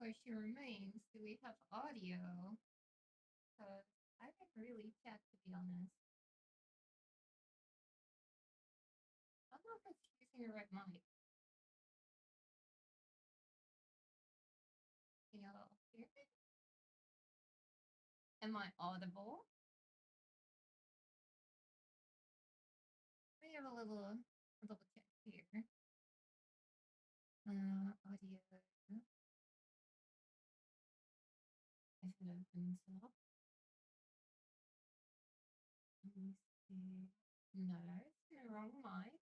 question remains, do we have audio? Because I haven't really checked, to be honest. I don't know if it's using the right mic. Can y'all hear me? Am I audible? We have a little check here. Audio. If it opens up. Let me see. No, it's the wrong mic.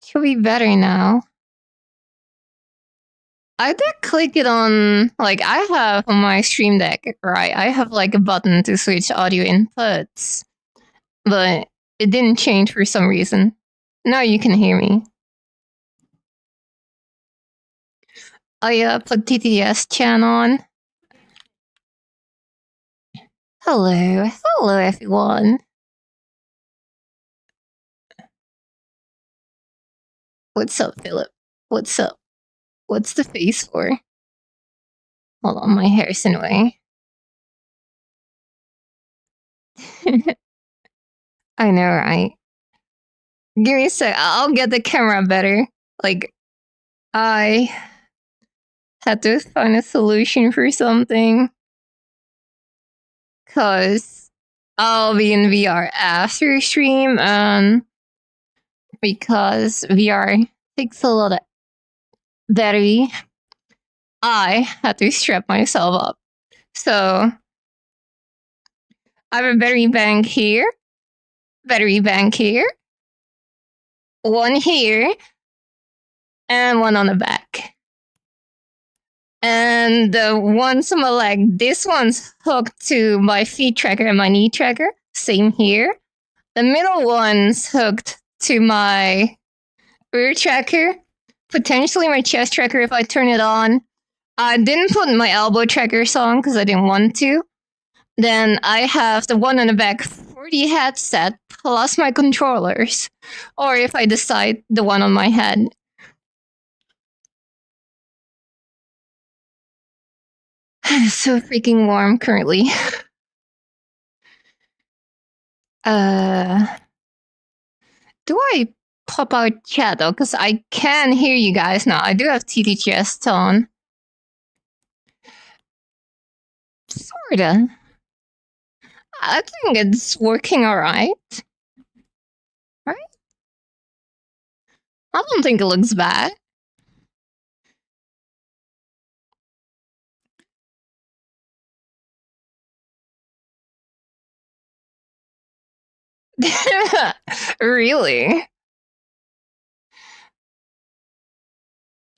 Should be better now. I did click it on, like, I have on my Stream Deck, right? I have like a button to switch audio inputs, but it didn't change for some reason. Now you can hear me. I put DexChan on. Hello everyone. What's up, Philip? What's up? What's the face for? Hold on, my hair's in the way. I know, right? Give me a sec. I'll get the camera better. Like, I had to find a solution for something. Because I'll be in VR after stream, and because VR takes a lot of battery, I had to strap myself up. So I have a battery bank here, one here, and one on the back. And the ones on my leg, this one's hooked to my feet tracker and my knee tracker, same here. The middle one's hooked to my rear tracker, potentially my chest tracker if I turn it on. I didn't put my elbow trackers on because I didn't want to. Then I have the one on the back for the headset plus my controllers. Or if I decide, the one on my head. It's so freaking warm currently. Do I pop out chat though? Because I can hear you guys now. I do have TTGS on. Sorta. I think it's working alright. Right? I don't think it looks bad. Really?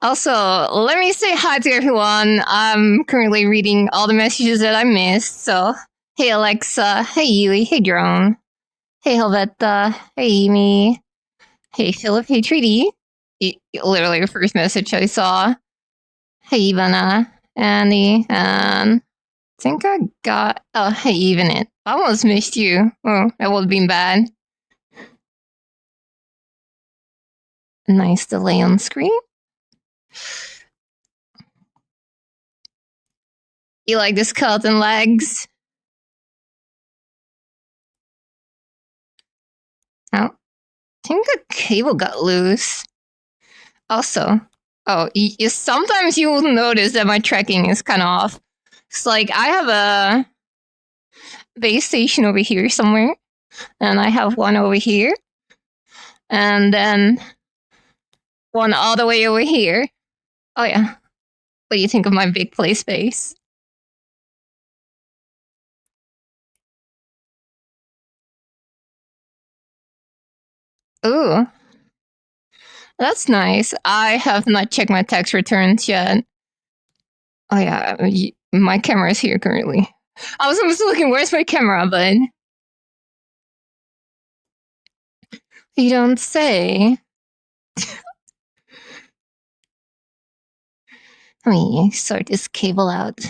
Also, let me say hi to everyone. I'm currently reading all the messages that I missed, so hey Alexa, hey Yui, hey Drone, hey Helveta, hey Amy, hey Philip, hey Treaty. Literally the first message I saw. Hey Ivana, Andy, and I think I got... Oh, hey Even It. I almost missed you. Oh, that would have been bad. Nice delay on screen. You like the skeleton legs? Oh, I think the cable got loose. Also, sometimes you will notice that my tracking is kind of off. It's like I have a base station over here somewhere, and I have one over here, and then one all the way over here. Oh yeah. What do you think of my big play space? Ooh. That's nice. I have not checked my tax returns yet. Oh yeah, my camera is here currently. I was almost looking, where's my camera, but... You don't say. Let me sort this cable out.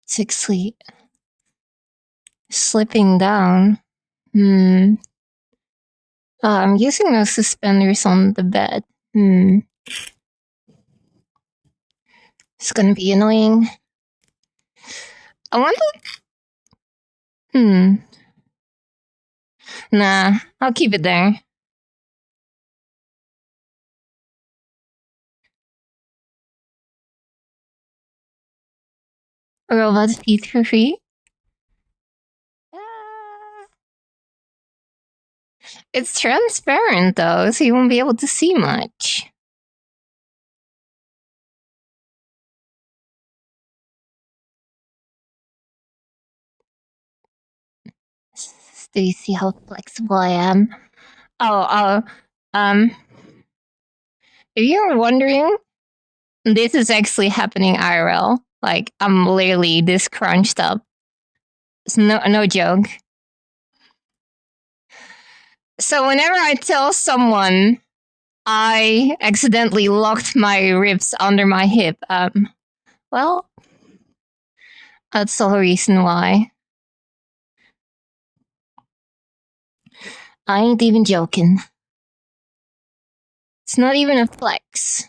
6 feet. Slipping down. I'm using those suspenders on the bed. It's gonna be annoying. I wonder. Nah, I'll keep it there. Robot feet for free. It's transparent though, so you won't be able to see much. Do you see how flexible I am? If you're wondering, this is actually happening IRL. Like, I'm literally this crunched up. It's no joke. So whenever I tell someone I accidentally locked my ribs under my hip, well, that's the whole reason why. I ain't even joking. It's not even a flex.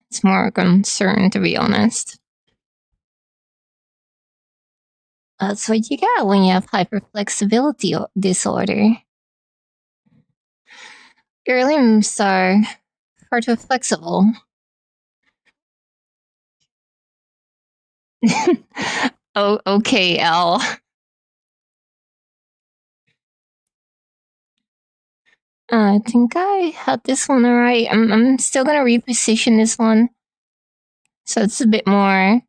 It's more a concern, to be honest. That's what you get when you have hyperflexibility disorder. Your limbs are far too flexible. Oh, okay, L. I think I had this one alright. I'm still gonna reposition this one so it's a bit more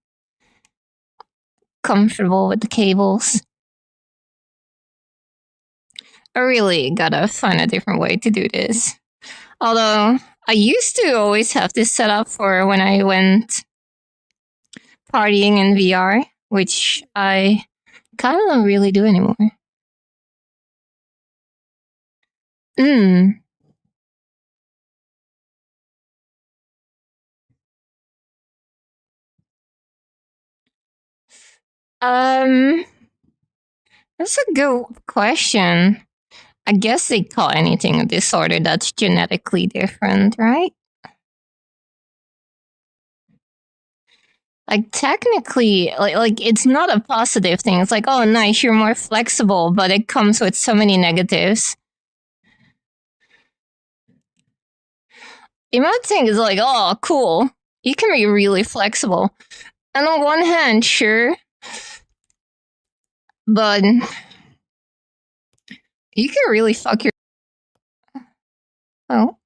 comfortable with the cables. I really gotta find a different way to do this. Although, I used to always have this set up for when I went partying in VR, which I kind of don't really do anymore. That's a good question. I guess they call anything a disorder that's genetically different, right? Like technically, like it's not a positive thing. It's like, oh, nice, you're more flexible, but it comes with so many negatives. You might think it's like, oh, cool, you can be really flexible. And on one hand, sure, but you can really fuck your. Oh.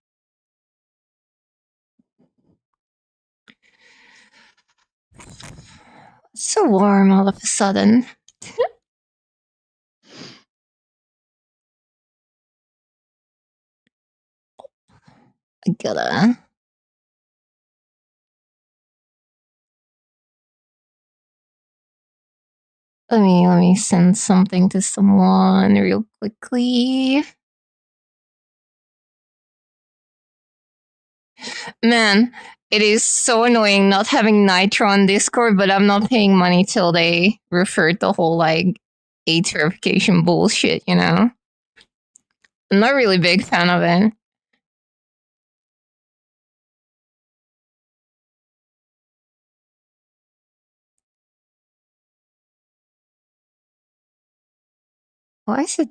It's so warm all of a sudden. I gotta. Let me send something to someone real quickly. Man, it is so annoying not having Nitro on Discord, but I'm not paying money till they referred the whole like age verification bullshit, you know? I'm not really a big fan of it. Why is it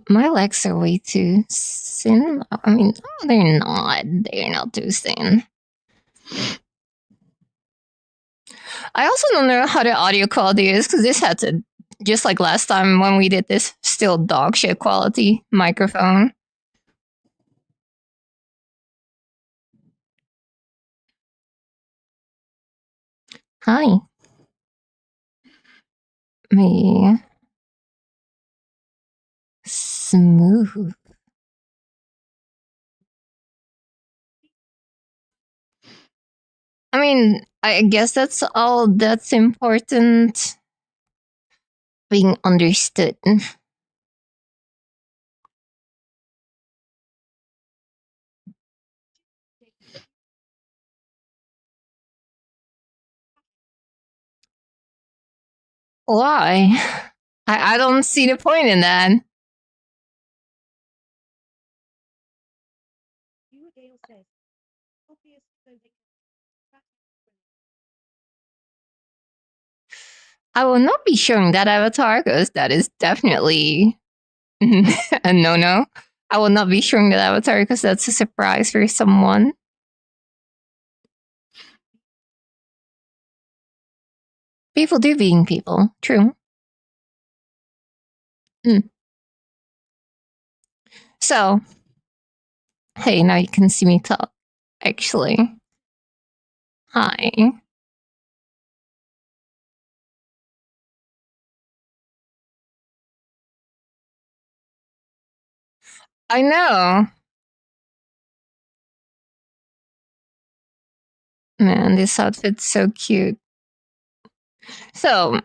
my legs are way too thin? I mean, no, they're not. They're not too thin. I also don't know how the audio quality is because this had to, just like last time when we did this, still dog shit quality microphone. Hi. Me. Smooth. I mean, I guess that's all that's important. Being understood. Why? I don't see the point in that. I will not be showing that avatar because that is definitely a no-no. I will not be showing that avatar because that's a surprise for someone. People do being people. True. So, hey, now you can see me talk. Actually. Hi. I know. Man, this outfit's so cute. So,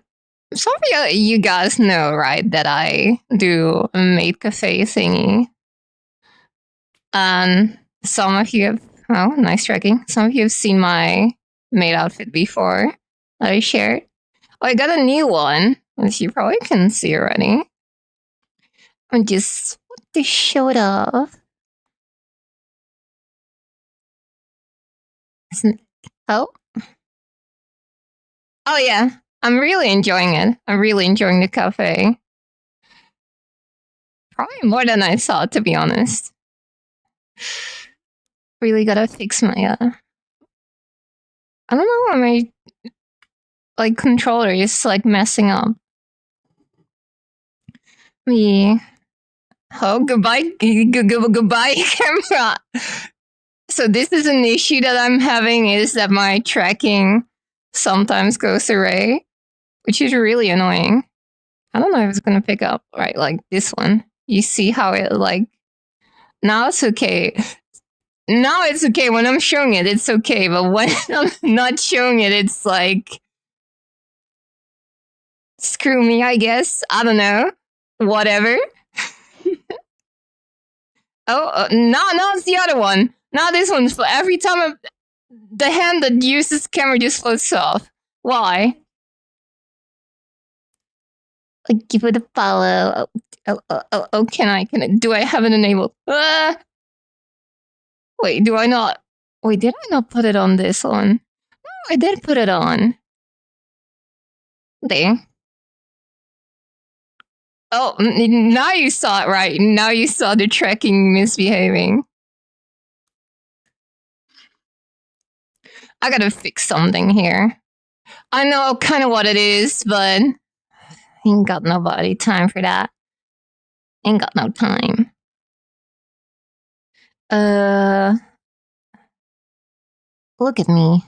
some of you guys know, right, that I do a maid cafe thingy. And some of you have, oh, nice tracking. Some of you have seen my maid outfit before that I shared. Oh, I got a new one, which you probably can see already. I'm just to show it off. Oh. Oh yeah, I'm really enjoying it. I'm really enjoying the cafe. Probably more than I thought, to be honest. Really gotta fix my I don't know why my like controller is like messing up. Me. Oh, goodbye, goodbye, camera. So this is an issue that I'm having is that my tracking sometimes goes away, which is really annoying. I don't know if it's gonna pick up right like this one. You see how it like now it's okay. Now it's okay. When I'm showing it, it's okay. But when I'm not showing it, it's like screw me, I guess. I don't know. Whatever. No, it's the other one. Now this one's for every time the hand that uses camera just floats off. Why? Like, give it a follow. Oh, can I? Do I have it enabled? Wait, do I not? Wait, did I not put it on this one? No, I did put it on. There. Oh, now you saw it right. Now you saw the tracking misbehaving. I gotta fix something here. I know kind of what it is, but ain't got nobody time for that. Ain't got no time. Look at me.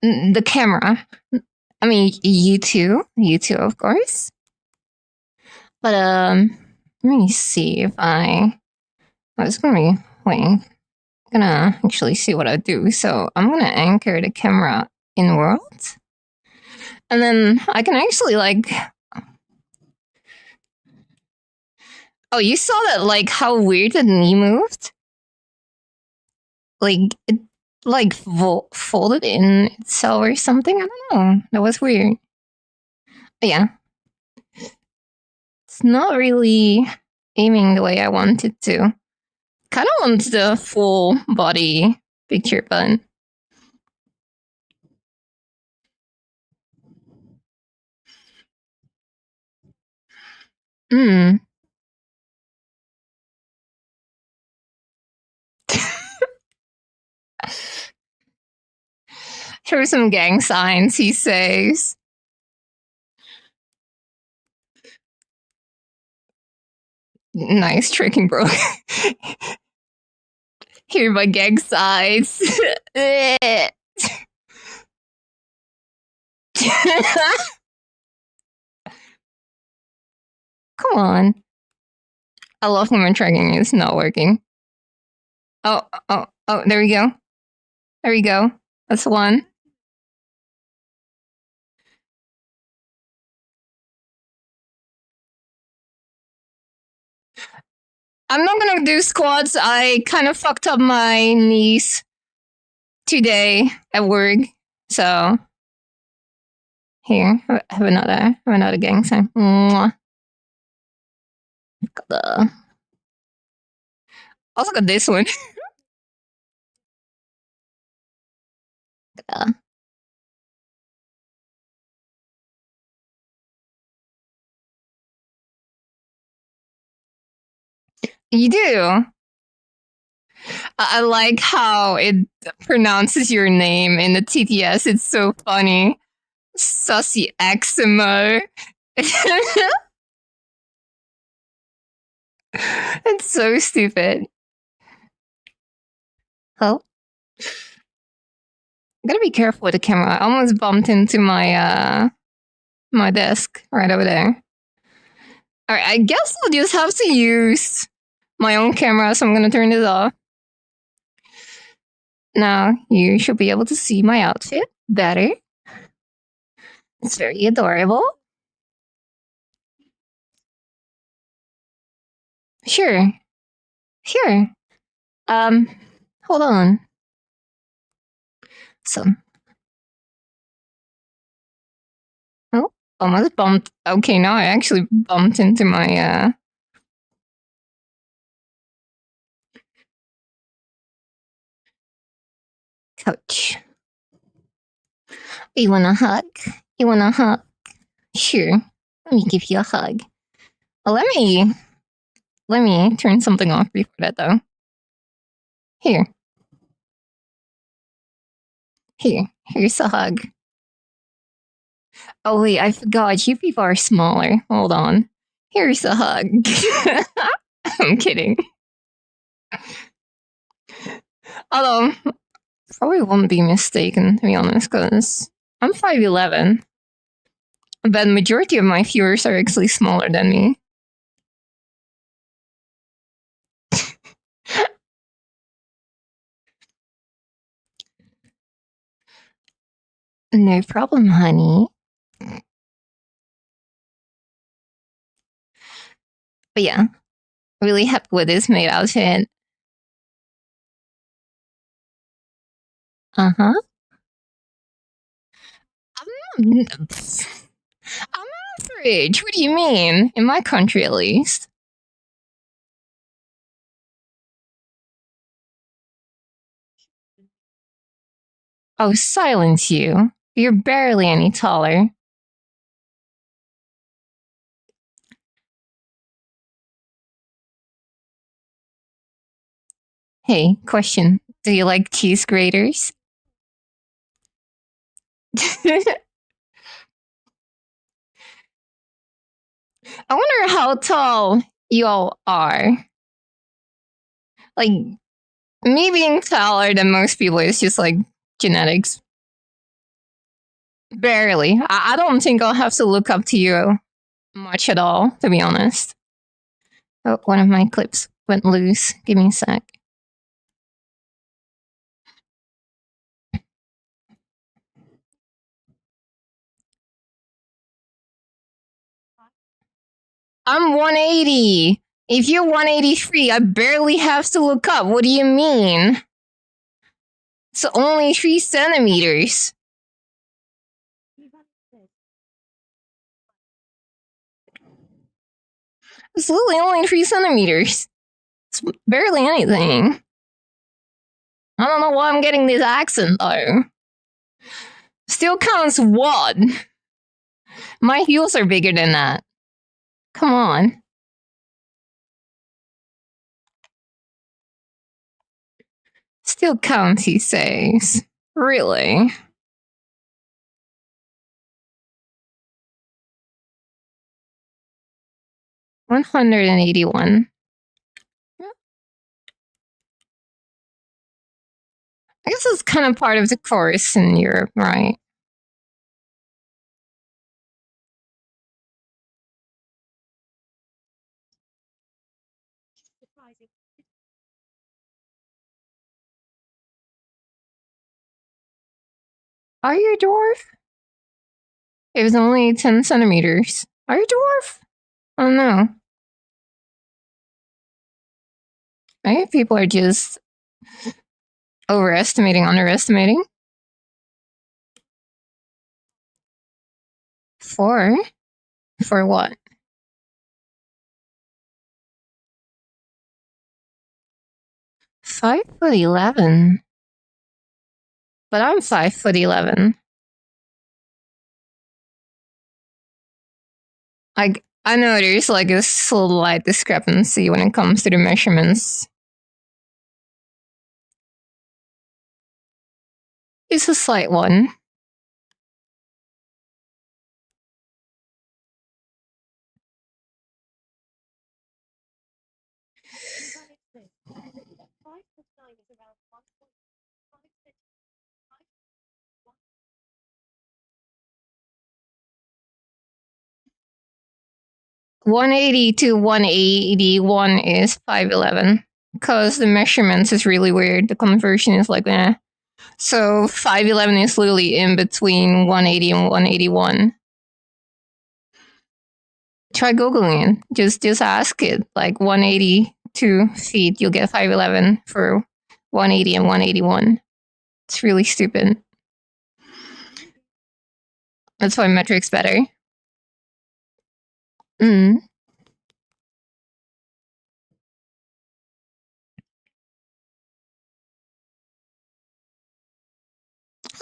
The camera. I mean, you too, of course. But let me see if I was gonna be wait. I'm gonna actually see what I do. So I'm gonna anchor the camera in world, and then I can actually like. Oh, you saw that? Like how weird the knee moved. Like it, like folded in itself or something. I don't know. That was weird. But yeah, it's not really aiming the way I want it to. Kind of want the full body picture, but Here are some gang signs, he says. Nice tricking, bro. Here are my gang signs. Come on. I love when my tracking is not working. Oh, there we go. There we go. That's one. I'm not gonna do squats. I kind of fucked up my knees today at work. So here, have another gang sign. Mwah. Also got this one. Yeah. You do. I like how it pronounces your name in the TTS. It's so funny. Sussy eczema. It's so stupid. Oh. I gotta be careful with the camera. I almost bumped into my desk right over there. Alright, I guess I'll just have to use my own camera, so I'm gonna turn this off. Now you should be able to see my outfit better. It's very adorable. Sure. Sure. Hold on. So. Oh, almost bumped. Okay, now I actually bumped into my, couch. You want a hug? You want a hug? Sure. Let me give you a hug. Well, let me turn something off before that, though. Here. Here's a hug. Oh, wait, I forgot. You people are smaller. Hold on. Here's a hug. I'm kidding. Although, probably won't be mistaken, to be honest, because I'm 5'11". But the majority of my viewers are actually smaller than me. No problem, honey. But yeah, really happy with this maid outfit. Uh-huh. I'm average. What do you mean? In my country, at least. Oh, silence you. You're barely any taller. Hey, question. Do you like cheese graters? I wonder how tall you all are. Like, me being taller than most people is just like genetics. Barely. I don't think I'll have to look up to you much at all, to be honest. Oh, one of my clips went loose. Give me a sec. I'm 180. If you're 183, I barely have to look up. What do you mean? It's only 3 centimeters. It's literally only 3 centimeters. It's barely anything. I don't know why I'm getting this accent, though. Still counts what? My heels are bigger than that. Come on. Still counts, he says. Really? $181. I guess it's kind of part of the course in Europe, right? Are you a dwarf? It was only 10 centimeters. Are you a dwarf? I don't know. Maybe people are just overestimating, underestimating. 4? For what? 5'11". But I'm 5'11". I know there's like a slight discrepancy when it comes to the measurements. It's a slight one. .180 to 181 is 5'11", because the measurements is really weird. The conversion is like eh. So 5'11 is literally in between 180 and 181. Try googling it. Just ask it. Like 182 feet, you'll get 5'11 for 180 and 181. It's really stupid. That's why metric's better.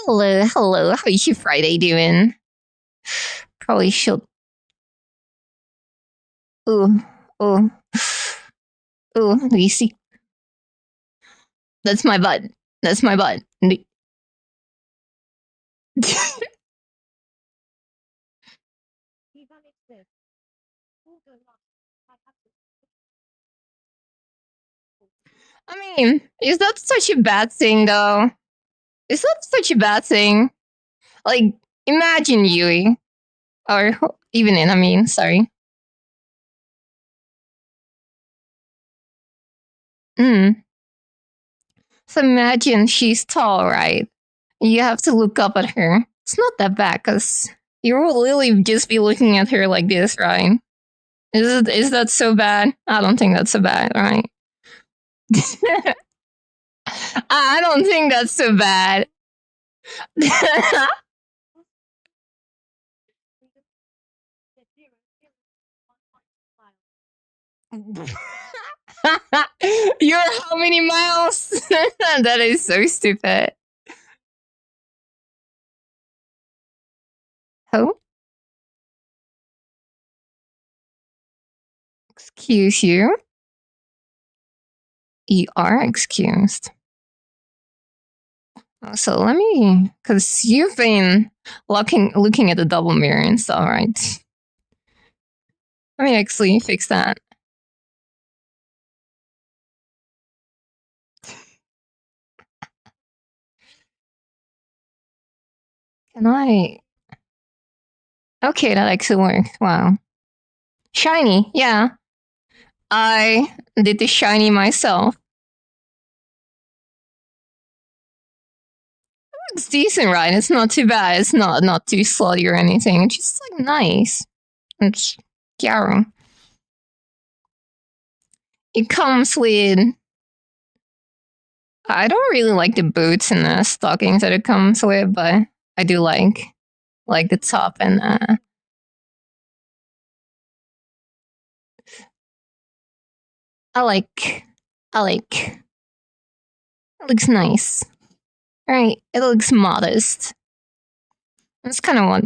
Hello. How is your Friday doing? Probably should. Ooh. Do you see? That's my butt. I mean, is that such a bad thing, though? Is that such a bad thing? Like, imagine Yui. Or even in, I mean, sorry. So imagine she's tall, right? You have to look up at her. It's not that bad, because you will literally just be looking at her like this, right? Is that so bad? I don't think that's so bad, right? I don't think that's so bad. You're how many miles? That is so stupid. Oh? Excuse you? You are excused. So let me, because you've been looking at the double mirror and stuff, right? Let me actually fix that. Can I? Okay, that actually worked. Wow. Shiny, yeah. I did the shiny myself. It's decent, right? It's not too bad. It's not too slutty or anything. It's just like nice. It's Gyaru. It comes with. I don't really like the boots and the stockings that it comes with, but I do like the top and I like. It looks nice. Right? It looks modest. That's kind of what.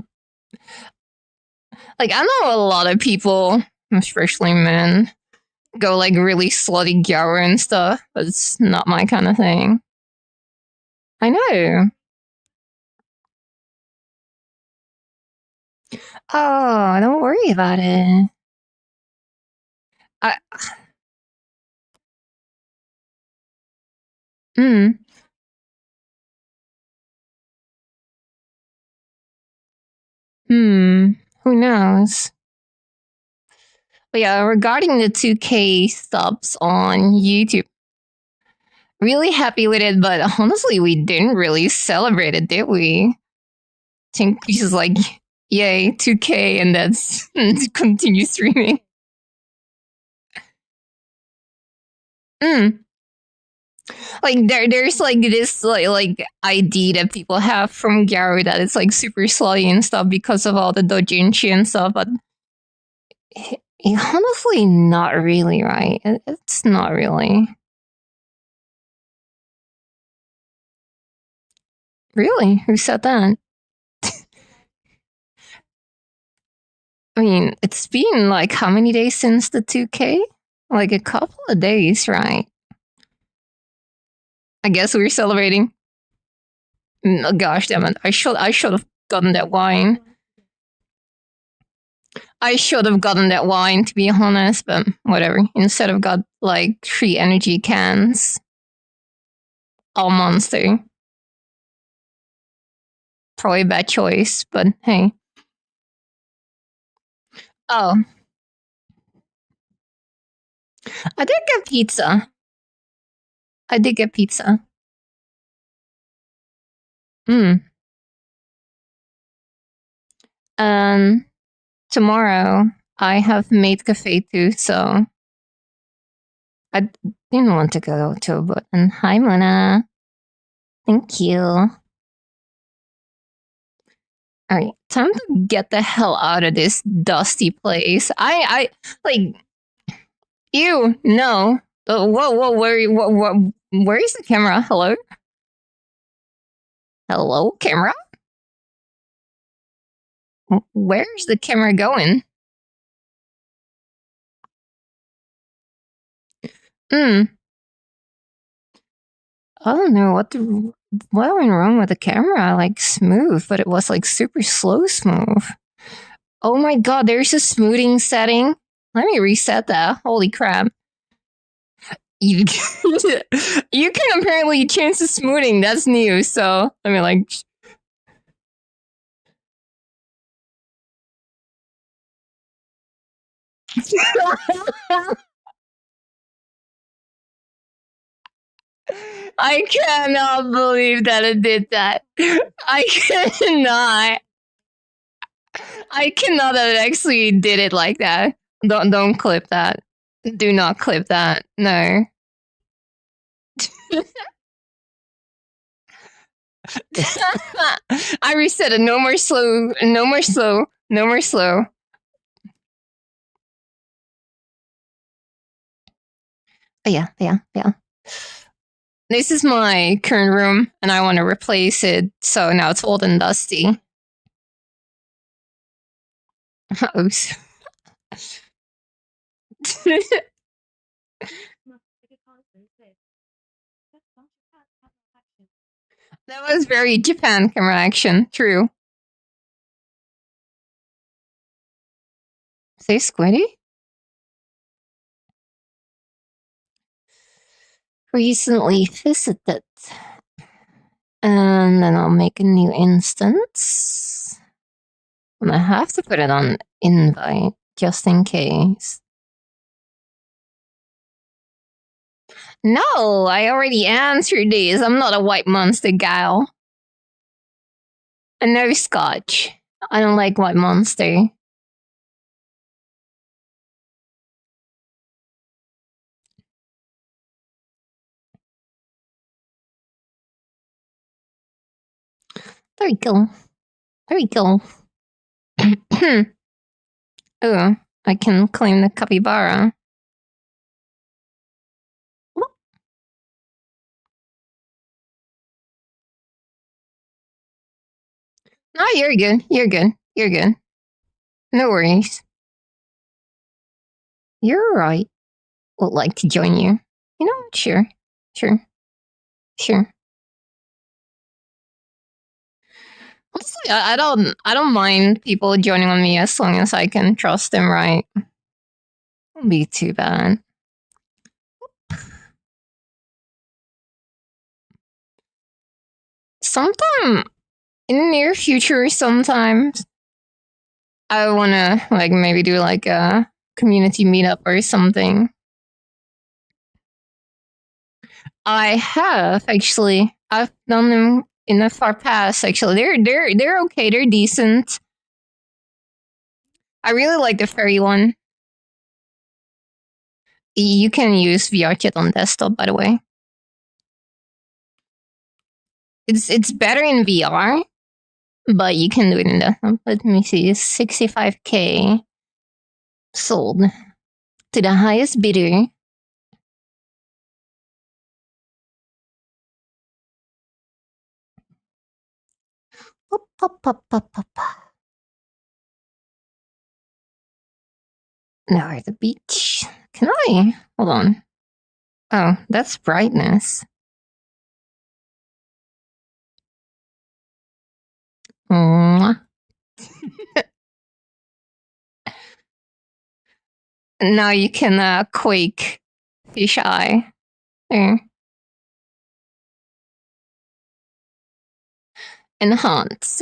Like, I know a lot of people, especially men, go like really slutty Gyaru and stuff, but it's not my kind of thing. I know. Oh, don't worry about it. I. Who knows? But yeah, regarding the 2K subs on YouTube, really happy with it, but honestly, we didn't really celebrate it, did we? I think we just like, yay, 2K, and that's continue streaming. Like there's like this like ID that people have from Gyaru that it's like super slutty and stuff because of all the dojinshi and stuff, but honestly, not really, right? It's not really. Really? Who said that? I mean, it's been like how many days since the 2K? Like a couple of days, right? I guess we're celebrating. Oh, gosh damn it. I should have gotten that wine. I should have gotten that wine, to be honest, but whatever. Instead of got like 3 energy cans. All monster. Probably a bad choice, but hey. Oh. I did get pizza. I did get pizza. Um, tomorrow I have maid cafe too, so I didn't want to go to, but hi Mona. Thank you. Alright, time to get the hell out of this dusty place. I like ew, no. Whoa, where is the camera? Hello? Hello, camera? Where's the camera going? I don't know what went wrong with the camera. Like smooth, but it was like super slow smooth. Oh my god, there's a smoothing setting. Let me reset that. Holy crap. You you can apparently change the smoothing. That's new. So let me like. I cannot believe that it did that. I cannot. I cannot that it actually did it like that. Don't clip that. Do not clip that. No. I reset it. No more slow. No more slow. No more slow. Oh, yeah. This is my current room, and I want to replace it, so now it's old and dusty. Oops. That was very Japan camera action. True. Say Squiddy? Recently visited. And then I'll make a new instance. And I have to put it on invite, just in case. No, I already answered this. I'm not a white monster gal. And no scotch. I don't like white monster. There we go. There we go. Oh, I can claim the capybara. No, you're good. You're good. You're good. No worries. You're right. Would like to join you. You know, sure. Honestly, I don't mind people joining on me as long as I can trust them, right? Won't be too bad. Sometime in the near future, sometimes I wanna like maybe do like a community meetup or something. I have actually. I've done them in the far past. Actually, they're okay. They're decent. I really like the fairy one. You can use VRChat on desktop, by the way. It's better in VR, but you can do it in desktop. Let me see. 65K sold to the highest bidder. Pop, pop, pop, pop, pop. Now we're at the beach. Can I? Hold on. Oh, that's brightness. Mwah. Now you can quake fish eye. There. Enhance.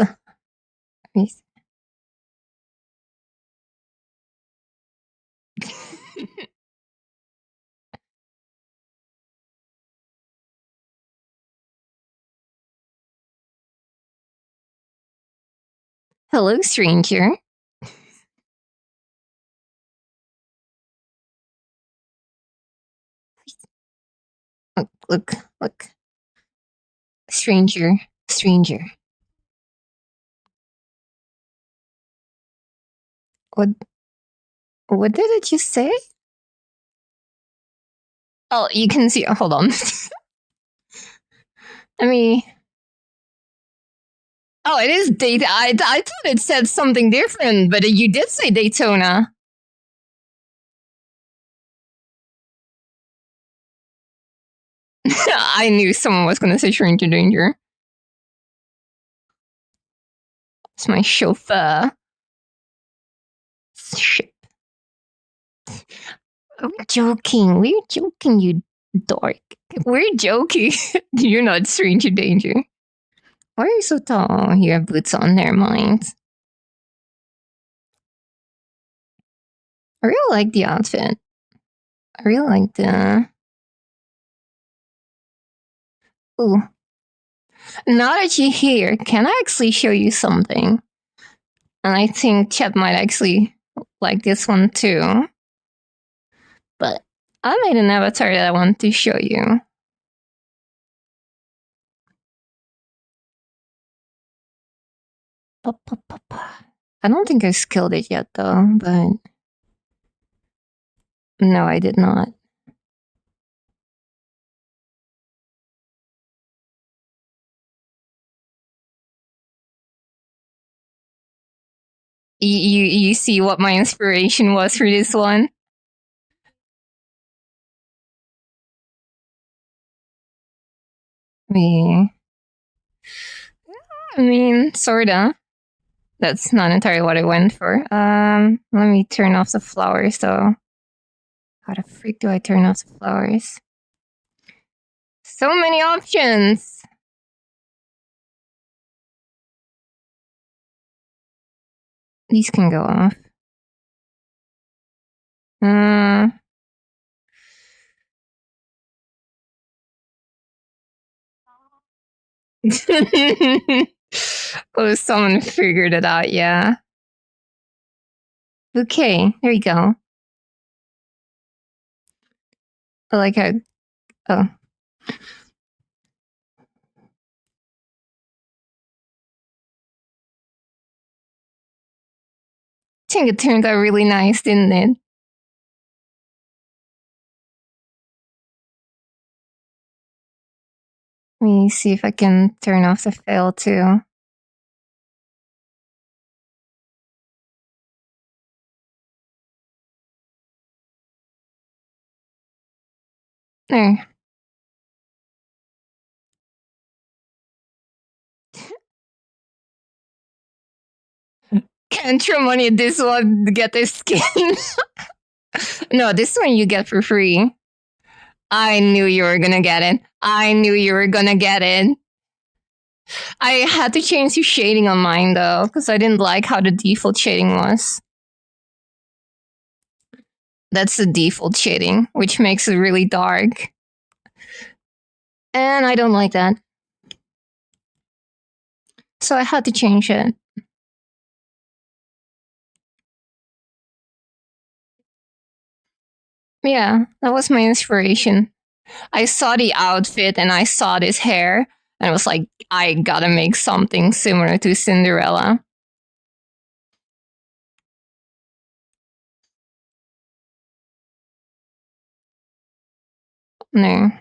Hello, stranger. Look, look, look. Stranger, stranger. What did it just say? Oh, you can see. Oh, hold on. I mean, oh, it is Daytona. I thought it said something different, but you did say Daytona. I knew someone was going to say stranger danger. It's my chauffeur. Shit. We're joking. We're joking, you dork. We're joking. You're not stranger danger. Why are you so tall? You have boots on. Never mind. I really like the outfit. I really like the... Ooh. Now that you're here, can I actually show you something? And I think Chet might actually like this one too. But I made an avatar that I want to show you. I don't think I skilled it yet though, but... No, I did not. You see what my inspiration was for this one? I mean, sorta. That's not entirely what I went for. Let me turn off the flowers though. How the freak do I turn off the flowers? So many options! These can go off. Oh, someone figured it out, yeah. Okay, there you go. I like how... Oh. I think it turned out really nice, didn't it? Let me see if I can turn off the fail too. There. Can't throw money at this one to get this skin. No, this one you get for free. I knew you were gonna get it. I knew you were gonna get it. I had to change the shading on mine though, because I didn't like how the default shading was. That's the default shading, which makes it really dark. And I don't like that. So I had to change it. Yeah, that was my inspiration. I saw the outfit and I saw this hair, and I was like, I gotta make something similar to Cinderella. No.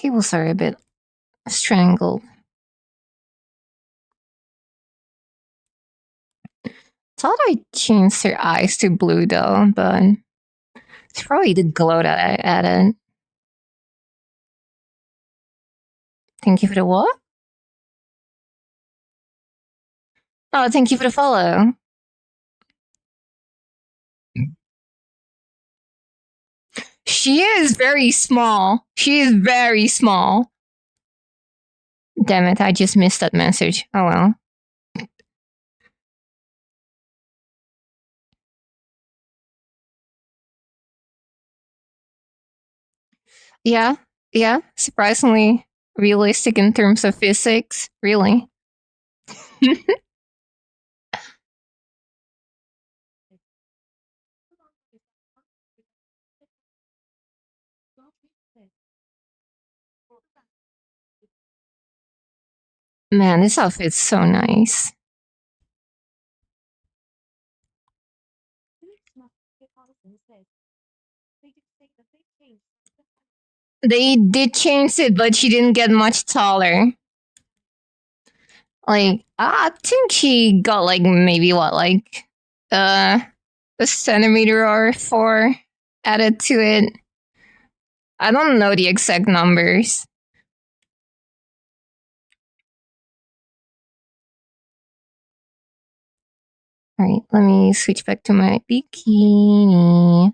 cables are a bit strangled. Thought I changed her eyes to blue though, but it's probably the glow that I added. Thank you for the what? Oh, thank you for the follow. She is very small. She is very small. Damn it, I just missed that message. Oh well. Yeah, yeah, surprisingly realistic in terms of physics, really. Man, this outfit's so nice. They did change it, but she didn't get much taller. Like, I think she got like maybe what, like a centimeter or 4 added to it. I don't know the exact numbers. Alright, let me switch back to my bikini.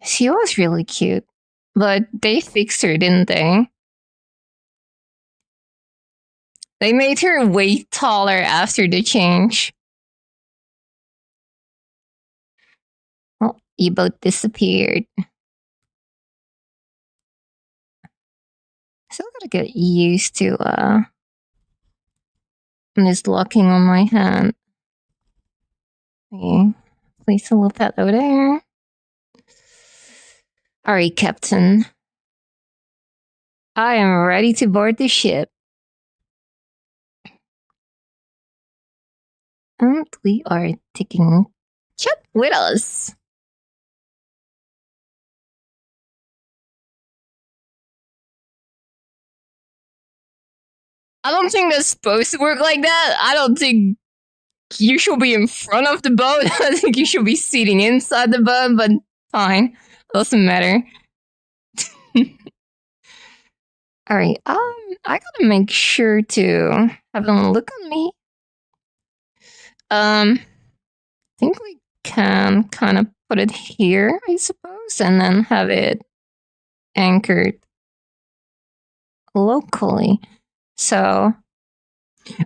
She was really cute. But they fixed her, didn't they? They made her way taller after the change. Oh, you both disappeared. Still gotta get used to this locking on my hand. Okay, place a little pet over there. Alright, Captain. I am ready to board the ship. And we are taking Chat with us. I don't think that's supposed to work like that. I don't think you should be in front of the boat. I think you should be sitting inside the boat, but fine. Doesn't matter. Alright, I gotta make sure to have them look at me. I think we can kind of put it here, I suppose, and then have it anchored locally. So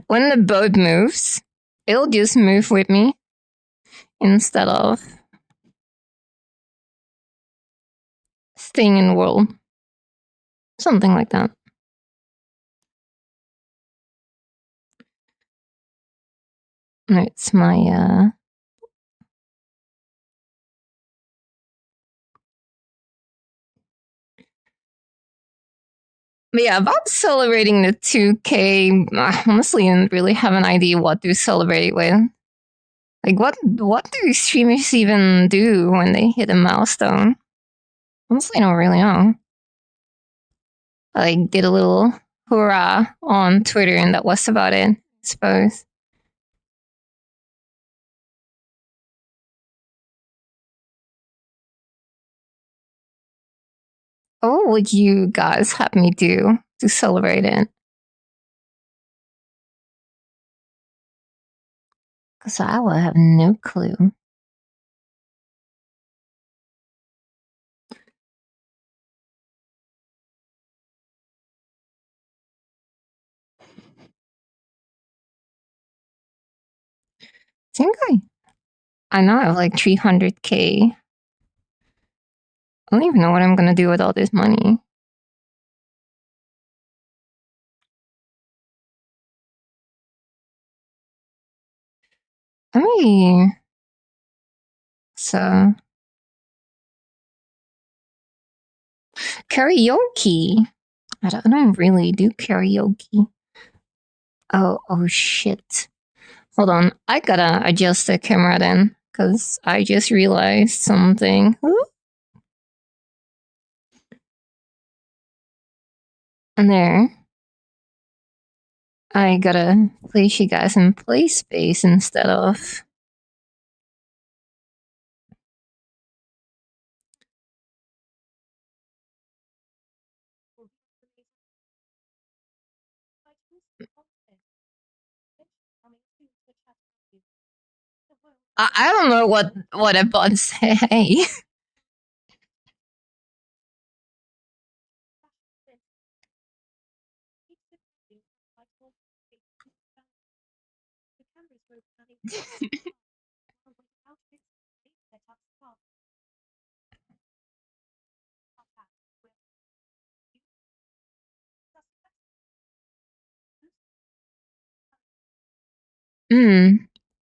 when the boat moves, it'll just move with me instead of staying in the world. Something like that. No, it's my But yeah, about celebrating the 2K, I honestly didn't really have an idea what to celebrate with. Like, what do streamers even do when they hit a milestone? Honestly, I don't really know. I like, did a little hurrah on Twitter, and that was about it, I suppose. What would you guys have me do to celebrate it? Because I will have no clue. I think I know I have like 300K. I don't even know what I'm gonna do with all this money. I mean, so karaoke. I don't really do karaoke. Oh shit. Hold on, I gotta adjust the camera then, because I just realized something. And there. I gotta place you guys in play space instead of... I don't know what a bot say.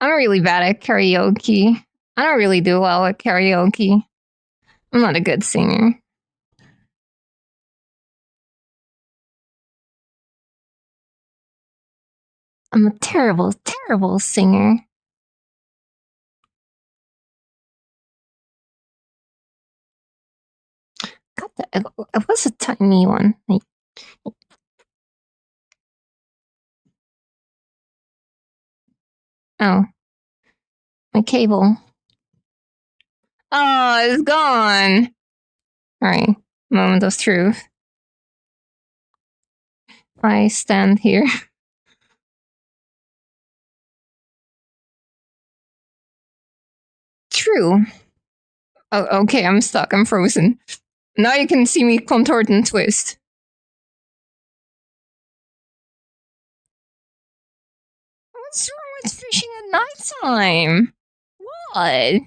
I'm really bad at karaoke. I don't really do well at karaoke. I'm not a good singer. I'm a terrible, terrible singer. God, it was a tiny one. Oh. My cable. Oh, it's gone. Alright. Moment of truth. I stand here. True. Oh, okay, I'm stuck. I'm frozen. Now you can see me contort and twist. What's wrong with fishing at nighttime? What?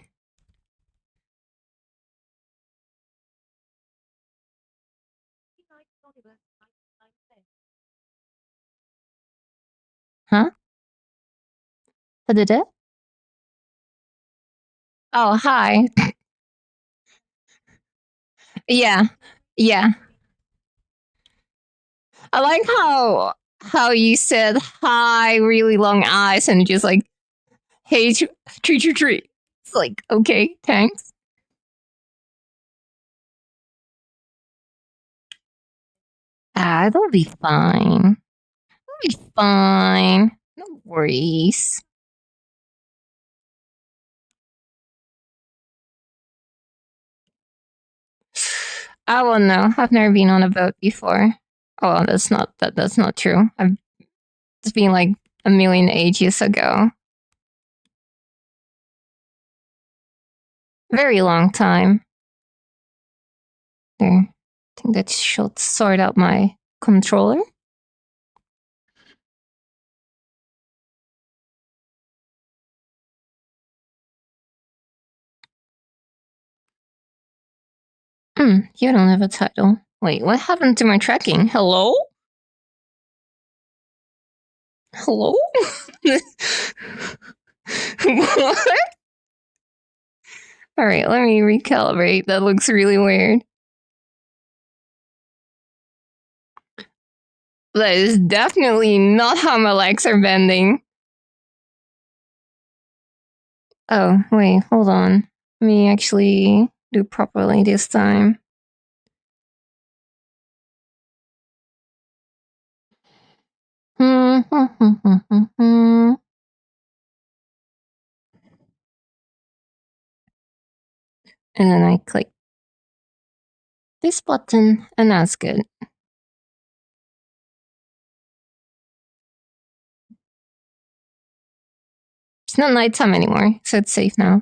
Huh? What did it? Oh, hi. Yeah. Yeah. I like how you said hi, really long eyes, and just like, hey, treat. It's like, okay, thanks. It'll be fine. It'll be fine. No worries. I won't know. I've never been on a boat before. Oh, that's not true. It's been like a million ages ago. Very long time. There. I think that should sort out my controller. You don't have a title. Wait, what happened to my tracking? Hello? Hello? What? Alright, let me recalibrate. That looks really weird. That is definitely not how my legs are bending. Oh, wait, hold on. Let me actually do properly this time. And then I click this button, and that's good. It's not nighttime anymore, so it's safe now.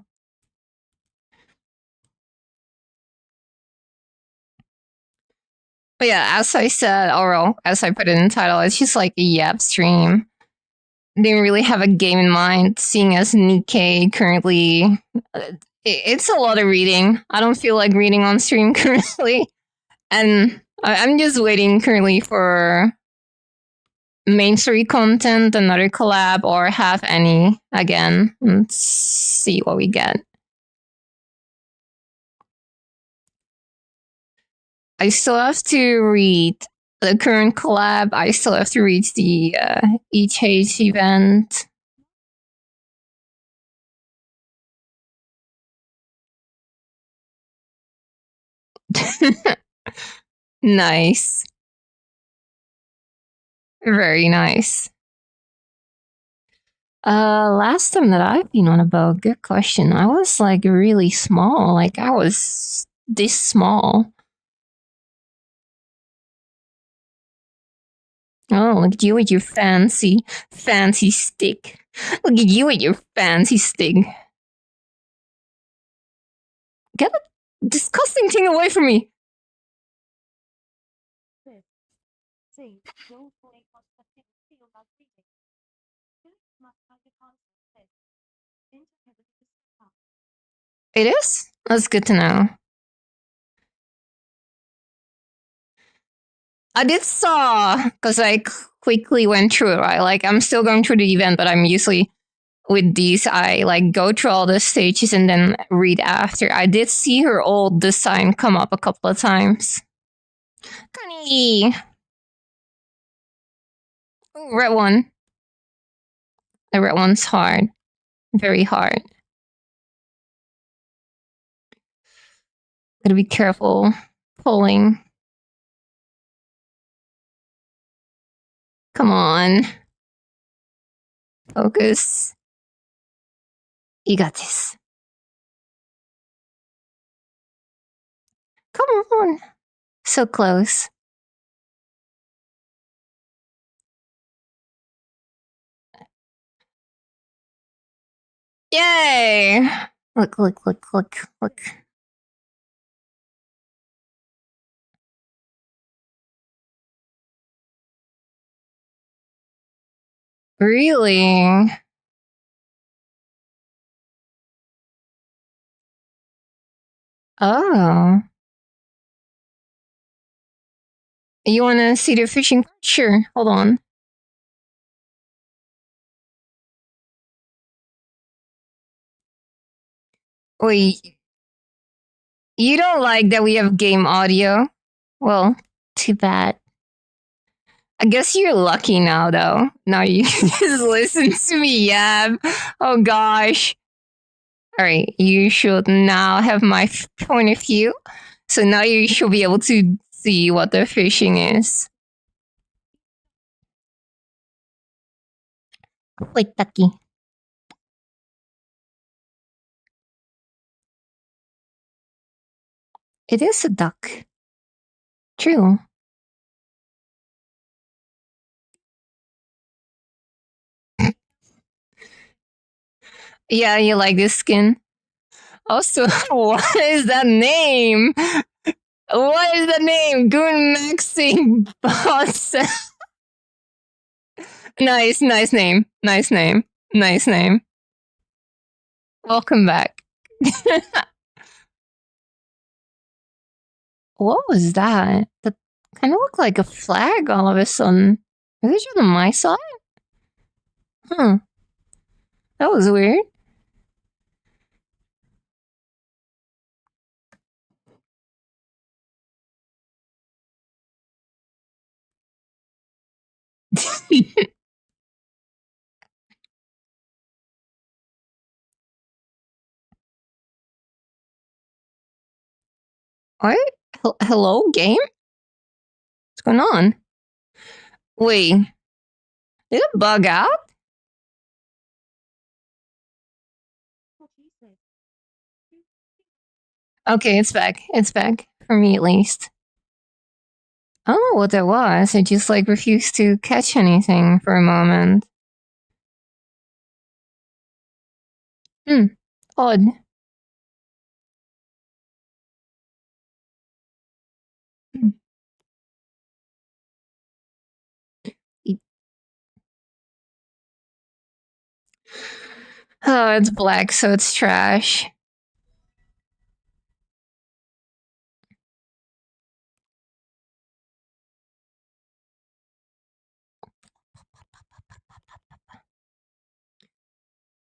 But yeah, as I said, or as I put it in the title, it's just like a yap stream. Didn't really have a game in mind, seeing as Nikkei currently... It's a lot of reading. I don't feel like reading on stream currently. And I'm just waiting currently for main story content, another collab, or have any again. Let's see what we get. I still have to read the current collab. I still have to read the EHH event. Nice. Very nice. Last time that I've been on a boat, good question. I was like really small. Like I was this small. Oh, look at you with your fancy stick. Look at you with your fancy stick. Get that disgusting thing away from me. It is? That's good to know. I did saw, because I quickly went through it, right? Like, I'm still going through the event, but I'm usually, with these, I, like, go through all the stages and then read after. I did see her old design come up a couple of times. Connie! Ooh, red one. The red one's hard. Very hard. Gotta be careful pulling. Come on. Focus. You got this. Come on. So close. Yay! Look. Really? Oh. You want to see the fishing? Sure. Hold on. Wait. You don't like that we have game audio? Well, too bad. I guess you're lucky now, though. Now you can just listen to me yab. Oh gosh. Alright, you should now have my point of view. So now you should be able to see what the fishing is. Wait, Ducky. It is a duck. True. Yeah, you like this skin? Also, what is that name? What is the name? Goon Maxing Boss. Nice name. Nice name. Welcome back. What was that? That kind of looked like a flag all of a sudden. Is it on my side? Huh. That was weird. What? Hello, game? What's going on? Wait. Did it bug out? Okay, it's back. It's back. For me, at least. I don't know what that was. I just, like, refused to catch anything for a moment. Odd. Oh, it's black, so it's trash.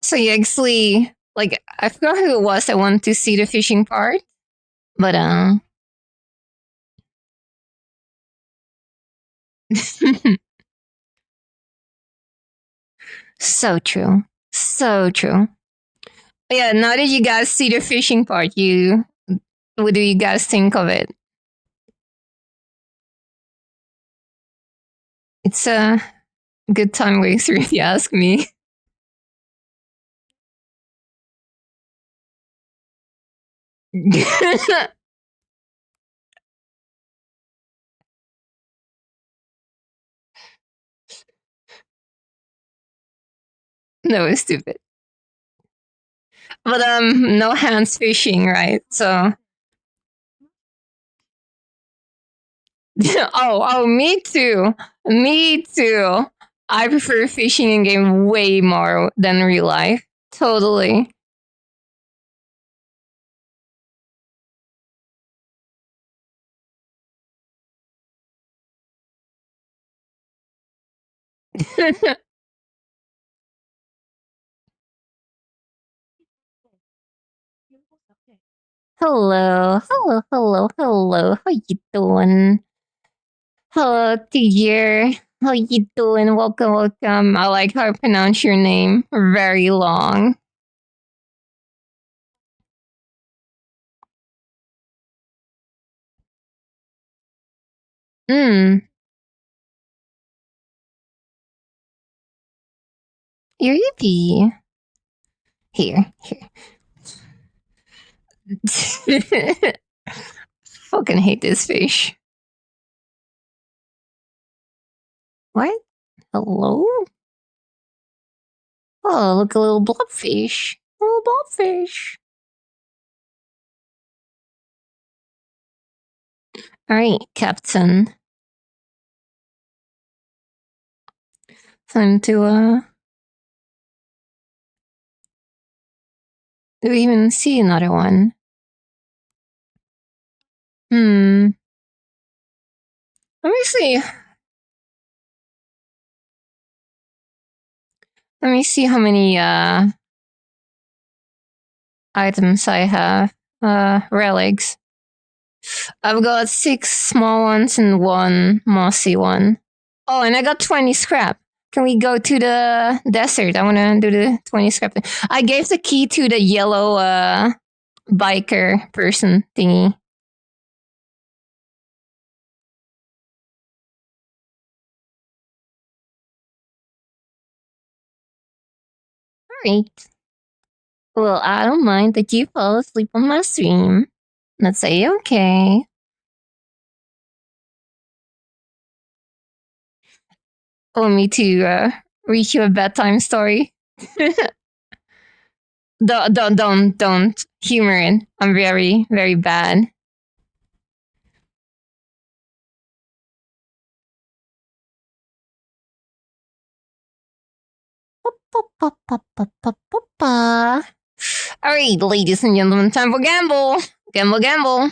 So you actually, like, I forgot who it was that wanted to see the fishing part, but so true. So true. But yeah, now that you guys see the fishing part, what do you guys think of it? It's a good time going through if you ask me. No, it's stupid. But no hands fishing, right? So oh, me too. Me too. I prefer fishing in game way more than real life. Totally. Hello. How you doing? Hello, dear. How you doing? Welcome. I like how I pronounce your name. Very long. Hmm. Yippee. Here. Fucking hate this fish. What? Hello? Oh, look, a little blobfish. A little blobfish. Alright, Captain. Time to, do we even see another one? Hmm. Let me see. Let me see how many, items I have. Relics. I've got 6 small ones and 1 mossy one. Oh, and I got 20 scrap. Can we go to the desert? I want to do the 20 scrap. I gave the key to the yellow biker person thingy. Alright. Well, I don't mind that you fall asleep on my stream. Let's say okay. Want me to read you a bedtime story? Don't humor it. I'm very, very bad. Alright, ladies and gentlemen, time for gamble. Gamble.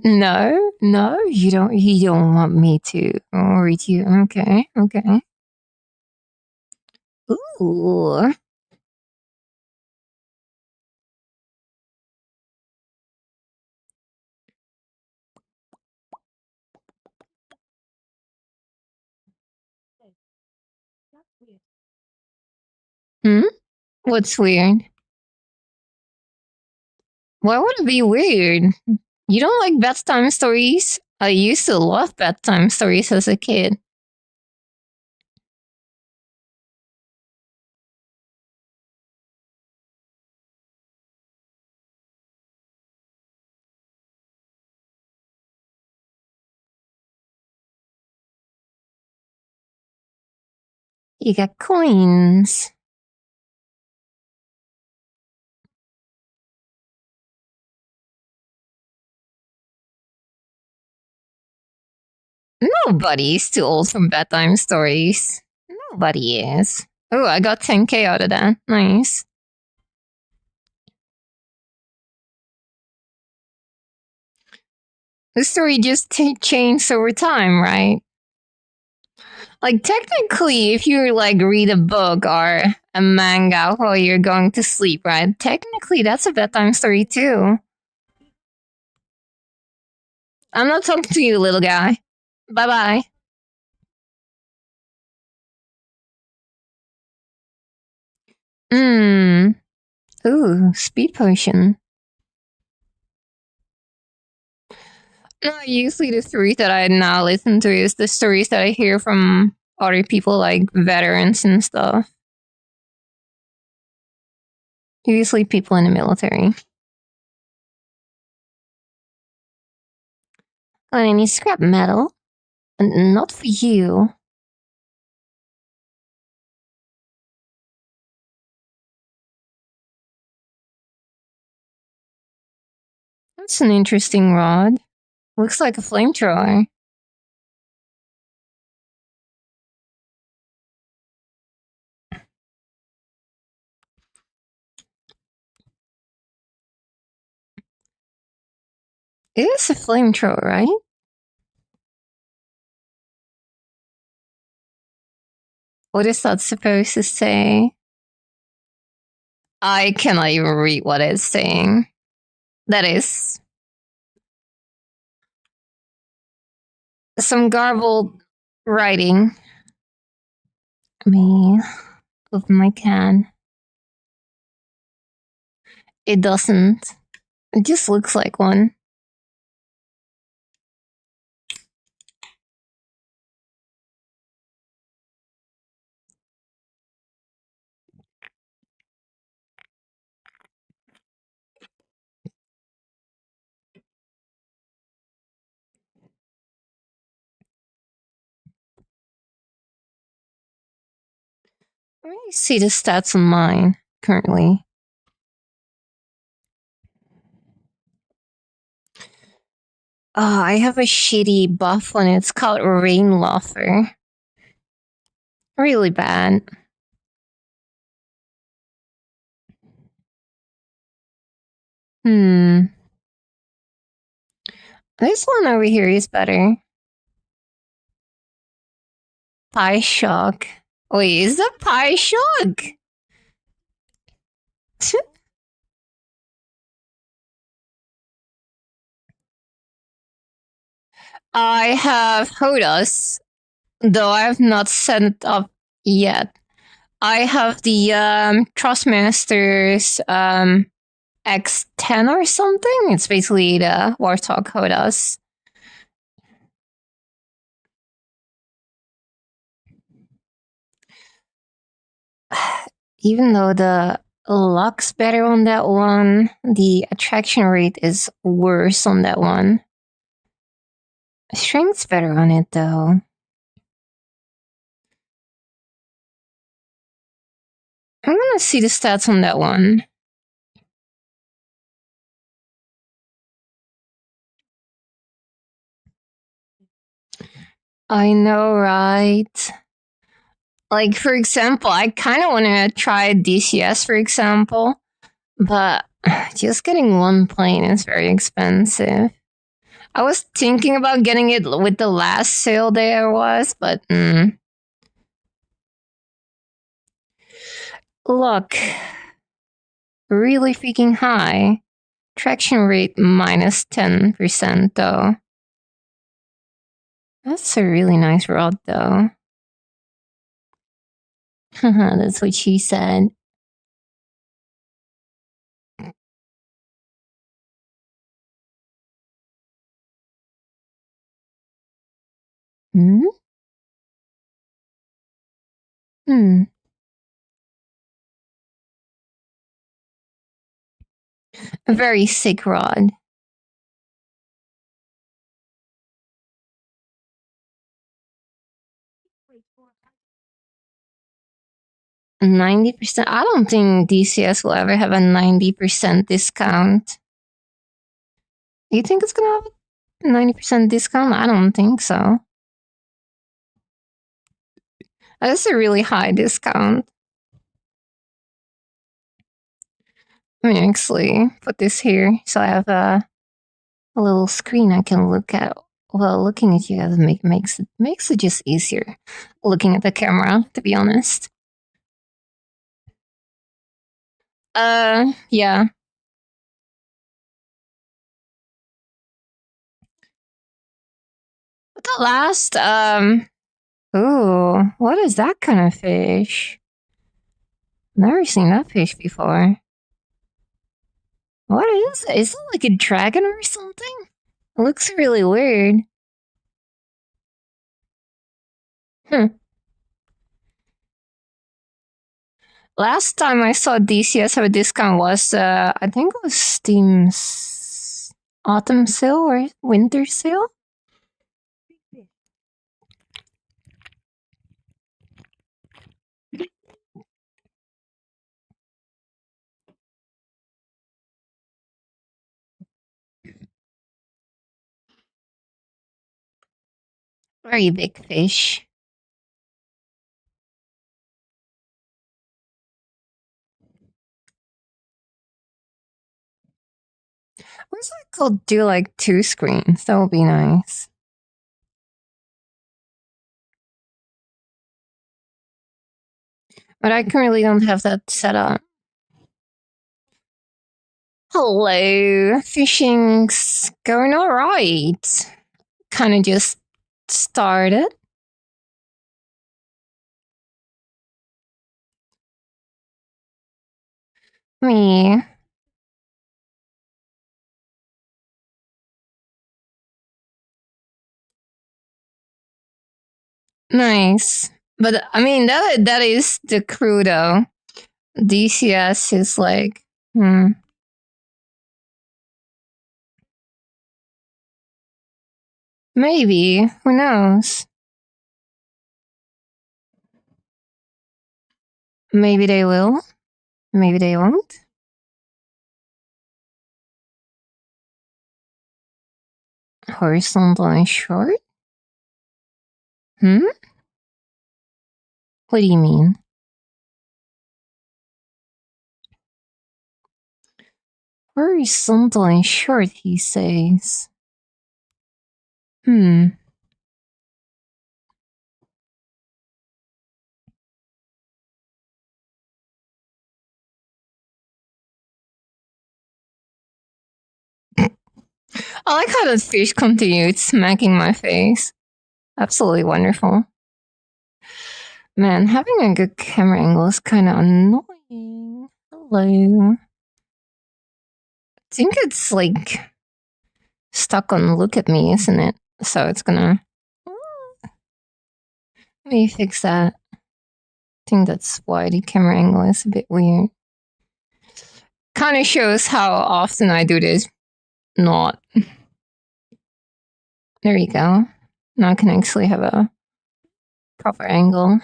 No, you don't want me to read you. Okay. Ooh. Hmm? What's weird? Why would it be weird? You don't like bedtime stories? I used to love bedtime stories as a kid. You got coins. Nobody's too old for bedtime stories. Nobody is. Oh, I got 10k out of that. Nice. The story just changed over time, right? Like, technically, if you like read a book or a manga while you're going to sleep, right? Technically, that's a bedtime story too. I'm not talking to you, little guy. Bye bye. Mmm. Ooh, speed potion. No, usually the stories that I now listen to is the stories that I hear from other people, like veterans and stuff. Usually people in the military. I need scrap metal. Not for you. That's an interesting rod. Looks like a flamethrower. It is a flamethrower, right? What is that supposed to say? I cannot even read what it's saying. That is some garbled writing. Me open my can. It doesn't. It just looks like one. Let me see the stats on mine currently. Oh, I have a shitty buff one. It's called Rain Loafer. Really bad. This one over here is better. Pie Shock. Wait, is that Pie Shock? I have Hodas, though I have not set it up yet. I have the Trustmasters X10 or something. It's basically the Warthog Hodas. Even though the luck's better on that one, the attraction rate is worse on that one. Strength's better on it though. I'm gonna see the stats on that one. I know, right? Like, for example, I kind of want to try DCS, for example, but just getting one plane is very expensive. I was thinking about getting it with the last sale there was, but look, really freaking high. Traction rate minus 10% though. That's a really nice rod though. That's what she said. Hmm? Hmm. A very sick rod. 90%. I don't think DCS will ever have a 90% discount. You think it's gonna have a 90% discount? I don't think so. That's a really high discount. Let me actually put this here so I have a little screen I can look at. Well, looking at you guys makes it just easier looking at the camera, to be honest. Yeah. But the last, ooh, what is that kind of fish? Never seen that fish before. What is it? Is it like a dragon or something? It looks really weird. Last time I saw DCS have a discount was, I think it was Steam's autumn sale or winter sale. Very big fish. What's that called? Do like 2 screens? That would be nice. But I currently don't have that set up. Hello, fishing's going alright. Kind of just started. Me. Nice. But I mean that is the crew though. DCS is like maybe. Who knows? Maybe they will. Maybe they won't. Horizontal and short? What do you mean? Horizontal and short, he says. I like how the fish continued smacking my face. Absolutely wonderful. Man, having a good camera angle is kind of annoying. Hello. I think it's like stuck on look at me, isn't it? So it's gonna. Let me fix that. I think that's why the camera angle is a bit weird. Kind of shows how often I do this. Not. There you go. Now I can actually have a proper angle.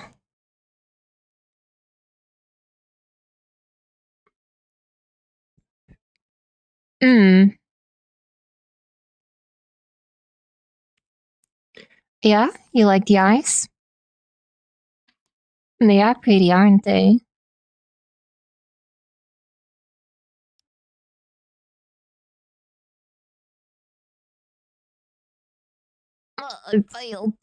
Yeah, you like the eyes? They are pretty, aren't they? Oh, I failed.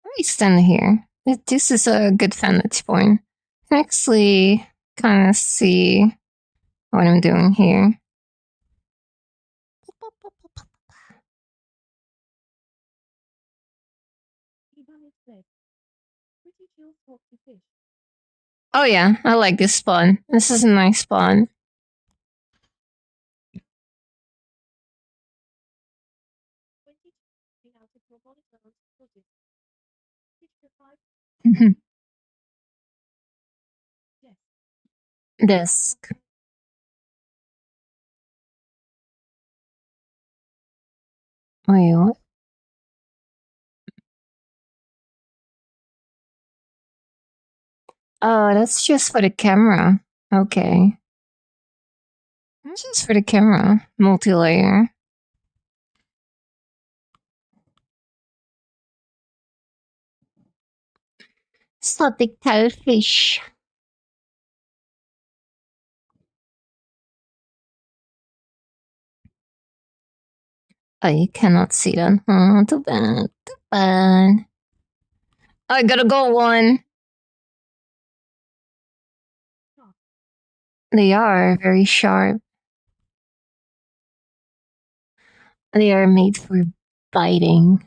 Let me stand here. This is a good vantage point. I can actually kind of see what I'm doing here. Oh yeah, I like this spawn. This is a nice spawn. Desk. Wait, what? Oh, that's just for the camera. Okay. That's just for the camera. Multi-layer. Static fish. Oh, you cannot see that. Oh, too bad. Too bad. I gotta go one. They are very sharp. They are made for biting.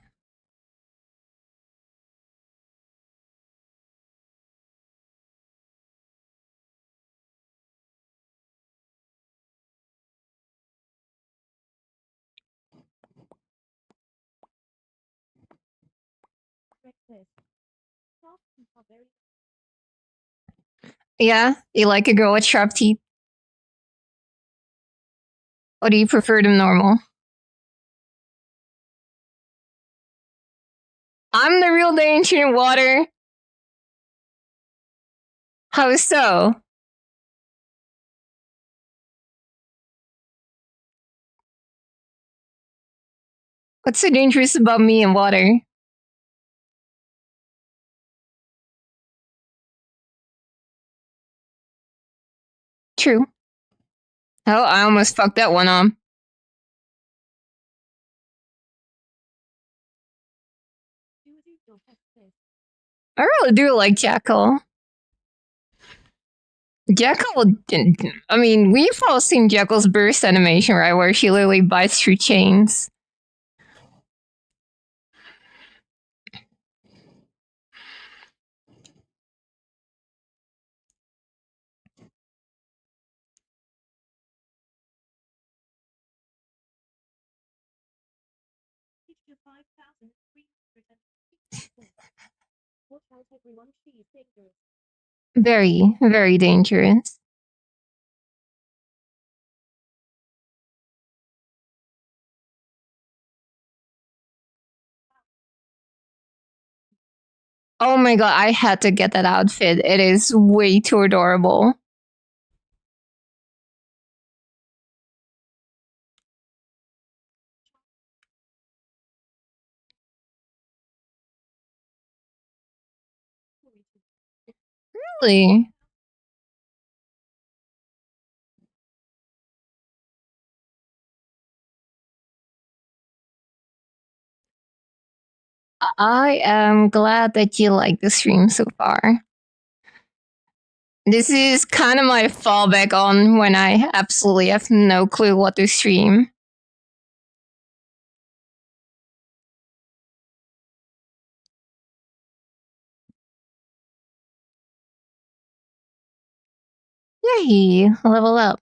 Yeah, you like a girl with sharp teeth? Or do you prefer them normal? I'm the real danger in water. How so? What's so dangerous about me and water? True. Oh, I almost fucked that one up. I really do like Jackal. Jackal, I mean, we've all seen Jackal's burst animation, right? Where she literally bites through chains. Very, very dangerous. Oh my god, I had to get that outfit. It is way too adorable. Really? I am glad that you like the stream so far. This is kind of my fallback on when I absolutely have no clue what to stream. Yay, level up.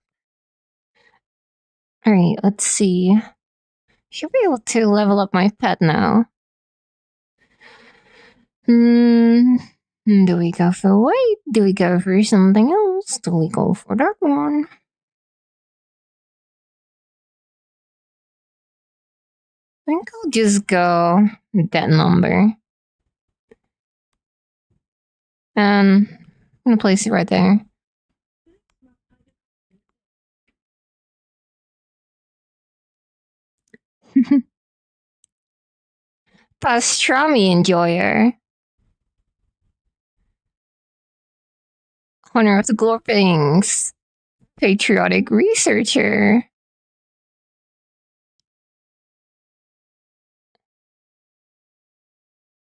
Alright, let's see. Should be able to level up my pet now. Do we go for white? Do we go for something else? Do we go for that one? I think I'll just go that number. I'm gonna place it right there. Pastrami enjoyer. Honor of the Glorpings. Patriotic researcher.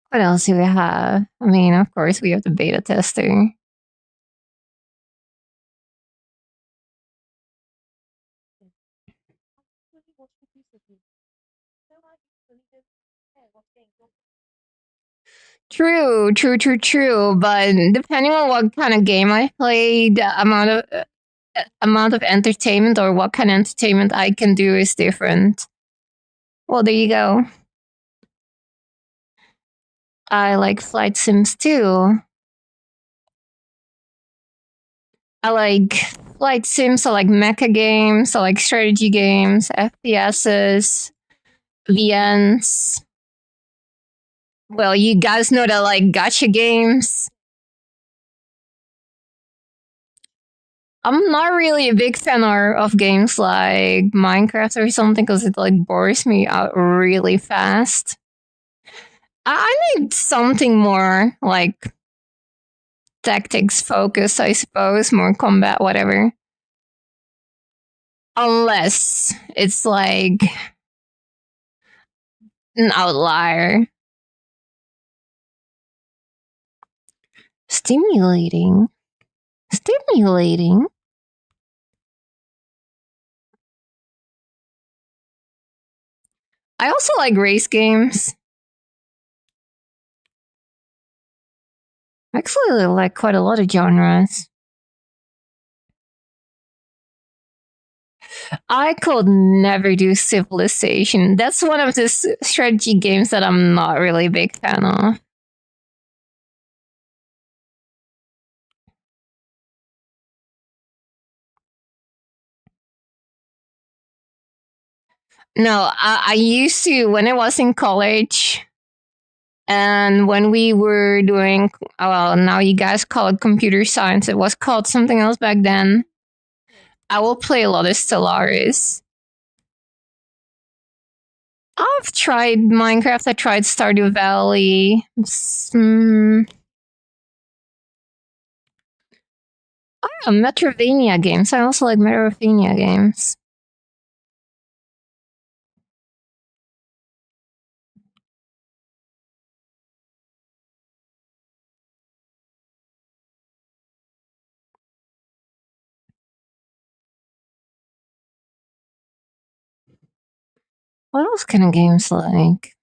What else do we have? I mean, of course, we have the beta tester. True. But depending on what kind of game I play, the amount of entertainment or what kind of entertainment I can do is different. Well, there you go. I like flight sims too. I like flight sims, I like mecha games, I like strategy games, FPSs, VNs. Well, you guys know that like gacha games. I'm not really a big fan of games like Minecraft or something because it like bores me out really fast. I need something more like tactics focused, I suppose, more combat, whatever. Unless it's like an outlier. Stimulating. Stimulating. I also like race games. I actually like quite a lot of genres. I could never do Civilization. That's one of the strategy games that I'm not really a big fan of. No, I used to when I was in college, and when we were doing, well, now you guys call it computer science. It was called something else back then. I will play a lot of Stellaris. I've tried Minecraft. I tried Stardew Valley. Metrovania games. I also like Metrovania games. What else kind of games like?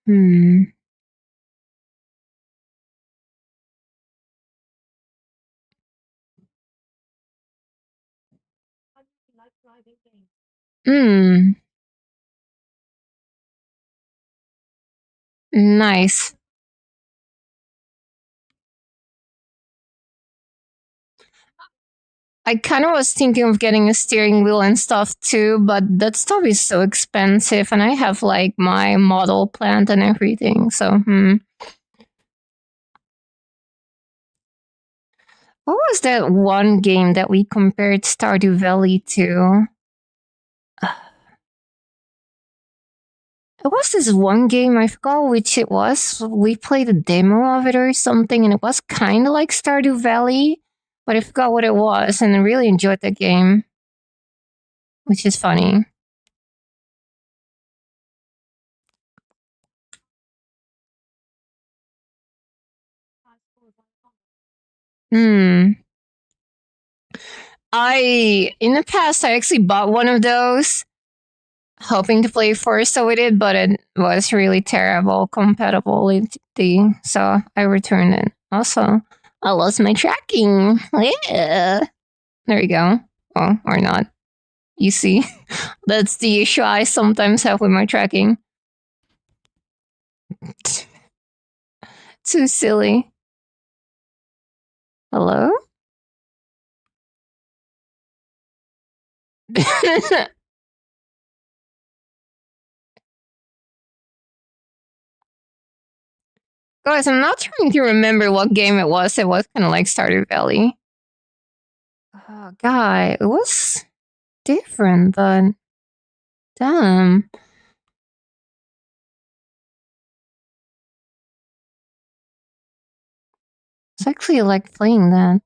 Nice. I kind of was thinking of getting a steering wheel and stuff too, but that stuff is so expensive, and I have like my model plant and everything. So, What was that one game that we compared Stardew Valley to? It was this one game, I forgot which it was. We played a demo of it or something, and it was kind of like Stardew Valley, but I forgot what it was, and I really enjoyed the game, which is funny. In the past, I actually bought one of those, hoping to play Forza with it, but it was really terrible compatibility, so I returned it. Also, I lost my tracking. Yeah. There you go. Oh, or not. You see, that's the issue I sometimes have with my tracking. Too silly. Hello? Guys, I'm not trying to remember what game it was. It was kind of like Stardew Valley. Oh, God, it was different, but damn. It's actually like playing that.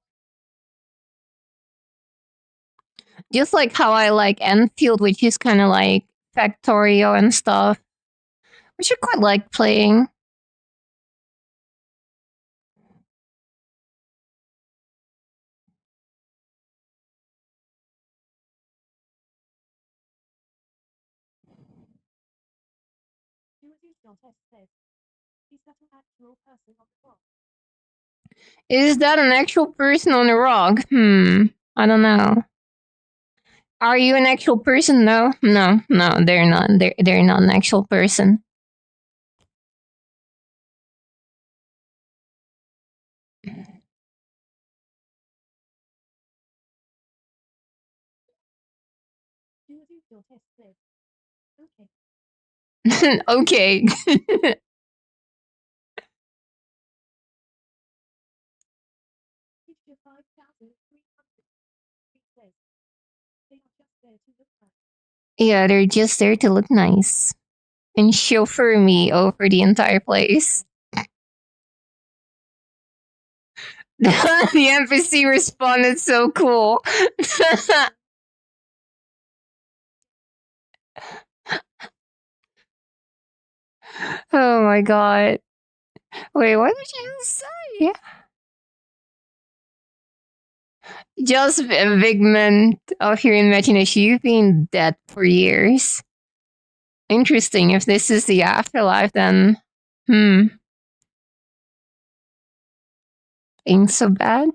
Just like how I like Enfield, which is kind of like Factorio and stuff, which I quite like playing. Is that an actual person on the rock? I don't know. Are you an actual person? No, no, no. They're not. They're not an actual person. Okay. Yeah, they're just there to look nice and chauffeur me over the entire place. The NPC responded so cool. Oh my god. Wait, what did you say? Just a figment of your imagination. You've been dead for years. Interesting. If this is the afterlife, then ain't so bad.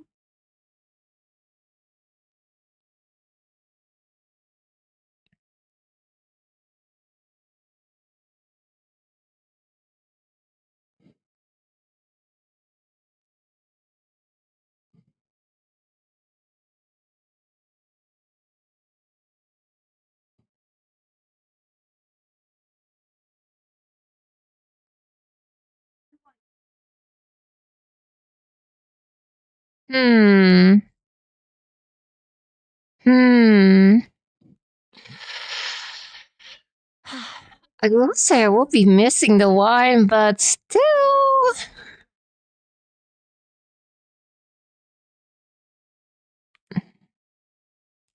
Hmm. Hmm. I will say I will be missing the wine, but still.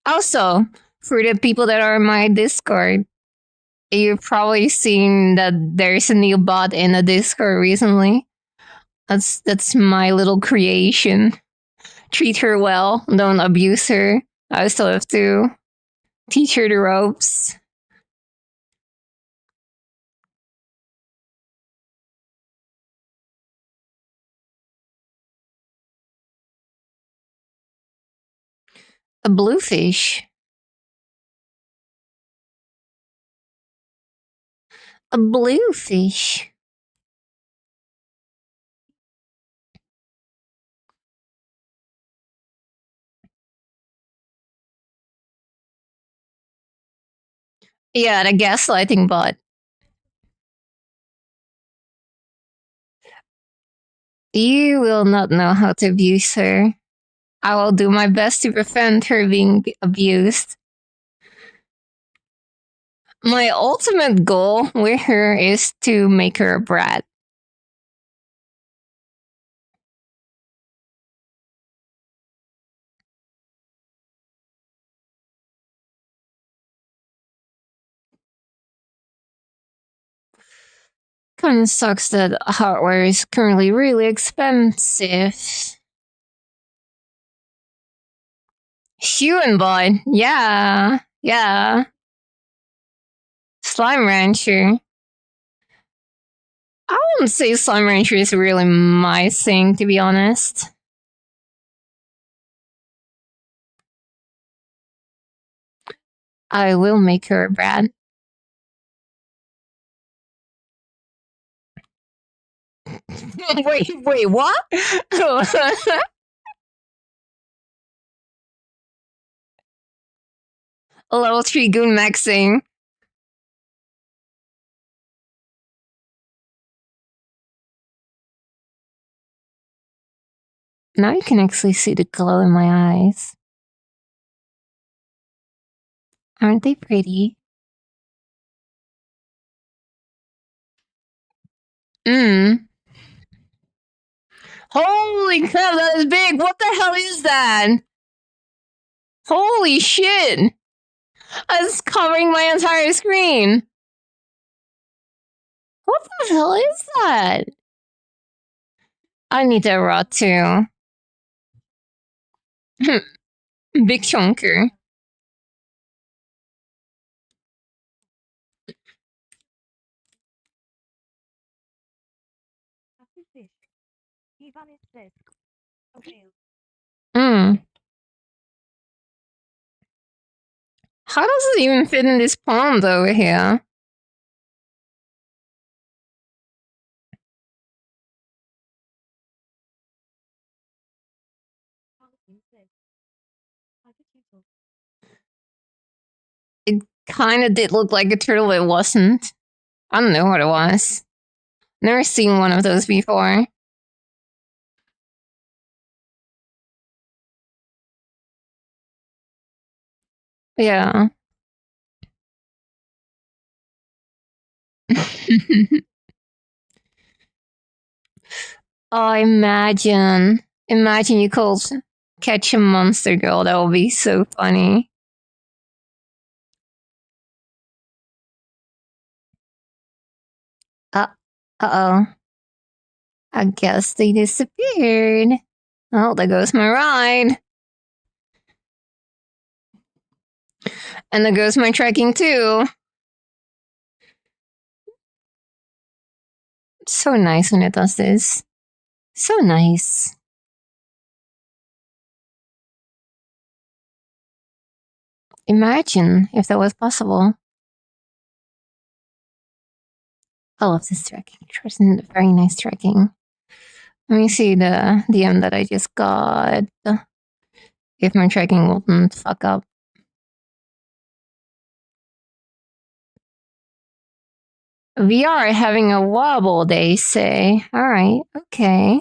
Also, for the people that are in my Discord, you've probably seen that there's a new bot in the Discord recently. That's my little creation. Treat her well, don't abuse her. I still have to teach her the ropes. A bluefish. A bluefish. Yeah, the gaslighting bot. You will not know how to abuse her. I will do my best to prevent her being abused. My ultimate goal with her is to make her a brat. Kind of sucks that hardware is currently really expensive. Human bot, yeah, yeah. Slime Rancher. I wouldn't say Slime Rancher is really my thing, to be honest. I will make her a brat. wait, what? Level 3 goon maxing. Now you can actually see the glow in my eyes. Aren't they pretty? Holy crap, that is big! What the hell is that? Holy shit! That's covering my entire screen! What the hell is that? I need a raw too. Big chunker. Mm. How does it even fit in this pond over here? It kind of did look like a turtle, it wasn't. I don't know what it was. Never seen one of those before. Yeah. Oh, imagine. Imagine you could catch a monster girl. That would be so funny. Uh-oh. I guess they disappeared. Oh, there goes my ride. And there goes my trekking too. So nice when it does this. So nice. Imagine if that was possible. I love this tracking. Very nice tracking. Let me see the DM that I just got. If my tracking won't fuck up. VR having a wobble, they say. Alright, okay.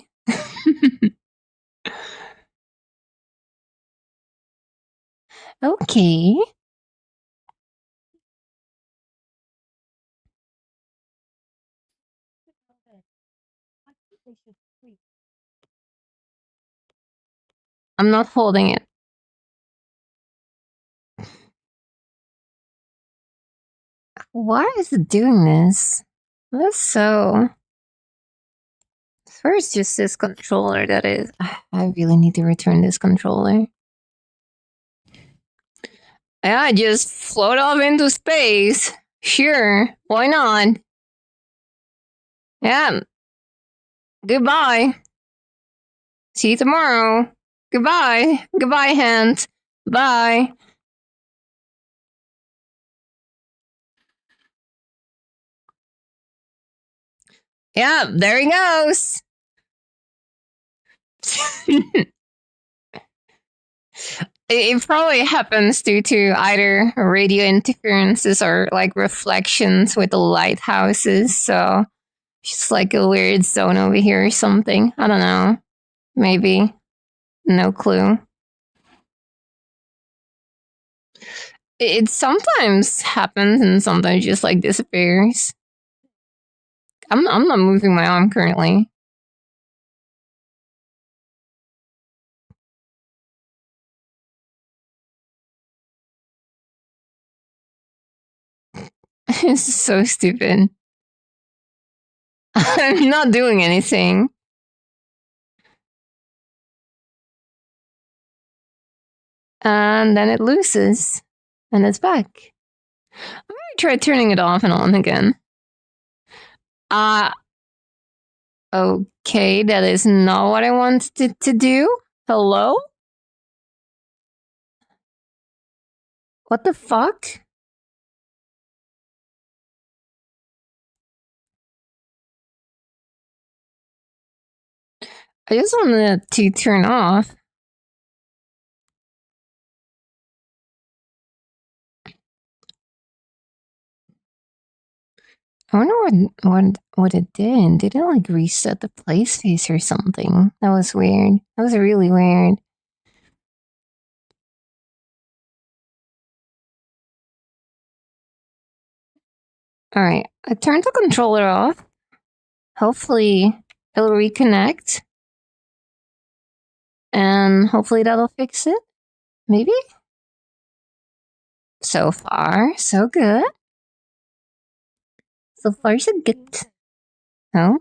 Okay. I'm not holding it. Why is it doing this? That's so... Where's just this controller that is... I really need to return this controller. Yeah, just float off into space. Sure, why not? Yeah. Goodbye. See you tomorrow. Goodbye. Goodbye, hand. Bye. Yeah, there he goes. It probably happens due to either radio interferences or like reflections with the lighthouses. So just like a weird zone over here or something. I don't know. Maybe. No clue. It sometimes happens and sometimes just like disappears. I'm not moving my arm currently. This is so stupid. I'm not doing anything. And then it looses. And it's back. I'm gonna try turning it off and on again. Okay, that is not what I wanted to do. Hello? What the fuck? I just wanted to turn off. I wonder what it did. Did it like reset the play space or something? That was weird. That was really weird. Alright, I turned the controller off. Hopefully it'll reconnect. And hopefully that'll fix it. Maybe? So far, so good. So far, so good. Oh.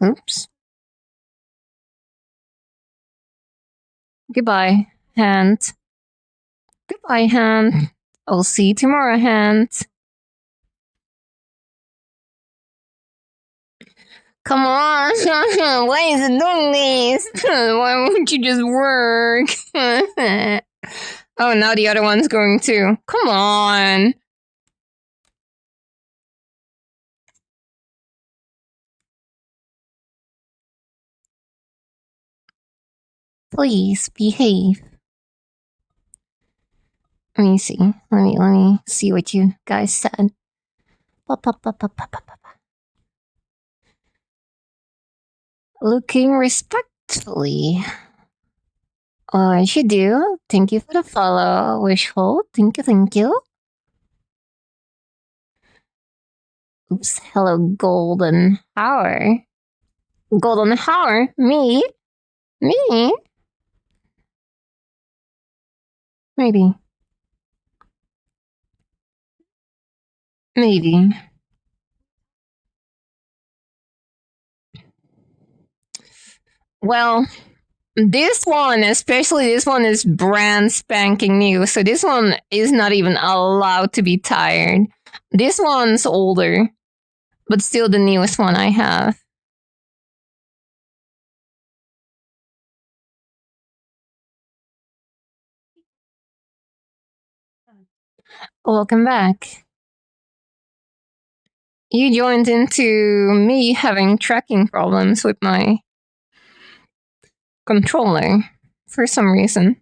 Oops. Goodbye, hand. Goodbye, hand. I'll see you tomorrow, hand. Come on! Why is it doing this? Why won't you just work? Oh, now the other one's going too. Come on! Please behave. Let me see. Let me see what you guys said. Looking respectfully. Oh, I should do. Thank you for the follow, Wishful. Thank you. Oops. Hello, Golden Hour. Golden Hour? Me? Me? Maybe. Maybe. Well, this one, especially this one, is brand spanking new. So this one is not even allowed to be tired. This one's older. but still the newest one I have. Welcome back. You joined into me having tracking problems with my controller for some reason.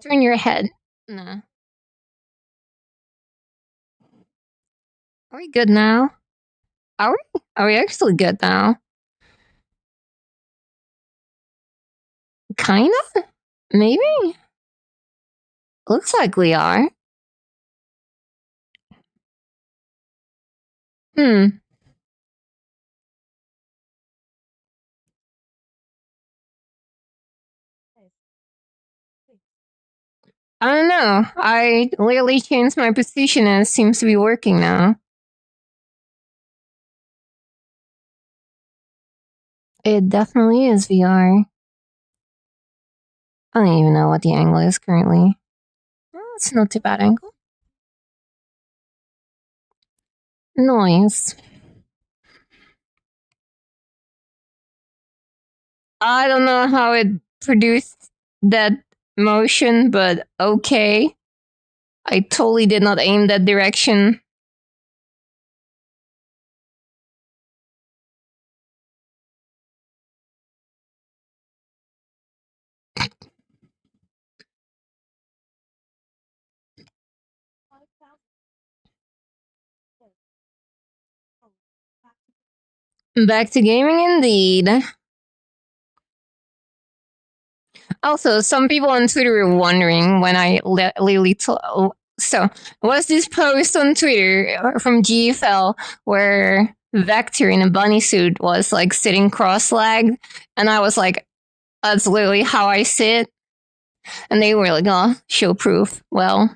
Turn your head. Nah. Are we good now? Are we? Are we actually good now? Kind of? Maybe? Looks like we are. Hmm. I don't know. I literally changed my position and it seems to be working now. It definitely is VR. I don't even know what the angle is currently. Oh, it's not too bad angle. Noise. I don't know how it produced that motion, but okay. I totally did not aim that direction. Back to gaming indeed. Also, some people on Twitter were wondering when I literally told. So, was this post on Twitter from GFL where Vector in a bunny suit was like sitting cross-legged? And I was like, that's literally how I sit. And they were like, oh, show proof. Well,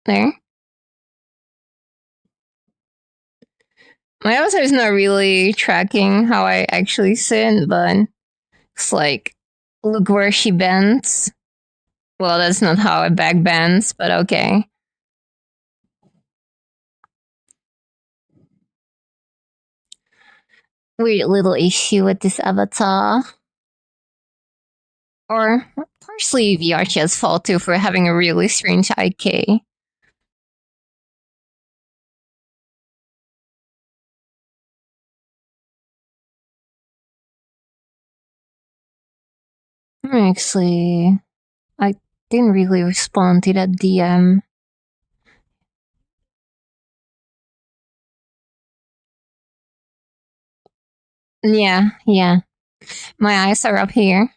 there. My avatar is not really tracking how I actually sit, but it's like, look where she bends. Well, that's not how a back bends, but okay. Weird little issue with this avatar. Or partially VRChat's fault too for having a really strange IK. Actually, I didn't really respond to that DM. Yeah. My eyes are up here.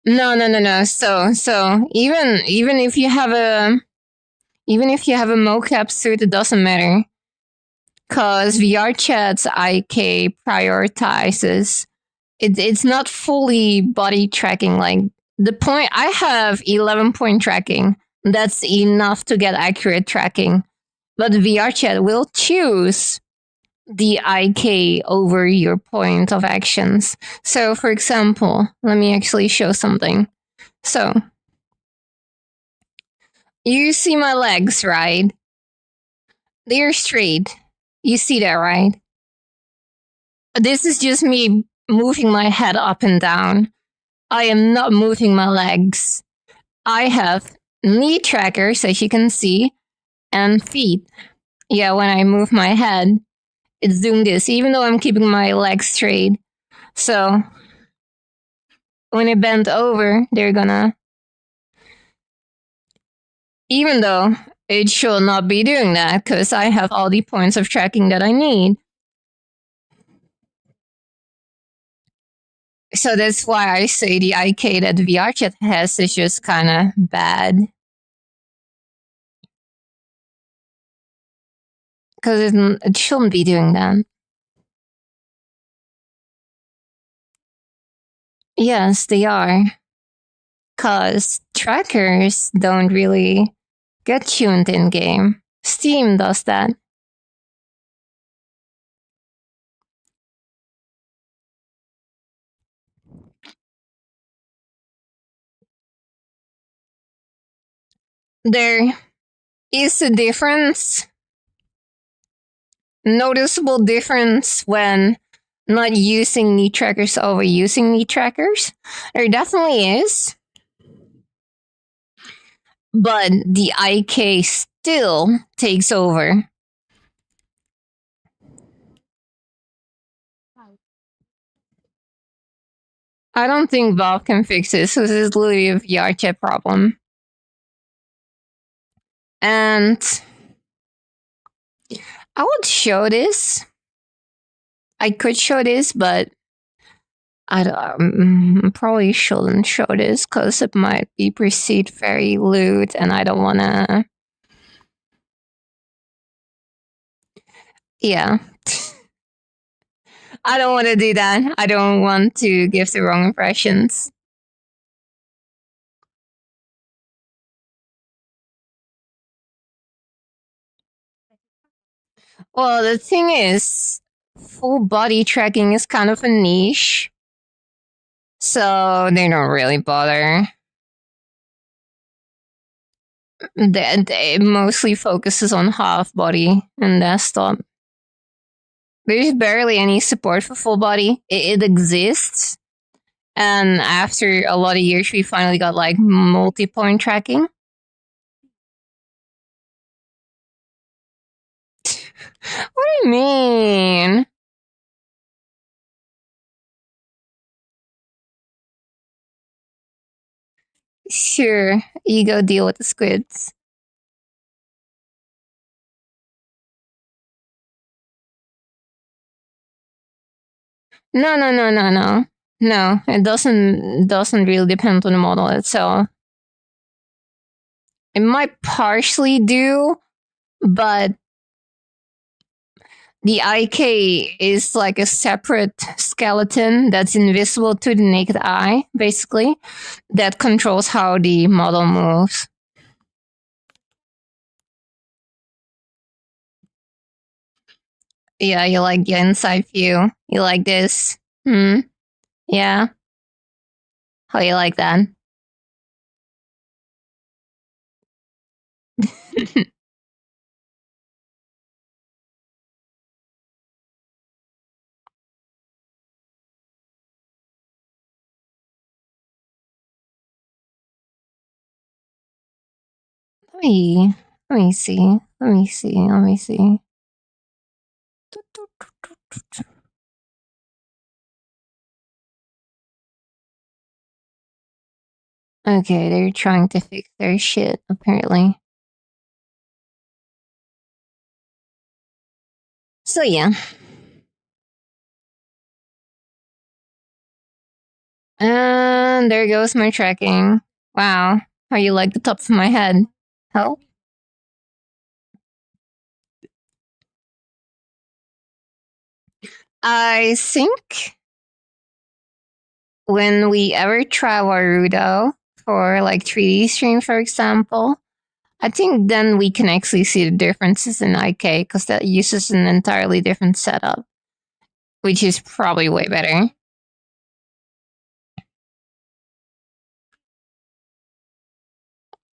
No. So even if you have a mocap suit, it doesn't matter. Cause VRChat's IK prioritizes it's not fully body tracking. Like the point, I have 11-point tracking. That's enough to get accurate tracking. But VRChat will choose the IK over your point of actions. So, for example, let me actually show something. So, you see my legs, right? They're straight. You see that, right? This is just me moving my head up and down. I am not moving my legs. I have knee trackers, as you can see, and feet. Yeah, when I move my head, it's doing this, even though I'm keeping my legs straight. So when I bend over, they're gonna. Even though it should not be doing that, because I have all the points of tracking that I need. So that's why I say the IK that VRChat has is just kind of bad. Because it shouldn't be doing that. Yes, they are. Because trackers don't really Get tuned in game. Steam does that. There is a difference, noticeable difference when not using knee trackers over using knee trackers. There definitely is. But the IK still takes over. I don't think Valve can fix this. This is literally a VRChat problem. And I would show this. I could show this, but I probably shouldn't show this because it might be perceived very lewd, and I don't want to. Yeah. I don't want to do that. I don't want to give the wrong impressions. Well, the thing is, full body tracking is kind of a niche. So they don't really bother. It mostly focuses on half body and desktop. There's barely any support for full body. It exists. And after a lot of years, we finally got like multi-point tracking. What do you mean? Sure, you go deal with the squids. No. No, it doesn't really depend on the model itself. It might partially do, but the IK is like a separate skeleton that's invisible to the naked eye, basically, that controls how the model moves. Yeah, you like the inside view. You like this? Yeah. How you like that? Let me see. Let me see. Okay, they're trying to fix their shit, apparently. So yeah. And there goes my tracking. Wow. How you like the top of my head? Hell? I think when we ever try Warudo for like 3D stream, for example, I think then we can actually see the differences in IK because that uses an entirely different setup, which is probably way better.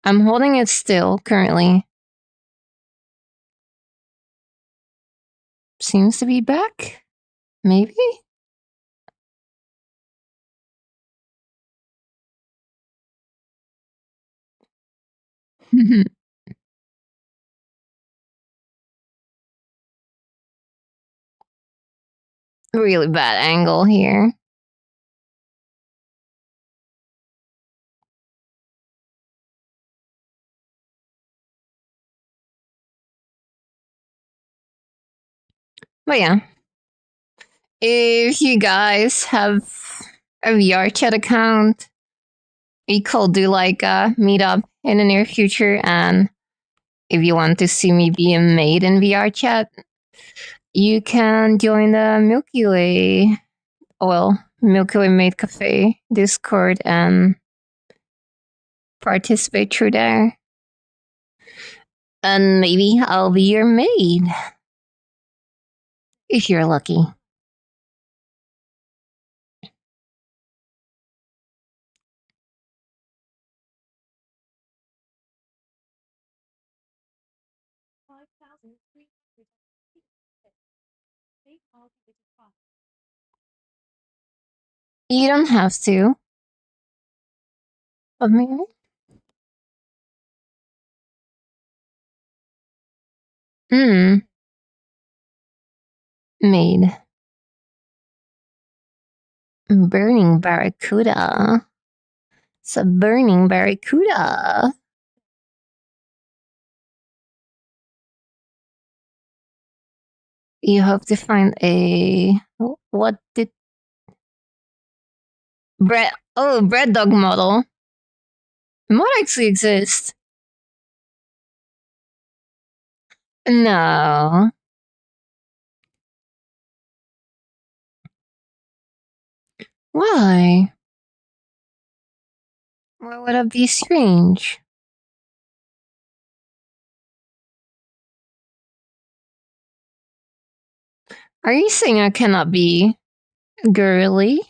I'm holding it still currently. Seems to be back. Maybe? Really bad angle here. But yeah. If you guys have a VRChat account, we could do like a meetup in the near future. And if you want to see me be a maid in VRChat, you can join the Milky Way Maid Cafe Discord and participate through there. And maybe I'll be your maid. If you're lucky. You don't have to. But maybe. Maid. Burning barracuda. It's a burning barracuda. You have to find a... What did... Bread... Oh, bread dog model. It might actually exist. No. Why? Why would that be strange? Are you saying I cannot be girly?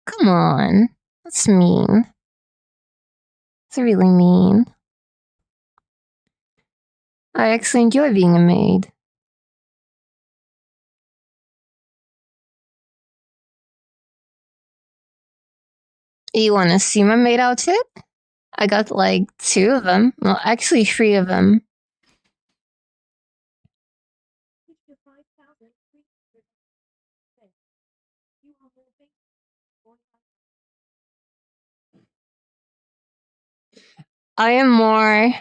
Come on. That's mean. It's really mean. I actually enjoy being a maid. You want to see my maid outfit? I got like 2 of them. Well, actually 3 of them. I am more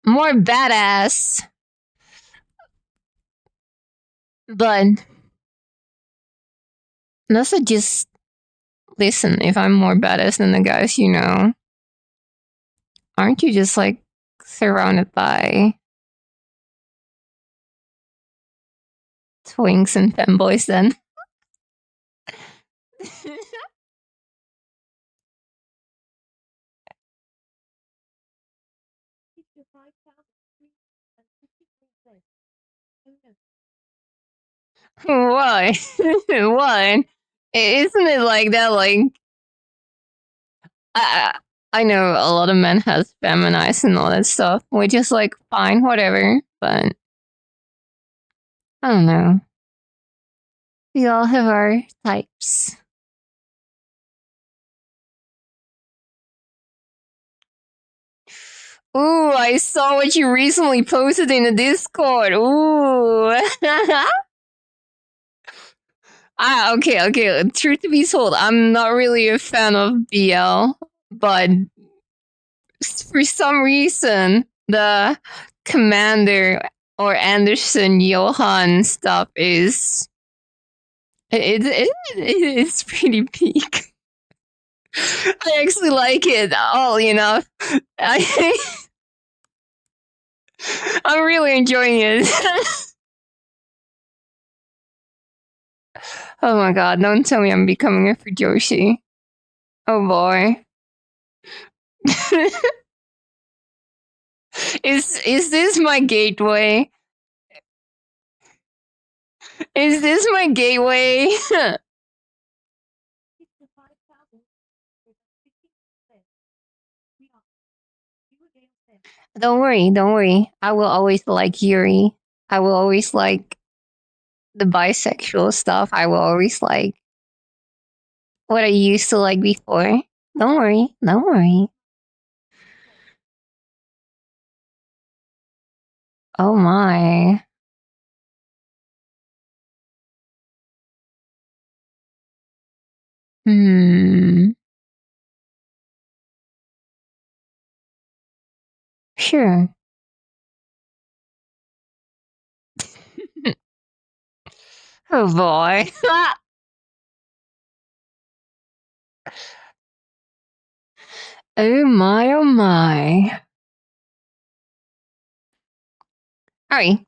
badass. But that's just listen, if I'm more badass than the guys you know, aren't you just like surrounded by twinks and femboys then? Why? What? Isn't it like that? Like, I know a lot of men has feminized and all that stuff, which is like fine, whatever. But I don't know. We all have our types. Ooh, I saw what you recently posted in the Discord. Ooh. Okay. Truth to be told, I'm not really a fan of BL, but for some reason, the Commander or Anderson Johan stuff is it's pretty peak. I actually like it all, you know. I'm really enjoying it. Oh my god, don't tell me I'm becoming a Fujoshi. Oh boy. Is this my gateway? Is this my gateway? Don't worry. I will always like Yuri. I will always like the bisexual stuff. I will always like what I used to like before. Don't worry. Oh my. Sure. Oh boy. Oh my. Alright.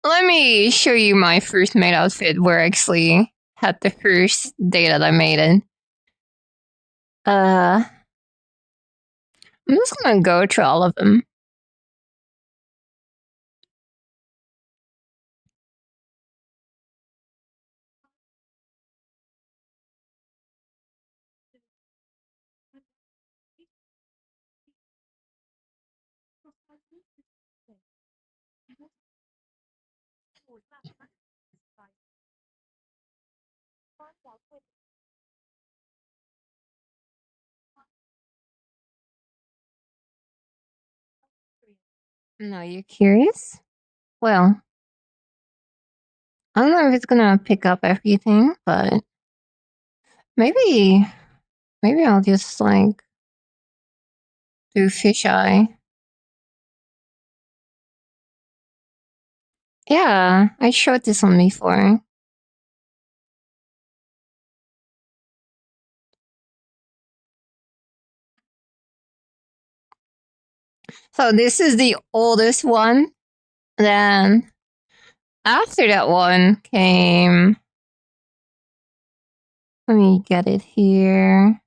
Let me show you my first maid outfit where I actually had the first day that I made it. I'm just gonna go through all of them. No, you curious? Well, I don't know if it's gonna pick up everything, but maybe I'll just like do fisheye. Yeah, I showed this one before. So this is the oldest one. Then after that one came. Let me get it here.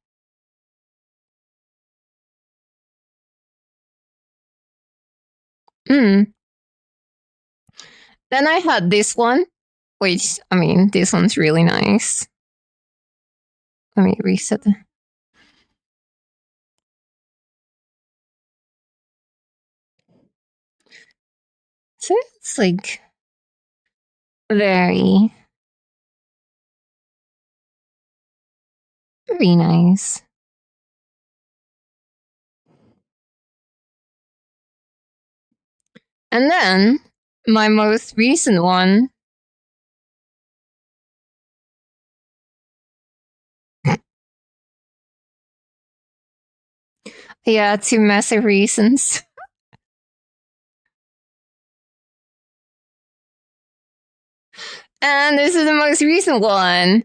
Then I had this one, which, I mean, this one's really nice. Let me reset it. So it's like very nice. And then my most recent one. Yeah, two massive reasons. And this is the most recent one.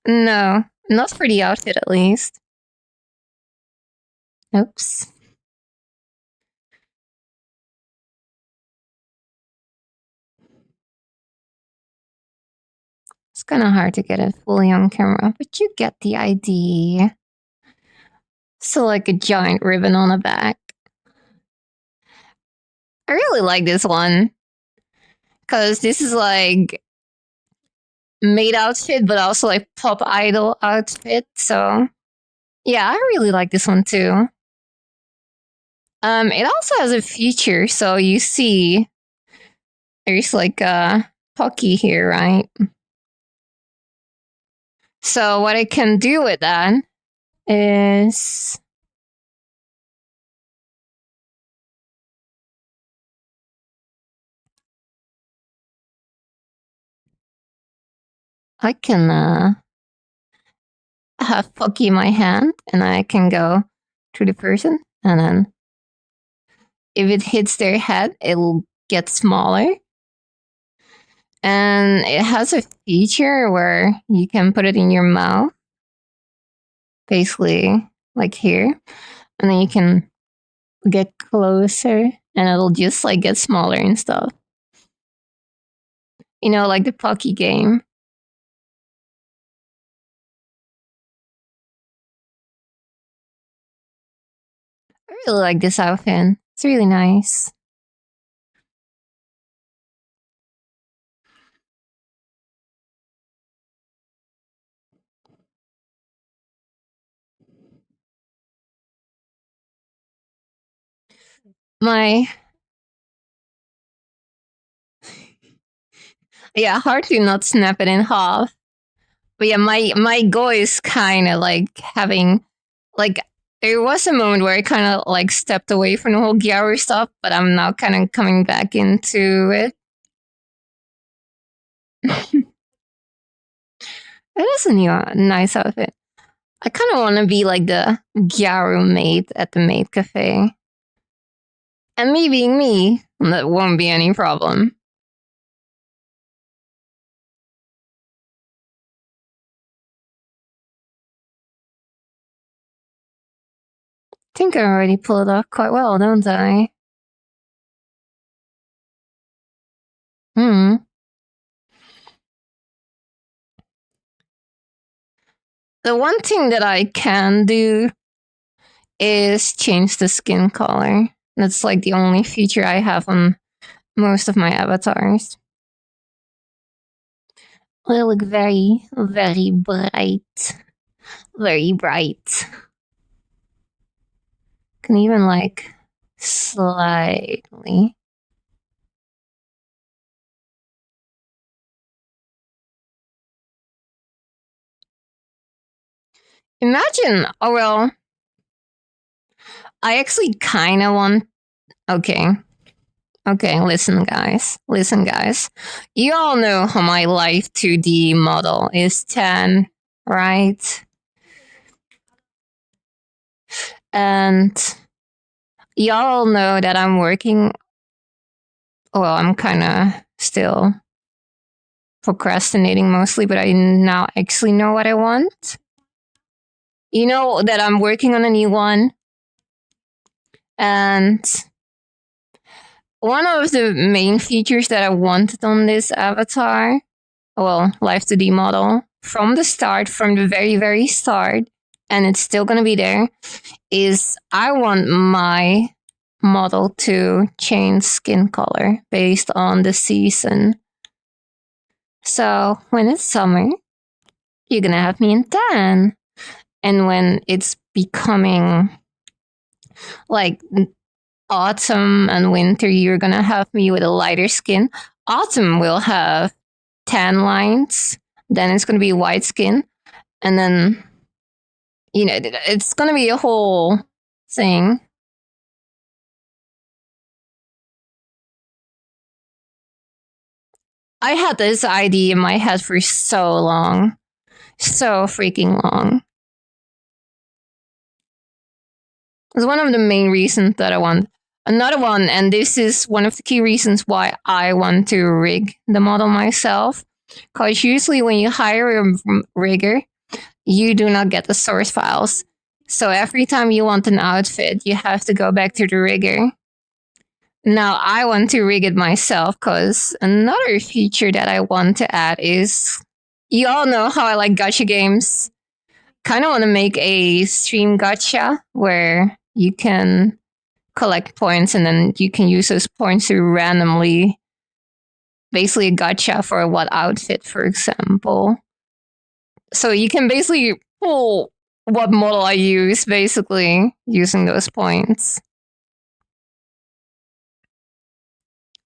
No, not for the outfit at least. Oops. It's kind of hard to get it fully on camera, but you get the idea. So, like a giant ribbon on the back. I really like this one because this is like maid outfit, but also like pop idol outfit. So, yeah, I really like this one too. It also has a feature, so you see there's like a Pocky here, right? So what I can do with that is I can have Pocky in my hand and I can go to the person, and then if it hits their head, it will get smaller. And it has a feature where you can put it in your mouth, basically like here, and then you can get closer and it'll just like get smaller and stuff. You know, like the Pocky game. I really like this outfit. It's really nice. My yeah, hard to not snap it in half. But yeah, my goal is kind of like having like there was a moment where I kind of like stepped away from the whole Gyaru stuff, but I'm now kind of coming back into it. It is a new, nice outfit. I kind of want to be like the Gyaru maid at the maid cafe. And me being me, that won't be any problem. I think I already pulled it off quite well, don't I? Hmm. The one thing that I can do is change the skin color. That's like the only feature I have on most of my avatars. They look very, very bright. Very bright. Can even like slightly. Imagine, oh well, I actually kind of want. Okay. Okay, listen, guys. Listen, guys. You all know how my life 2D model is 10, right? And y'all know that I'm working. Well, I'm kind of still procrastinating mostly, but I now actually know what I want. You know that I'm working on a new one. And one of the main features that I wanted on this avatar, well, Live 2D model, from the start, from the very, very start, and it's still going to be there, is I want my model to change skin color based on the season. So when it's summer, you're going to have me in tan. And when it's becoming like autumn and winter, you're going to have me with a lighter skin. Autumn will have tan lines. Then it's going to be white skin. And then, you know, it's going to be a whole thing. I had this idea in my head for so long. So freaking long. It's one of the main reasons that I want. Another one, and this is one of the key reasons why I want to rig the model myself. Because usually when you hire a rigger, you do not get the source files. So every time you want an outfit, you have to go back to the rigger. Now I want to rig it myself because another feature that I want to add is, you all know how I like gacha games. Kind of want to make a stream gacha where you can collect points and then you can use those points to randomly, basically a gacha for what outfit, for example. So you can basically pull what model I use, basically, using those points.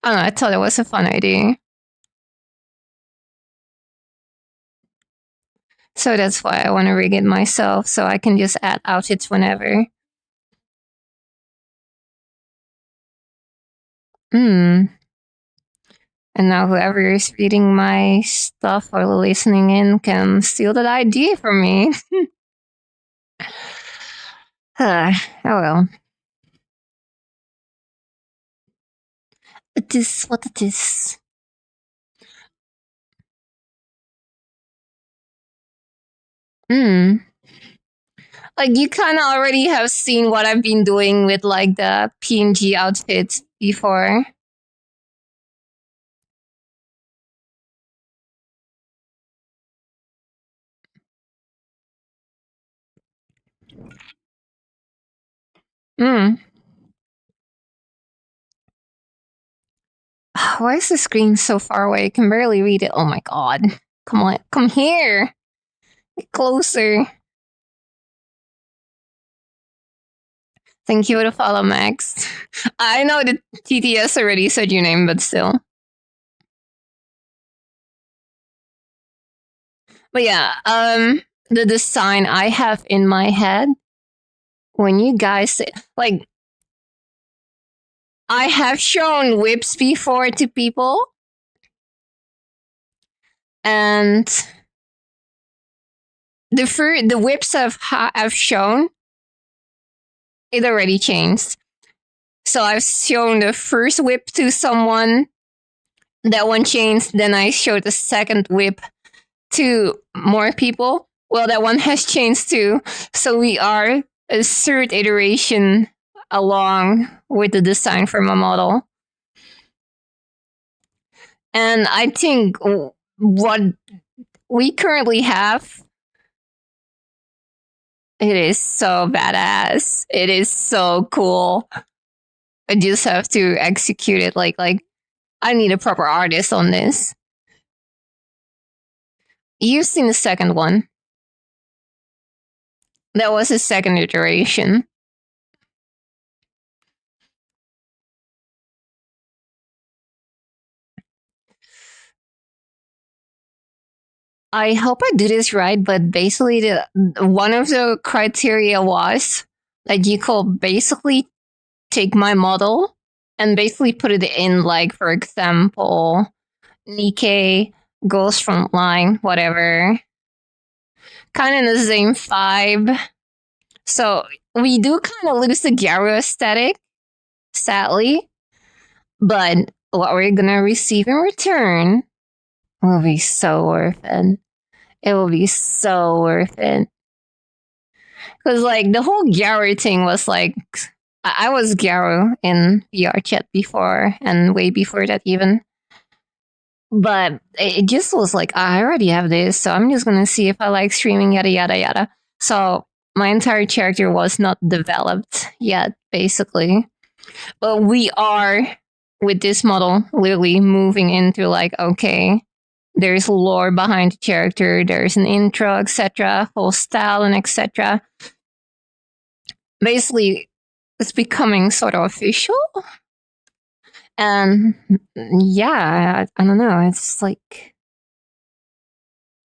I don't know, I thought it was a fun idea. So that's why I want to rig it myself, so I can just add outfits whenever. And now whoever is reading my stuff or listening in can steal that idea from me. Oh well. It is what it is. Like, you kind of already have seen what I've been doing with like the PNG outfits before. Why is the screen so far away? I can barely read it. Oh my god. Come on, come here. Get closer. Thank you for the follow, Max. I know the TTS already said your name, but still. But yeah, the design I have in my head, when you guys say, like, I have shown whips before to people, and the whips I've shown, it already changed. So I've shown the first whip to someone, that one changed, then I showed the second whip to more people. Well, that one has changed too. So we are a third iteration along with the design for my model. And I think what we currently have It is so badass. It is so cool. I just have to execute it like I need a proper artist on this. You've seen the second one. That was the second iteration. I hope I do this right, but basically one of the criteria was that you could basically take my model and basically put it in, like, for example, Nikkei, Ghost Frontline, whatever. Kind of the same vibe. So we do kind of lose the Gyaru aesthetic, sadly. But what we're gonna receive in return will be so worth it. It will be so worth it. Because, like, the whole Gyaru thing was like, I was Gyaru in VRChat before, and way before that even. But it just was like, I already have this, so I'm just gonna see if I like streaming, yada, yada, yada. So my entire character was not developed yet, basically. But we are, with this model, literally moving into, like, okay, there's lore behind the character, there's an intro, etc., whole style, and etc. Basically, it's becoming sort of official. And yeah, I don't know. It's like,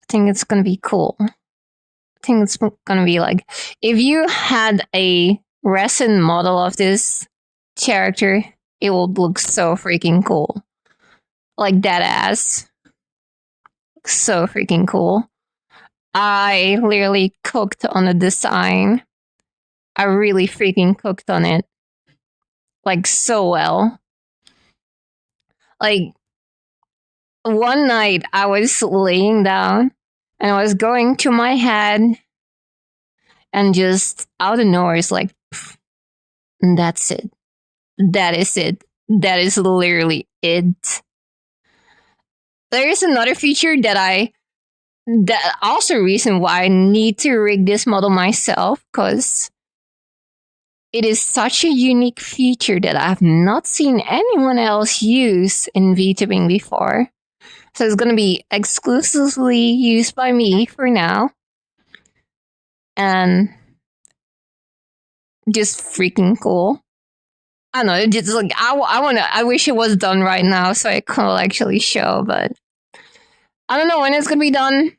I think it's gonna be cool. I think it's gonna be like, if you had a resin model of this character, it would look so freaking cool. Like, dead ass. So freaking cool. I literally cooked on the design. I really freaking cooked on it. Like, so well. Like, one night I was laying down and I was going to my head, and just out of nowhere, it's like, that's it. That is it. That is literally it. There is another feature that also reason why I need to rig this model myself, because it is such a unique feature that I have not seen anyone else use in VTubing before. So it's going to be exclusively used by me for now. And just freaking cool. I don't know, just like, I wish it was done right now so I could actually show, but I don't know when it's going to be done.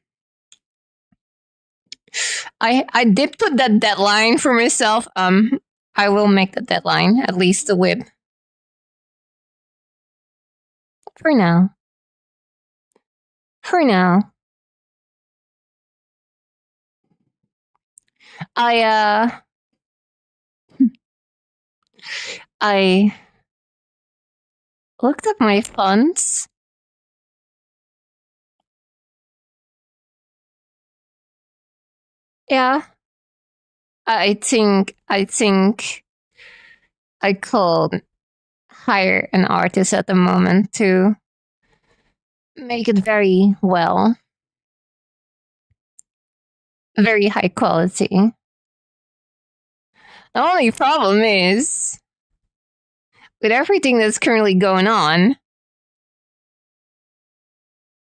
I did put that deadline for myself. I will make the deadline, at least the whip. For now. For now. I looked up my funds. Yeah. I think I could hire an artist at the moment to make it very well. Very high quality. The only problem is, with everything that's currently going on,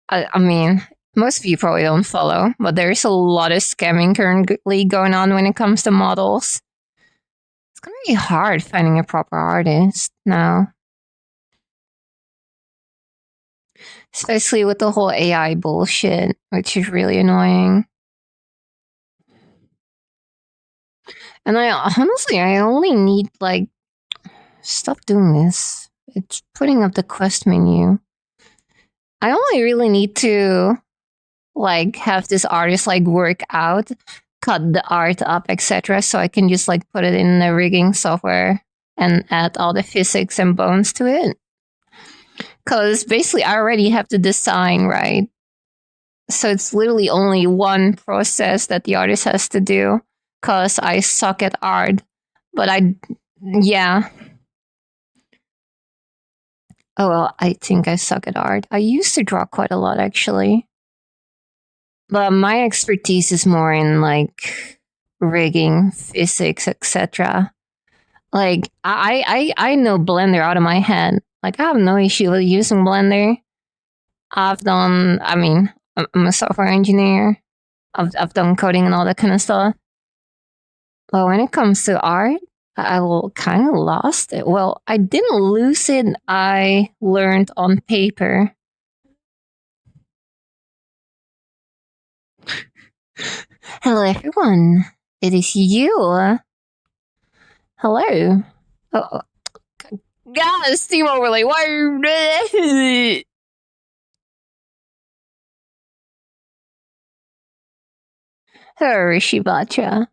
I mean, most of you probably don't follow, but there's a lot of scamming currently going on when it comes to models. It's gonna be hard finding a proper artist now. Especially with the whole AI bullshit, which is really annoying. And I only need, like, stop doing this. It's putting up the quest menu. I only really need to, like, have this artist, like, work out, cut the art up, etc., so I can just, like, put it in the rigging software and add all the physics and bones to it. Because basically I already have the design, right? So it's literally only one process that the artist has to do, because I suck at art. But yeah. Oh, well, I think I suck at art. I used to draw quite a lot, actually. But my expertise is more in, like, rigging, physics, etc. Like I know Blender out of my head. Like I have no issue with using Blender. I'm a software engineer. I've done coding and all that kind of stuff. But when it comes to art, I kind of lost it. Well, I didn't lose it. I learned on paper. Hello, everyone. It is you. Hello. Oh, God, Steam overlay. Why? Shibacha.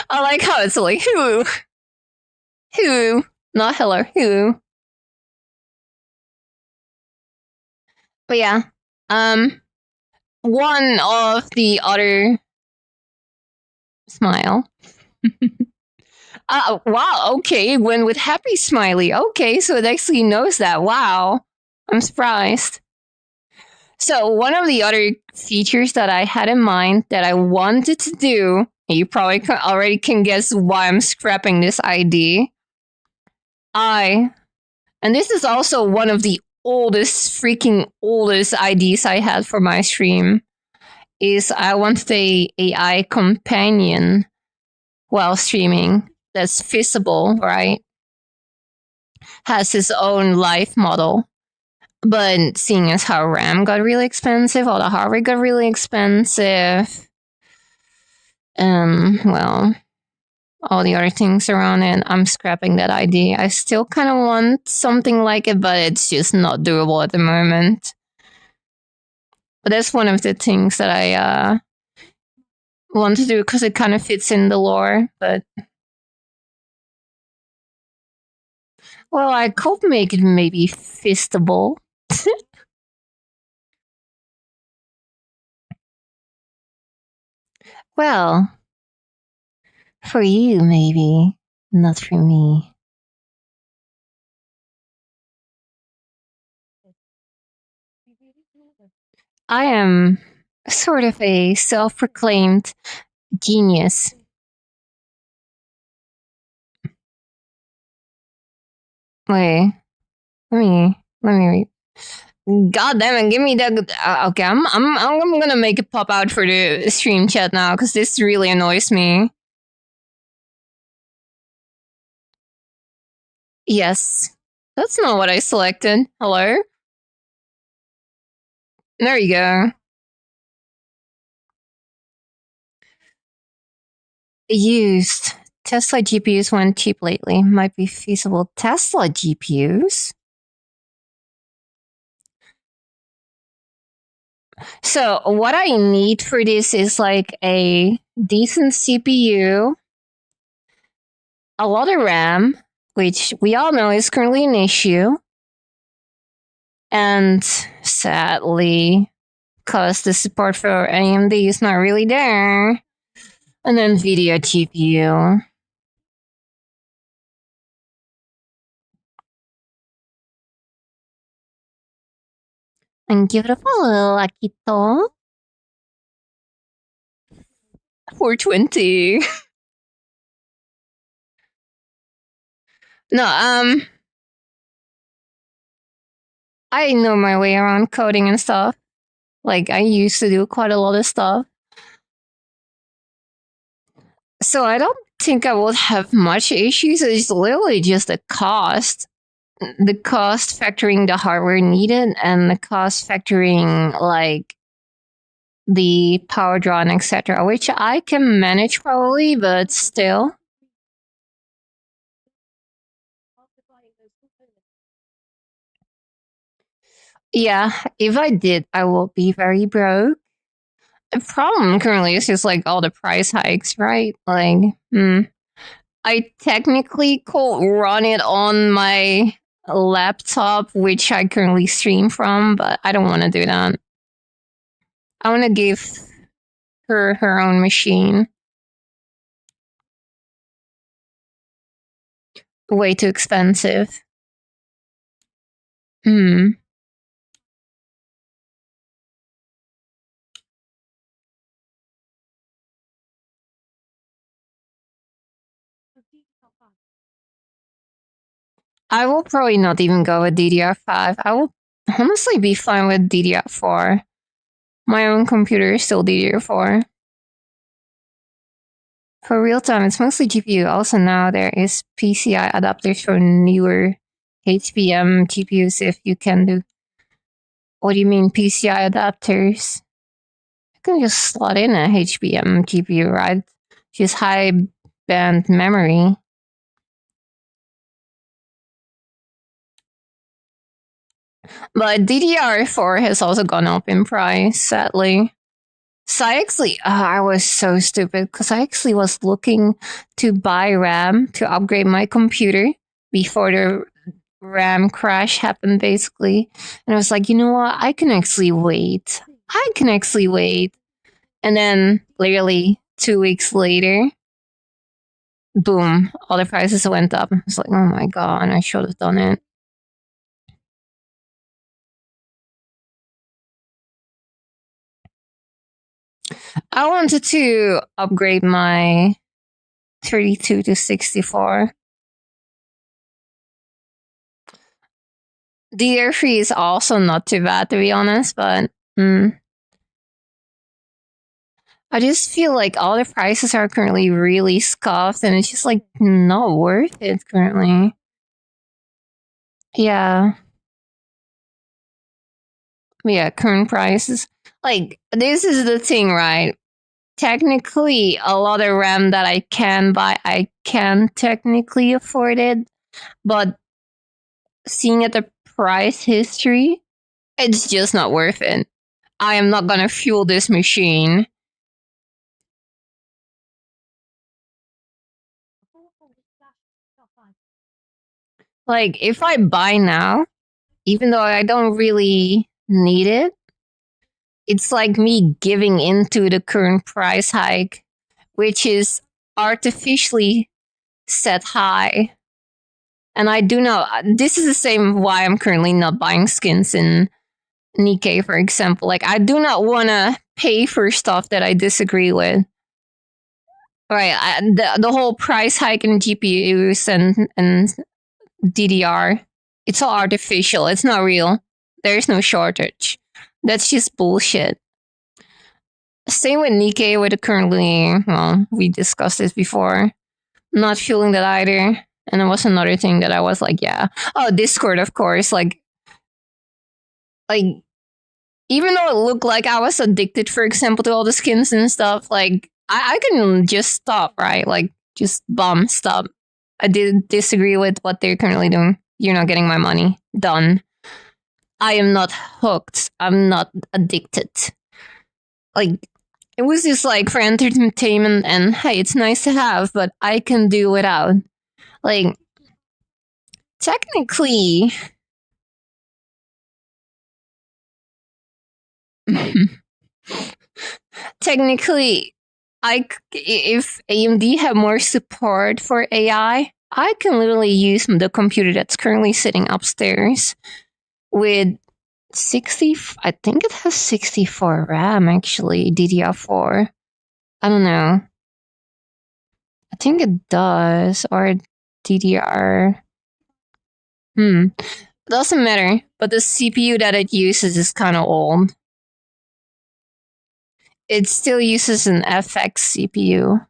I like how it's like who, not hello, who. But yeah, one of the other smile. Wow, okay, went with happy smiley. Okay, so it actually knows that. Wow, I'm surprised. So one of the other features that I had in mind that I wanted to do, and you probably already can guess why I'm scrapping this ID. And this is also one of the freaking oldest IDs I had for my stream, is I wanted a AI companion while streaming that's visible, right? Has his own life model. But seeing as how RAM got really expensive, all the hardware got really expensive, well, all the other things around it, I'm scrapping that idea. I still kind of want something like it, but it's just not doable at the moment. But that's one of the things that I want to do because it kind of fits in the lore. But well, I could make it maybe fistable. Well, for you maybe, not for me. I am sort of a self-proclaimed genius. Wait, let me read. God damn it, give me that. Okay, I'm gonna make it pop out for the stream chat now because this really annoys me. Yes, that's not what I selected. Hello? There you go. Used. Tesla GPUs went cheap lately. Might be feasible. Tesla GPUs? So, what I need for this is like a decent CPU, a lot of RAM, which we all know is currently an issue, and sadly, because the support for AMD is not really there, an NVIDIA GPU. And give it a follow, Akito. 420. No, I know my way around coding and stuff. Like, I used to do quite a lot of stuff. So I don't think I would have much issues. It's literally just the cost. The cost factoring the hardware needed and the cost factoring, like, the power draw and etc., which I can manage probably, but still. Yeah, if I did, I will be very broke. The problem currently is just like all the price hikes, right? Like, I technically could run it on my laptop, which I currently stream from, but I don't want to do that. I want to give her her own machine. Way too expensive. I will probably not even go with DDR5. I will honestly be fine with DDR4. My own computer is still DDR4. For real time, it's mostly GPU. Also, now there is PCI adapters for newer HBM GPUs if you can do. What do you mean PCI adapters? You can just slot in a HBM GPU, right? Just high band memory. But DDR4 has also gone up in price, sadly. So I was so stupid because I actually was looking to buy RAM to upgrade my computer before the RAM crash happened, basically. And I was like, you know what? I can actually wait. I can actually wait. And then, literally 2 weeks later, boom, all the prices went up. I was like, oh my god, I should have done it. I wanted to upgrade my 32 to 64. DDR3 is also not too bad, to be honest, but I just feel like all the prices are currently really scuffed and it's just like not worth it currently. Yeah. Yeah, current prices. Like, this is the thing, right? Technically, a lot of RAM that I can buy, I can technically afford it, but seeing at the price history, it's just not worth it. I am not gonna fuel this machine. Like, if I buy now, even though I don't really need it, it's like me giving into the current price hike, which is artificially set high. And I do know this is the same why I'm currently not buying skins in Nikkei, for example. Like, I do not want to pay for stuff that I disagree with. Right, the whole price hike in GPUs and DDR, it's all artificial. It's not real. There's no shortage. That's just bullshit. Same with Nikkei, with currently, well, we discussed this before. Not feeling that either. And there was another thing that I was like, yeah. Oh, Discord, of course. Like, even though it looked like I was addicted, for example, to all the skins and stuff, like, I can just stop, right? Like, just stop. I did disagree with what they're currently doing. You're not getting my money. Done. I am not hooked. I'm not addicted. Like, it was just like for entertainment and hey, it's nice to have, but I can do without. Like, technically, technically, if AMD had more support for AI, I can literally use the computer that's currently sitting upstairs with 60. I think it has 64 RAM actually, DDR4. I don't know. I think it does, or DDR. Doesn't matter. But the CPU that it uses is kind of old. It still uses an FX CPU.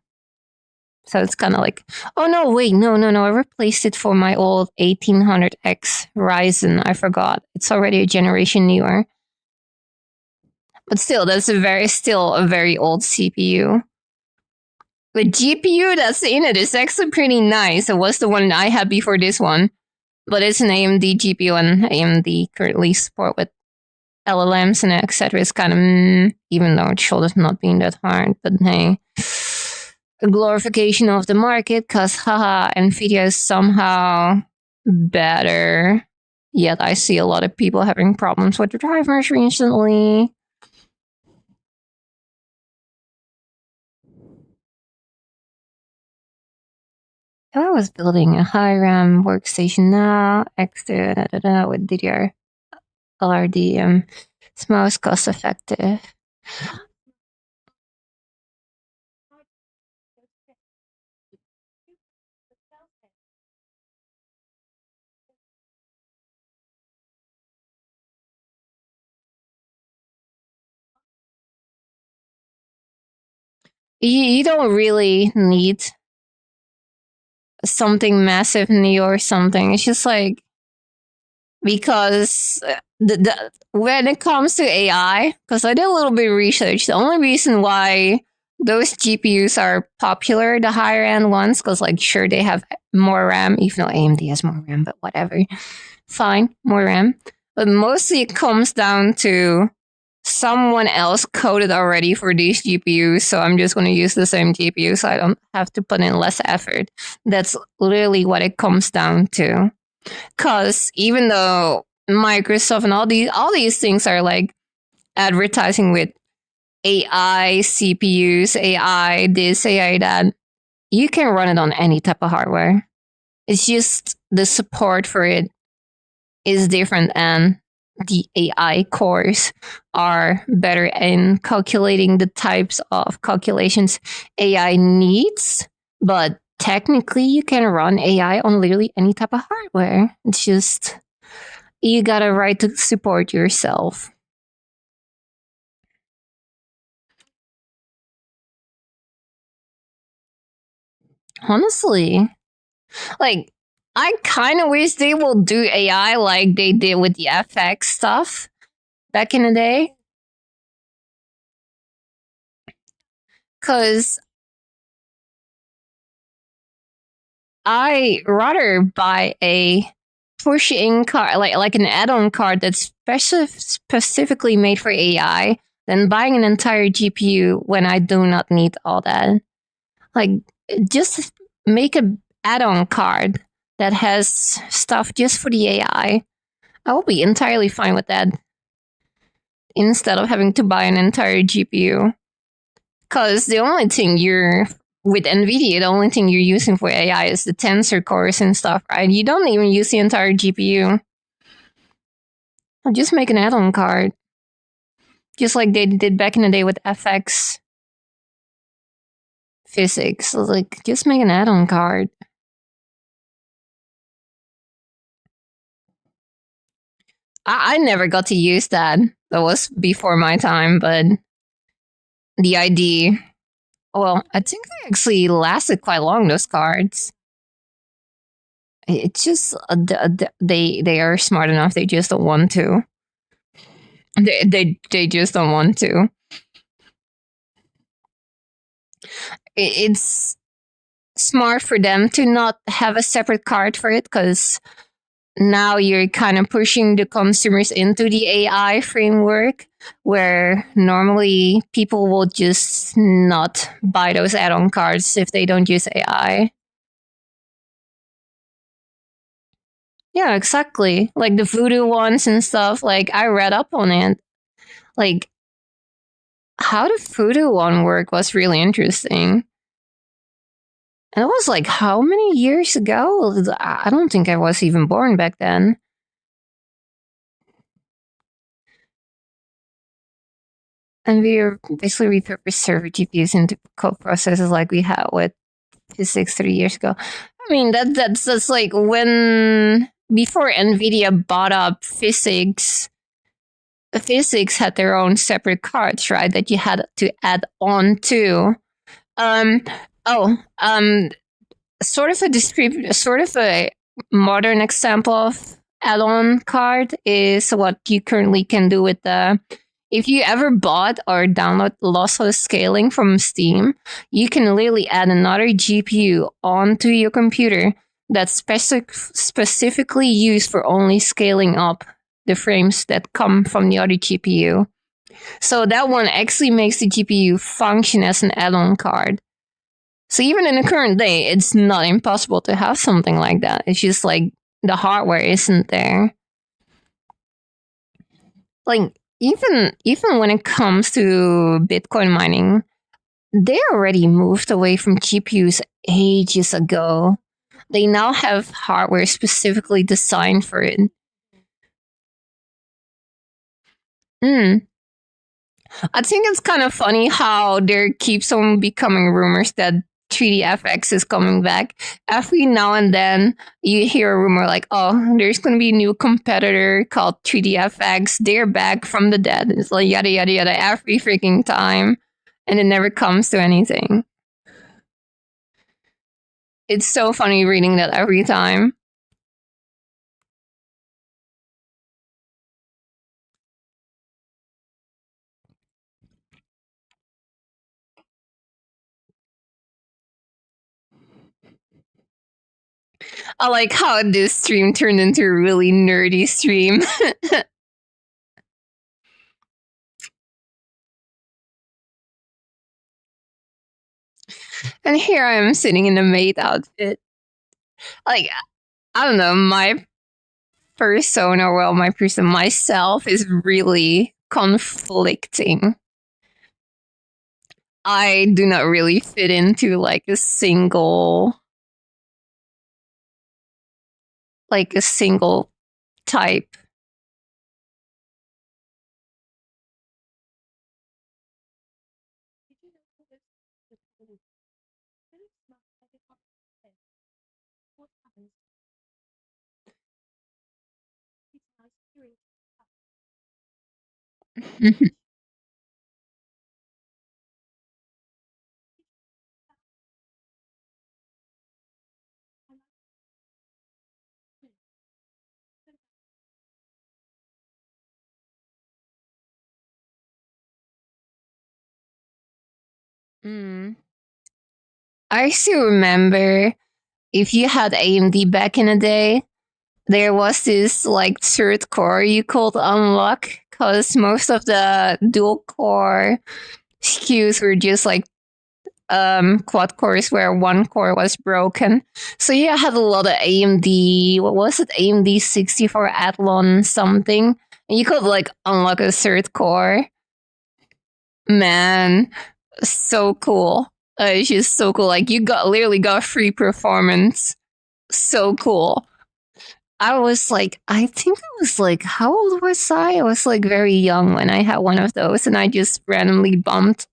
So it's kind of like, oh no, wait, no. I replaced it for my old 1800X Ryzen. I forgot. It's already a generation newer. But still, that's still a very old CPU. The GPU that's in it is actually pretty nice. It was the one I had before this one. But it's an AMD GPU, and AMD currently support with LLMs and etc. It's kind of, even though it should have not been that hard. But hey, a glorification of the market, because haha, Nvidia is somehow better. Yet I see a lot of people having problems with the drivers recently. If I was building a high RAM workstation now, extra with DDR LRD, it's most cost effective. You don't really need something massive new or something. It's just like, because when it comes to AI, because I did a little bit of research, the only reason why those GPUs are popular, the higher end ones, because like sure they have more RAM, even though AMD has more RAM, but whatever, fine, more RAM. But mostly it comes down to someone else coded already for these GPUs, so I'm just going to use the same GPU, so I don't have to put in less effort. That's literally what it comes down to. Because even though Microsoft and all these things are like advertising with AI CPUs, AI this, AI that, you can run it on any type of hardware. It's just the support for it is different, and the AI cores are better in calculating the types of calculations AI needs, but technically you can run AI on literally any type of hardware. It's just, you gotta write to support yourself. Honestly, like, I kind of wish they will do AI like they did with the FX stuff back in the day. Because I rather buy a push-in card, like an add-on card that's specifically made for AI, than buying an entire GPU when I do not need all that. Like, just make a add-on card that has stuff just for the AI. I will be entirely fine with that instead of having to buy an entire GPU. Because the only thing with NVIDIA, the only thing you're using for AI is the tensor cores and stuff, right? You don't even use the entire GPU. I'll just make an add-on card. Just like they did back in the day with FX physics. Like, just make an add-on card. I never got to use that. That was before my time, but the ID, well, I think they actually lasted quite long, those cards. It's just, they are smart enough, they just don't want to. They just don't want to. It's smart for them to not have a separate card for it, because now you're kind of pushing the consumers into the AI framework, where normally people will just not buy those add-on cards if they don't use AI. Yeah, exactly. Like the voodoo ones and stuff, like I read up on it. Like, how the voodoo one worked was really interesting. And it was like, how many years ago? I don't think I was even born back then. And we basically repurposed server GPUs into code processors like we had with physics 3 years ago. I mean, that's like when, before NVIDIA bought up physics, physics had their own separate cards, right? That you had to add on to. Um, oh, sort of a modern example of add-on card is what you currently can do with the. If you ever bought or download lossless scaling from Steam, you can literally add another GPU onto your computer that's specifically used for only scaling up the frames that come from the other GPU. So that one actually makes the GPU function as an add-on card. So even in the current day, it's not impossible to have something like that. It's just like the hardware isn't there. Like, even when it comes to Bitcoin mining, they already moved away from GPUs ages ago. They now have hardware specifically designed for it. I think it's kind of funny how there keeps on becoming rumors that 3DFX is coming back. Every now and then, you hear a rumor like, "Oh, there's going to be a new competitor called 3DFX. They're back from the dead." It's like yada yada yada every freaking time, and it never comes to anything. It's so funny reading that every time. I like how this stream turned into a really nerdy stream. And here I am sitting in a maid outfit. Like, I don't know, my persona, well, my person, myself is really conflicting. I do not really fit into like a single type. Mm. I still remember if you had AMD back in the day, there was this like third core you could unlock because most of the dual core SKUs were just like quad cores where one core was broken. So yeah, I had a lot of AMD. What was it? AMD 64 Athlon something. And you could like unlock a third core. Man, so cool. It's just so cool. Like you literally got free performance. So cool. I was like, I think I was like, how old was I? I was like very young when I had one of those, and I just randomly bumped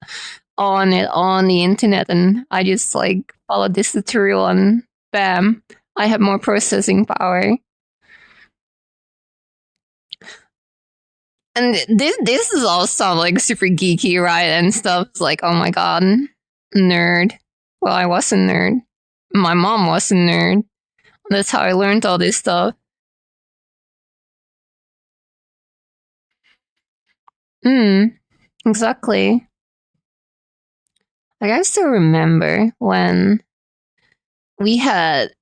on it on the internet, and I just like followed this tutorial, and bam, I have more processing power. And this is all sound like super geeky, right? And stuff. It's like, oh my god, nerd. Well, I was a nerd. My mom was a nerd. That's how I learned all this stuff. Exactly. Like I still remember when we had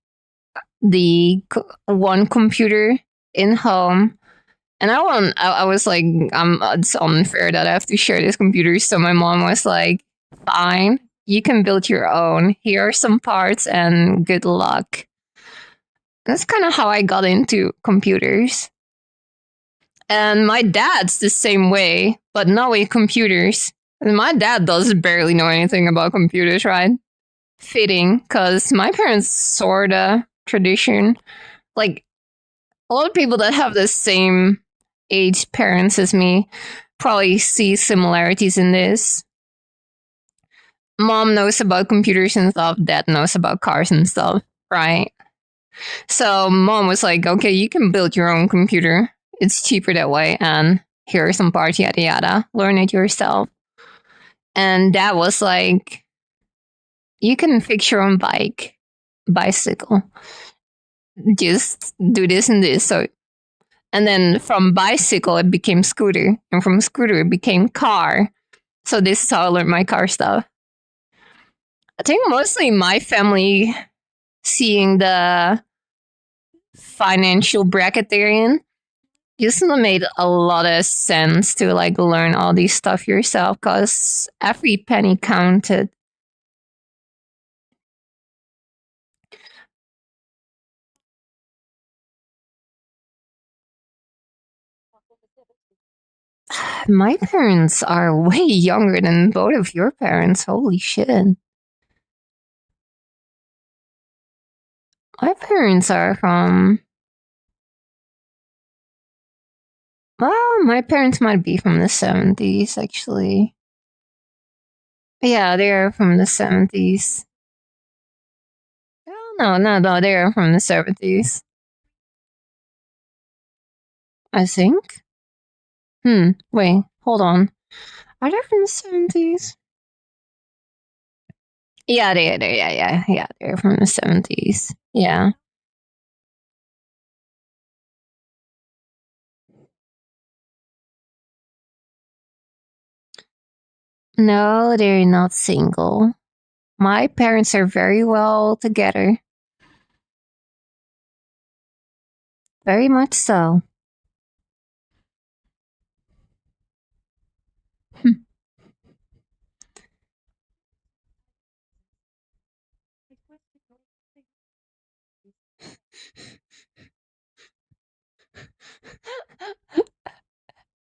the one computer in home, and I was like, it's unfair that I have to share this computer. So my mom was like, fine, you can build your own. Here are some parts, and good luck. That's kind of how I got into computers. And my dad's the same way, but not with computers. And my dad does barely know anything about computers, right? Fitting, because my parents sorta tradition. Like a lot of people that have the same age parents as me probably see similarities in this. Mom knows about computers and stuff, dad knows about cars and stuff, right? So mom was like, okay, you can build your own computer. It's cheaper that way, and here are some parts, yada yada. Learn it yourself. And dad was like, you can fix your own bicycle. Just do this and this. So, and then from bicycle it became scooter, and from scooter it became car. So this is how I learned my car stuff. I think mostly my family seeing the financial bracket they're in just made a lot of sense to like learn all these stuff yourself because every penny counted. My parents are way younger than both of your parents. Holy shit. My parents are from. Well, my parents might be from the 70s, actually. Yeah, they're from the 70s. Oh, no, they're from the 70s. I think. Wait, hold on. Are they from the 70s? Yeah, yeah. They're from the 70s. Yeah. No, they're not single. My parents are very well together. Very much so.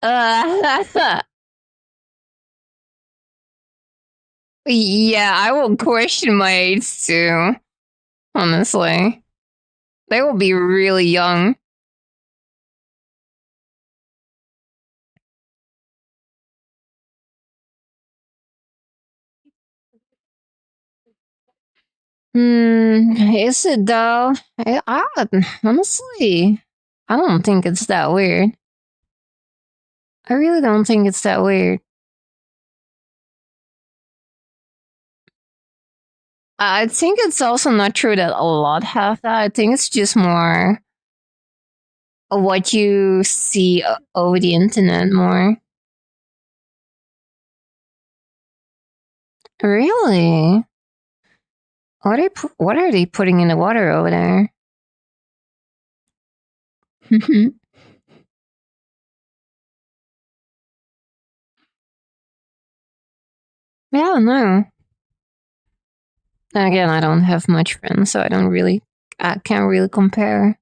uh, yeah, I will question my age too. Honestly, they will be really young. Is it though? Honestly, I don't think it's that weird. I really don't think it's that weird. I think it's also not true that a lot have that. I think it's just more what you see over the internet more. Really? What are they putting in the water over there? yeah, I don't know. Then again, I don't have much friends, so I can't really compare.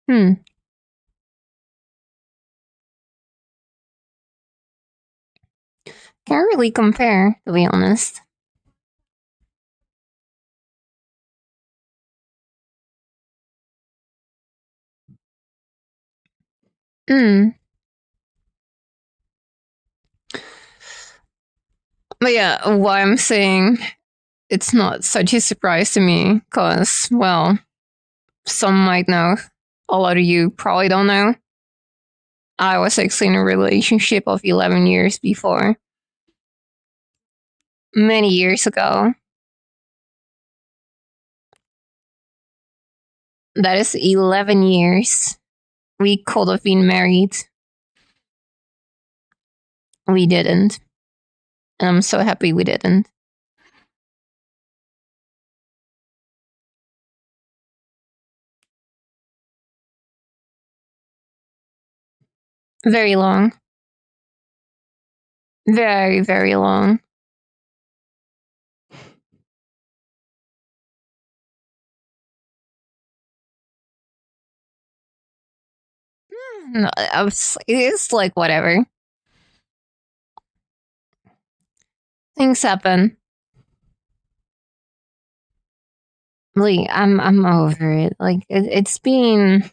Hmm, can't really compare, to be honest. Hmm. But yeah, why I'm saying it's not such a surprise to me, because, well, some might know. A lot of you probably don't know. I was actually in a relationship of 11 years before. Many years ago. That is 11 years. We could have been married. We didn't. And I'm so happy we didn't. Very long. Very, very long. No, it's like whatever. Things happen. Like I'm over it. Like it's been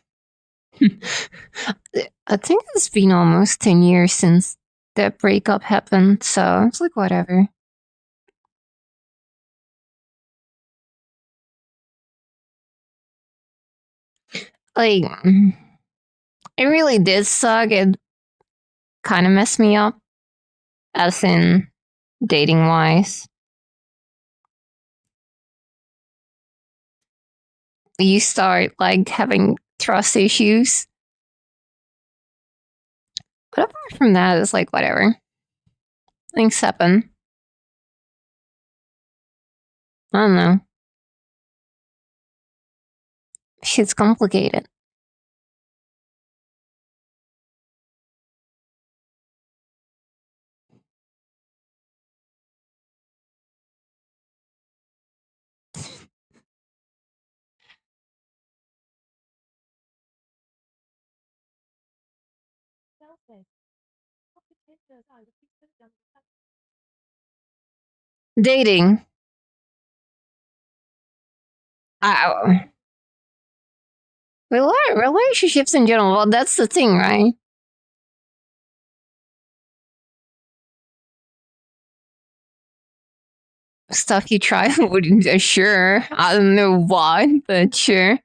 I think it's been almost 10 years since that breakup happened, so it's like whatever. Like it really did suck. It kind of messed me up, as in dating wise. You start like having trust issues. But apart from that, it's like whatever. Things happen. I don't know. Shit's complicated. Dating. I, relationships in general. Well, that's the thing, right? Stuff you try wouldn't. Sure. I don't know why, but sure.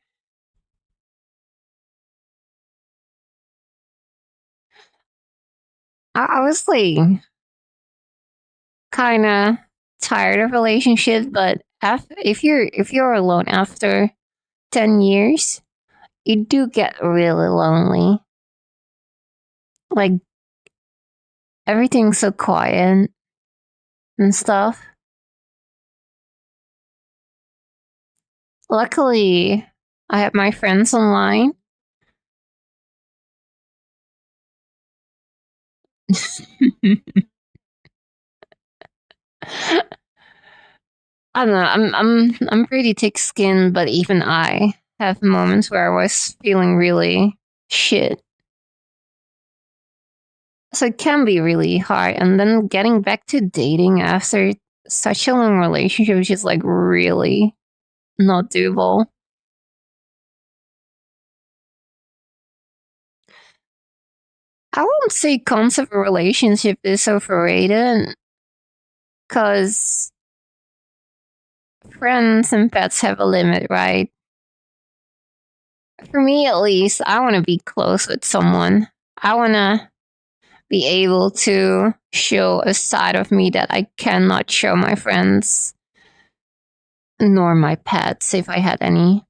I was like, kind of tired of relationships, but if you're alone after 10 years, you do get really lonely. Like everything's so quiet and stuff. Luckily, I have my friends online. I don't know. I'm pretty thick-skinned, but even I have moments where I was feeling really shit. So it can be really hard, and then getting back to dating after such a long relationship is just like really not doable. I won't say concept of relationship is overrated, because friends and pets have a limit, right? For me, at least, I want to be close with someone. I want to be able to show a side of me that I cannot show my friends nor my pets if I had any.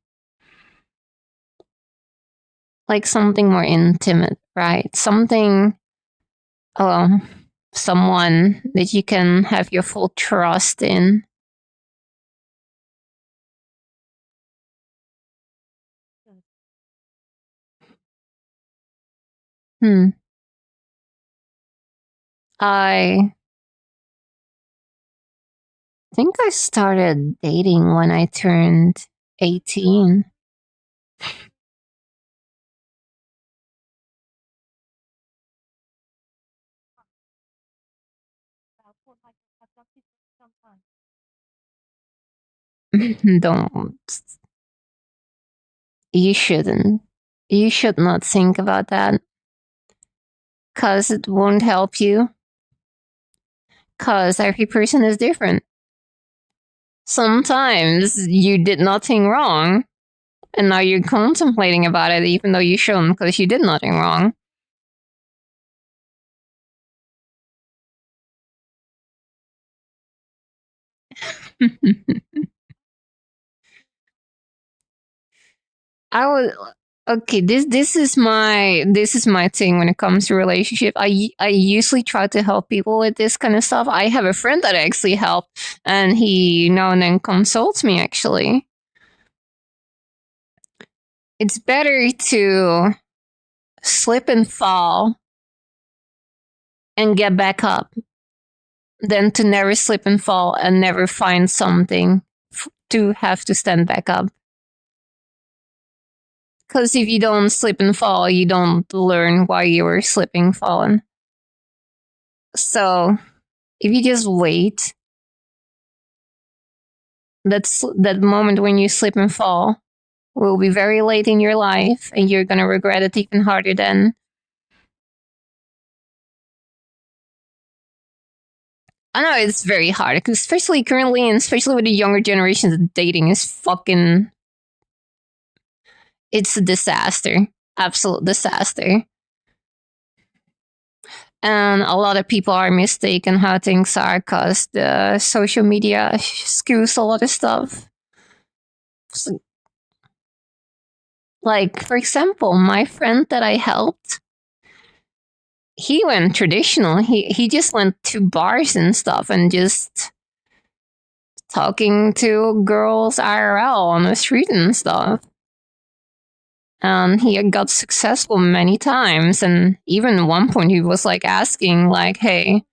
Like something more intimate, right? Something, well, someone that you can have your full trust in. Hmm. I think I started dating when I turned 18. Don't. You shouldn't. You should not think about that, because it won't help you, because every person is different. Sometimes you did nothing wrong, and now you're contemplating about it, even though you shouldn't, because you did nothing wrong. I would. Okay, this is my thing when it comes to relationship. I usually try to help people with this kind of stuff. I have a friend that I actually helped, and he now and then consults me. Actually, it's better to slip and fall and get back up than to never slip and fall and never find something to have to stand back up. Because if you don't slip and fall, you don't learn why you were slipping, falling. So if you just wait, that moment when you slip and fall will be very late in your life, and you're gonna regret it even harder then. I know it's very hard, especially currently, and especially with the younger generations, dating is fucking. It's a disaster, absolute disaster. And a lot of people are mistaken how things are because the social media skews a lot of stuff. So, like, for example, my friend that I helped, he went traditional. He just went to bars and stuff and just talking to girls IRL on the street and stuff. And he got successful many times. And even at one point, he was like asking, like, "Hey,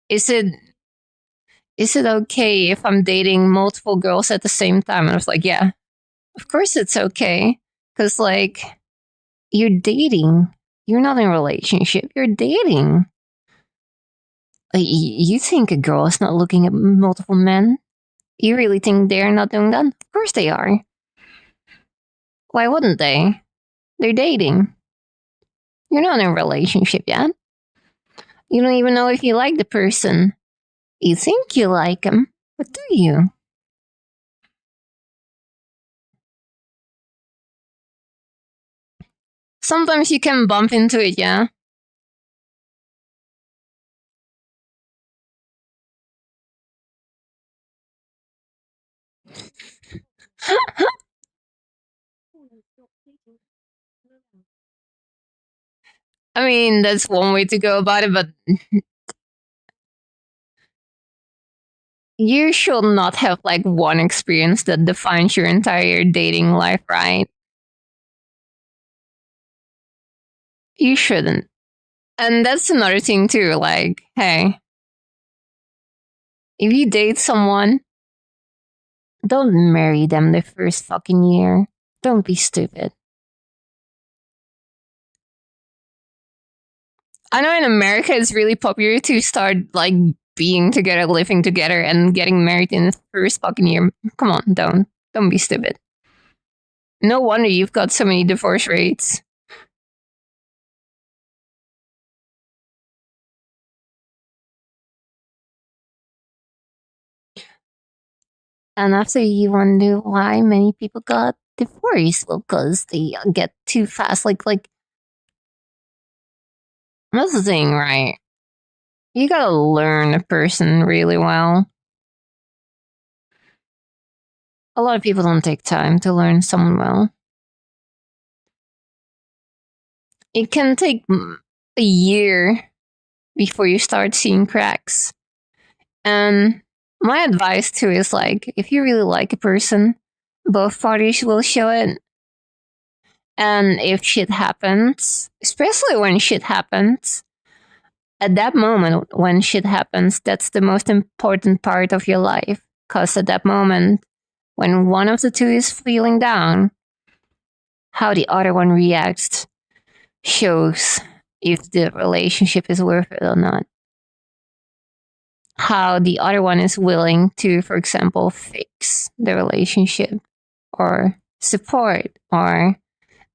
is it okay if I'm dating multiple girls at the same time?" And I was like, "Yeah, of course it's okay, because like you're dating, you're not in a relationship, you're dating. You think a girl is not looking at multiple men? You really think they're not doing that? Of course they are. Why wouldn't they? They're dating. You're not in a relationship yet. You don't even know if you like the person. You think you like him, but do you?" Sometimes you can bump into it, yeah. I mean, that's one way to go about it, but you should not have like one experience that defines your entire dating life, right? You shouldn't. And that's another thing too. Like, hey, if you date someone, don't marry them the first fucking year. Don't be stupid. I know in America it's really popular to start like being together, living together, and getting married in the first fucking year. Come on, don't be stupid. No wonder you've got so many divorce rates. And after you wonder why many people got divorced, well, because they get too fast. Like that's the thing, right? You gotta learn a person really well. A lot of people don't take time to learn someone well. It can take a year before you start seeing cracks. And my advice too is like, if you really like a person, both parties will show it. And if shit happens, especially when shit happens, at that moment when shit happens, that's the most important part of your life. Because at that moment, when one of the two is feeling down, how the other one reacts shows if the relationship is worth it or not. How the other one is willing to, for example, fix the relationship or support or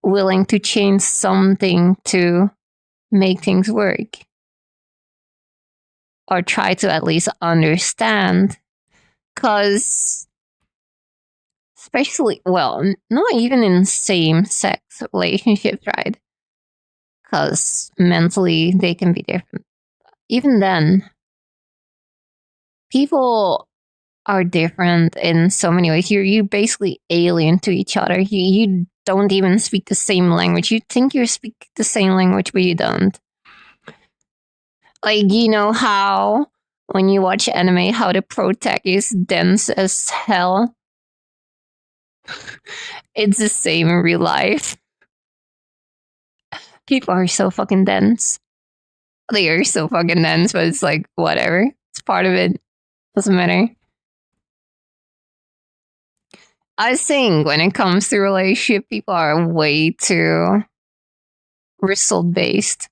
willing to change something to make things work or try to at least understand. Because, especially, well, not even in same sex relationships, right? Because mentally they can be different. Even then, people are different in so many ways. You basically alien to each other. You don't even speak the same language. You think you speak the same language, but you don't. Like, you know how when you watch anime, how the protagonist dance as hell? It's the same in real life. People are so fucking dense. They are so fucking dense, but it's like, whatever. It's part of it. Doesn't matter. I think when it comes to relationship, people are way too result based.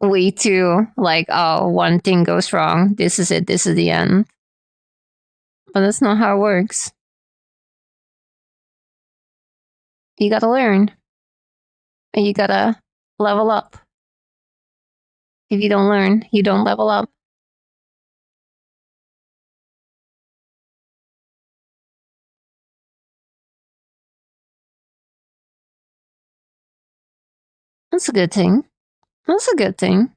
Way too like, oh, one thing goes wrong. This is it. This is the end. But that's not how it works. You gotta learn. And you gotta level up. If you don't learn, you don't level up. That's a good thing. That's a good thing.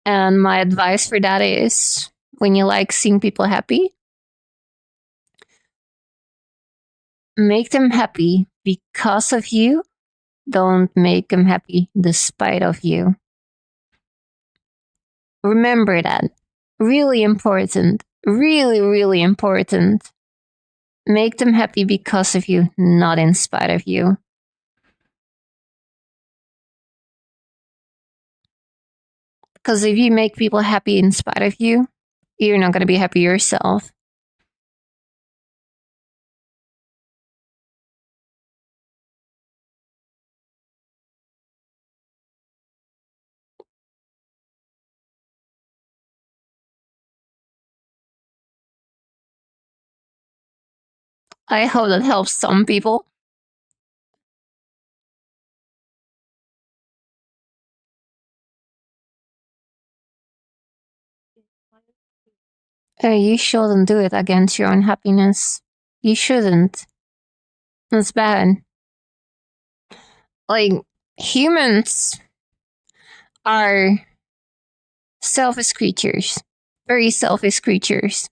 And my advice for that is when you like seeing people happy, make them happy because of you. Don't make them happy despite of you. Remember that. Really important. Really, really important. Make them happy because of you, not in spite of you. Because if you make people happy in spite of you, you're not going to be happy yourself. I hope that helps some people. You shouldn't do it against your own happiness. You shouldn't. That's bad. Like, humans are selfish creatures. Very selfish creatures.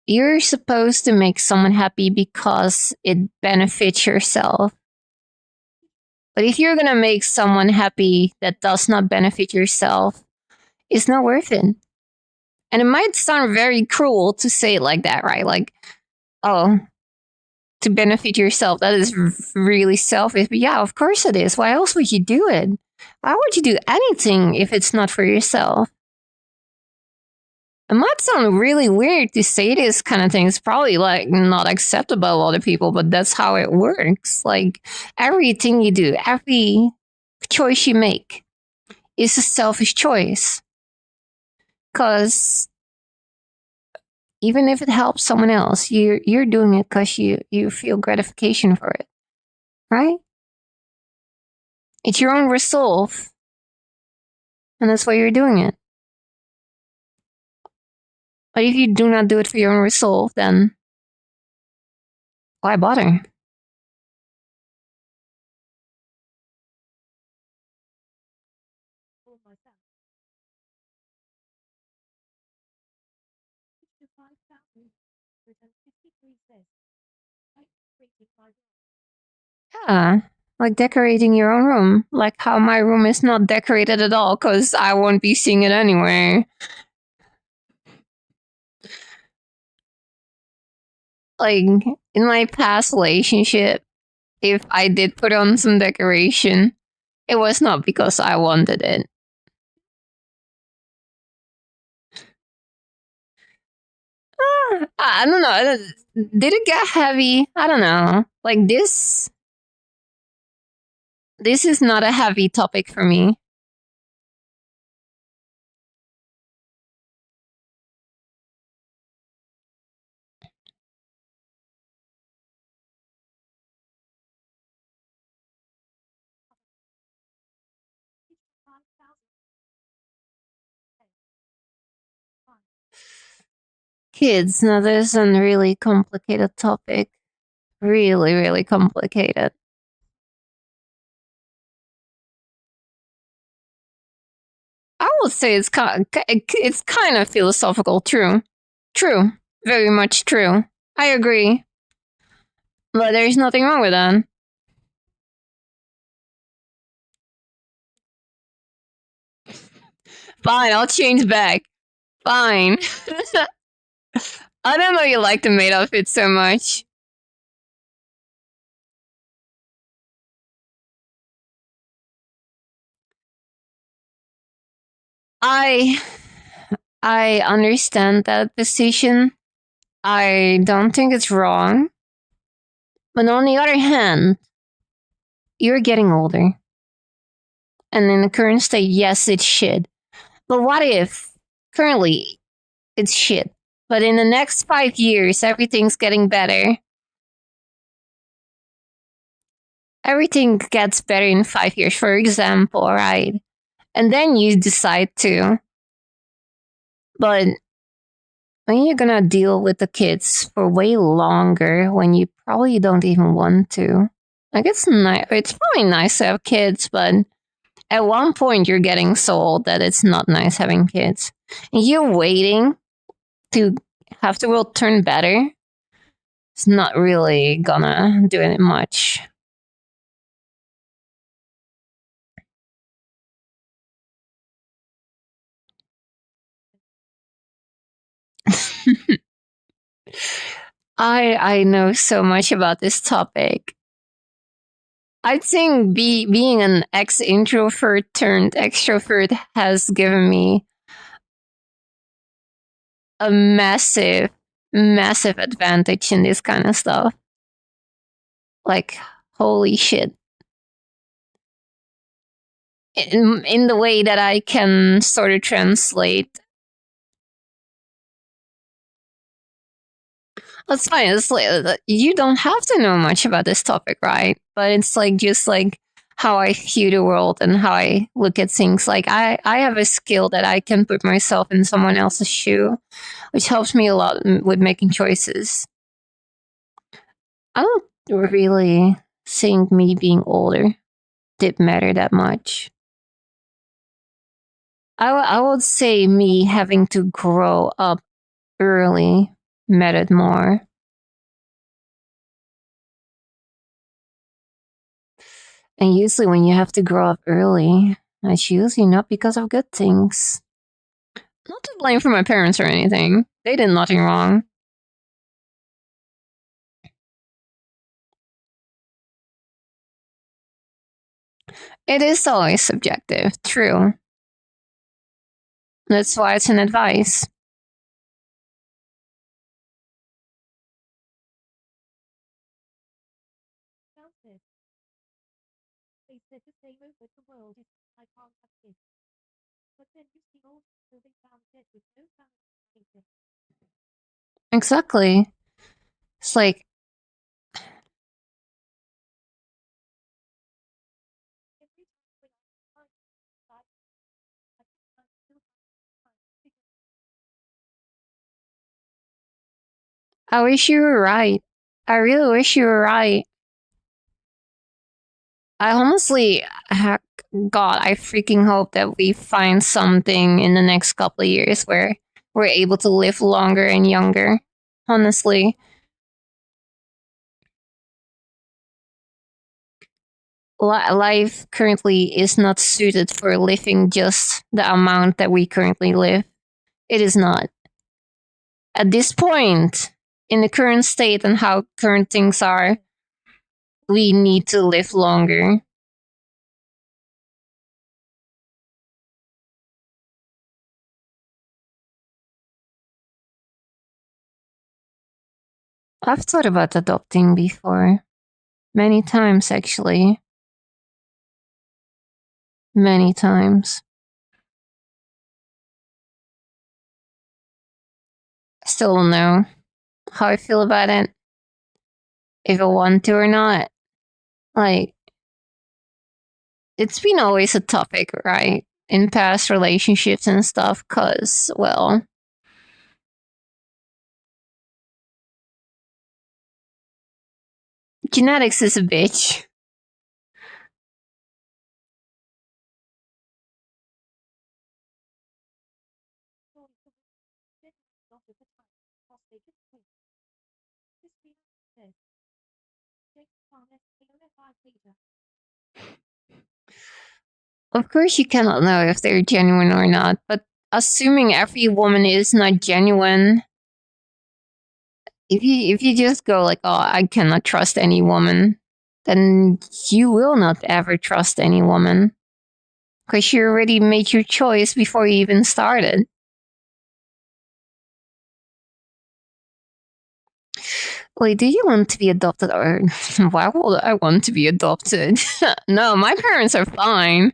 you're supposed to make someone happy because it benefits yourself. But if you're gonna make someone happy that does not benefit yourself, it's not worth it. And it might sound very cruel to say it like that, right? Like, oh, to benefit yourself, that is really selfish. But yeah, of course it is. Why else would you do it? Why would you do anything if it's not for yourself? It might sound really weird to say this kind of thing. It's probably like not acceptable by a lot of people, but that's how it works. Like everything you do, every choice you make is a selfish choice. Because even if it helps someone else, you're doing it because you feel gratification for it, right? It's your own resolve, and that's why you're doing it. But if you do not do it for your own resolve, then why bother? Yeah, like decorating your own room. Like how my room is not decorated at all because I won't be seeing it anyway. Like in my past relationship, if I did put on some decoration, it was not because I wanted it. I don't know. Did it get heavy? I don't know. Like this is not a heavy topic for me. Kids, now this is a really complicated topic. Really, really complicated. I would say it's kind of philosophical. True, true, very much true. I agree, but there's nothing wrong with that. Fine, I'll change back. Fine. I don't know you like the maid outfit so much. I I understand that position. I don't think it's wrong. But on the other hand, you're getting older. And in the current state, yes, it's shit. But what if currently it's shit? But in the next 5 years, everything's getting better. Everything gets better in 5 years, for example, right? And then you decide to. But when you're gonna deal with the kids for way longer when you probably don't even want to. Like it's nice. It's probably nice to have kids, but at one point you're getting so old that it's not nice having kids. And you're waiting to have the world turn better. It's not really gonna do it much. I know so much about this topic. I think being an ex-introvert turned extrovert has given me a massive, massive advantage in this kind of stuff. Like, holy shit. In the way that I can sort of translate. That's fine. It's like, you don't have to know much about this topic, right? But it's like just like how I view the world and how I look at things. Like I have a skill that I can put myself in someone else's shoe, which helps me a lot with making choices. I don't really think me being older did matter that much. I would say me having to grow up early mattered more. And usually when you have to grow up early, it's usually not because of good things. Not to blame for my parents or anything. They did nothing wrong. It is always subjective, true. That's why it's an advice. Exactly. It's like, I wish you were right. I really wish you were right. I honestly, God, I freaking hope that we find something in the next couple of years where we're able to live longer and younger. Honestly. Life currently is not suited for living just the amount that we currently live. It is not. At this point, in the current state and how current things are, we need to live longer. I've thought about adopting before. Many times, actually. Many times. Still don't know how I feel about it. If I want to or not. Like, it's been always a topic, right? In past relationships and stuff, because, well, genetics is a bitch. Of course, you cannot know if they're genuine or not, but assuming every woman is not genuine, if you just go like, oh, I cannot trust any woman, then you will not ever trust any woman because you already made your choice before you even started. Wait, do you want to be adopted or why would I want to be adopted? No, my parents are fine.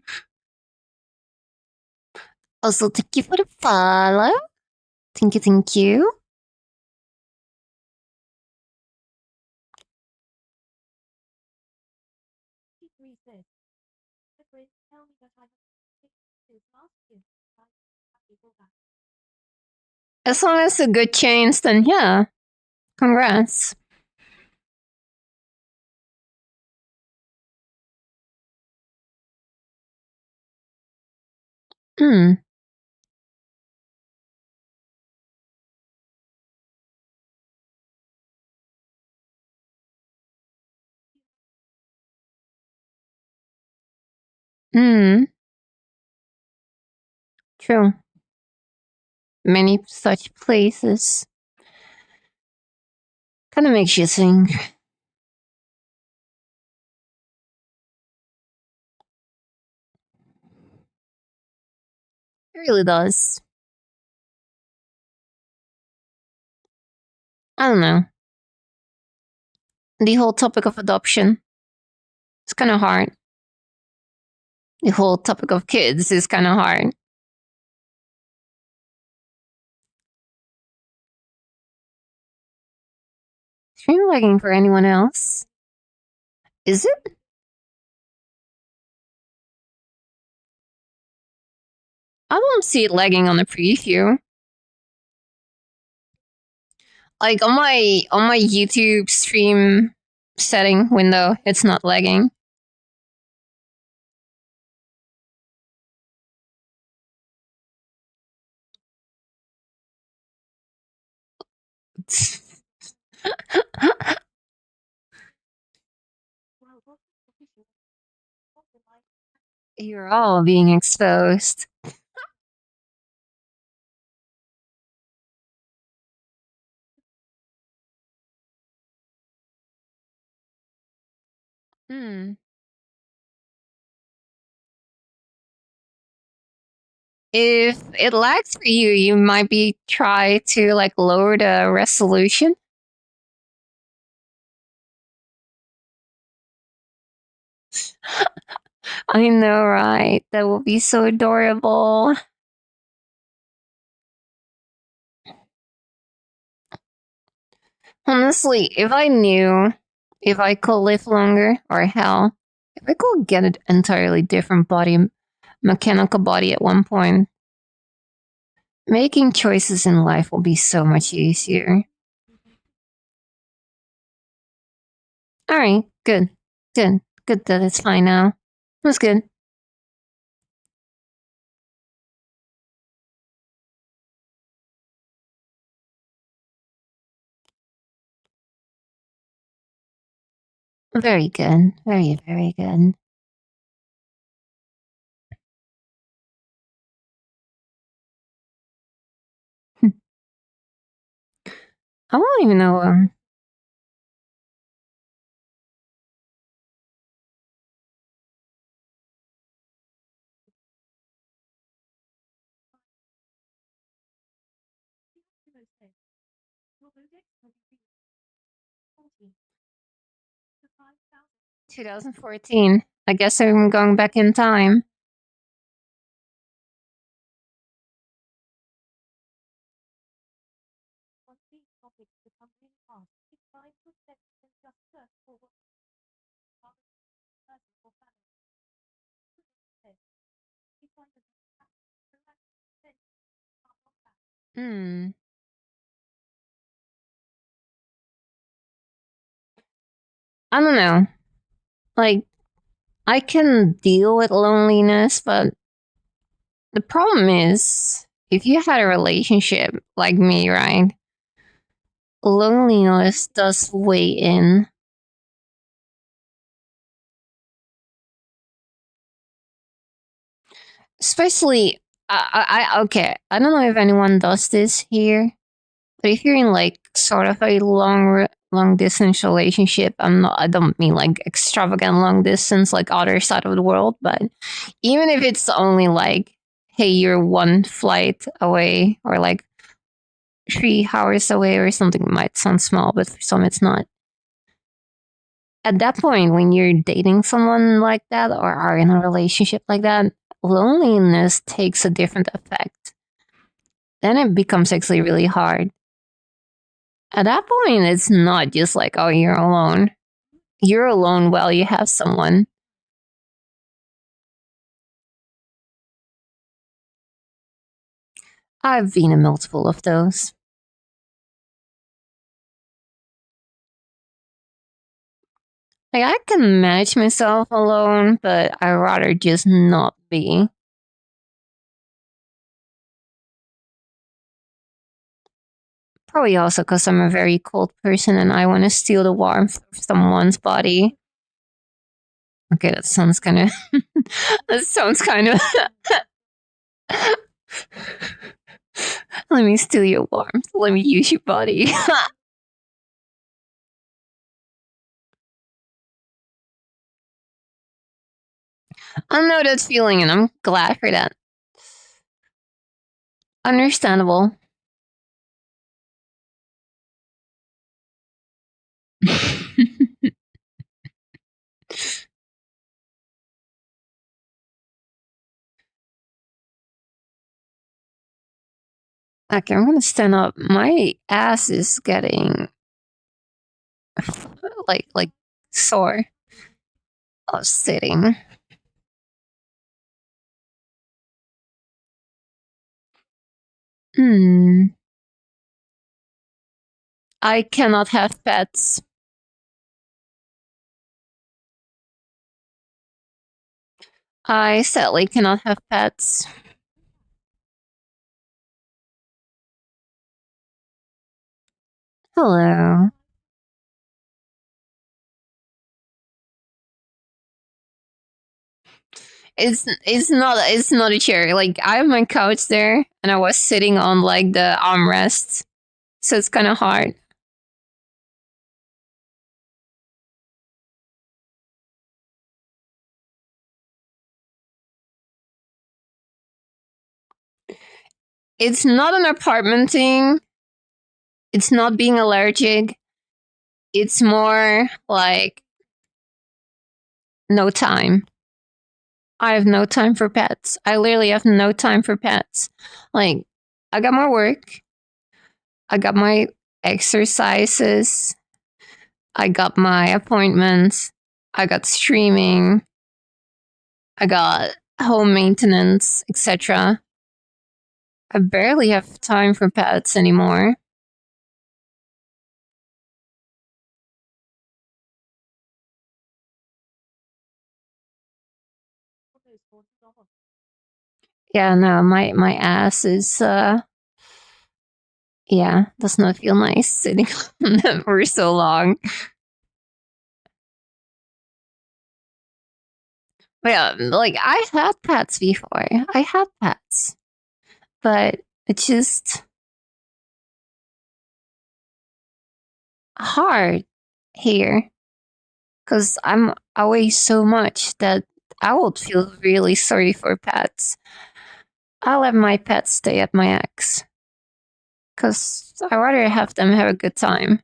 Also, thank you for the follow. Thank you, thank you. As long as a good chance, then yeah. Congrats. Hmm. Hmm. True. Many such places. Kind of makes you think. It really does. I don't know. The whole topic of adoption. It's kind of hard. The whole topic of kids is kind of hard. Stream lagging for anyone else? Is it? I don't see it lagging on the preview. Like on my YouTube stream setting window, it's not lagging. You're all being exposed. Hmm. If it lags for you, you might be try to like lower the resolution. I know, right? That will be so adorable. Honestly, if I knew if I could live longer, or hell, if I could get an entirely different body, mechanical body at one point, making choices in life will be so much easier. Alright, good. Good. Good that it's fine now. That's good. Very good. Very, very good. I won't even know. 2014. I guess I'm going back in time. Hmm. I don't know. Like, I can deal with loneliness, but the problem is, if you had a relationship like me, right? Loneliness does weigh in. Especially, okay, I don't know if anyone does this here, but if you're in like sort of a long distance relationship, I don't mean like extravagant long distance, like other side of the world, but even if it's only like, hey, you're one flight away, or like 3 hours away or something, it might sound small, but for some it's not. At that point, when you're dating someone like that or are in a relationship like that, loneliness takes a different effect. Then it becomes actually really hard. At that point, it's not just like, oh, you're alone. You're alone while you have someone. I've been in multiple of those. Like, I can manage myself alone, but I'd rather just not be. Probably also because I'm a very cold person and I want to steal the warmth of someone's body. Okay, that sounds kind of. That sounds kind of. Let me steal your warmth. Let me use your body. I know that feeling and I'm glad for that. Understandable. Okay, I'm gonna stand up. My ass is getting like sore of sitting. Hmm. I cannot have pets. I sadly cannot have pets. Hello. it's not a chair. Like I have my couch there, and I was sitting on like the armrests, so it's kind of hard. It's not an apartment thing. It's not being allergic. It's more like no time. I have no time for pets. I literally have no time for pets. Like, I got my work, I got my exercises, I got my appointments, I got streaming, I got home maintenance, etc. I barely have time for pets anymore. Yeah, no, my ass is yeah, does not feel nice sitting on them for so long. But yeah, like I had pets before. I had pets, but it's just hard here because I'm away so much that I would feel really sorry for pets. I'll let my pets stay at my ex because I rather have them have a good time.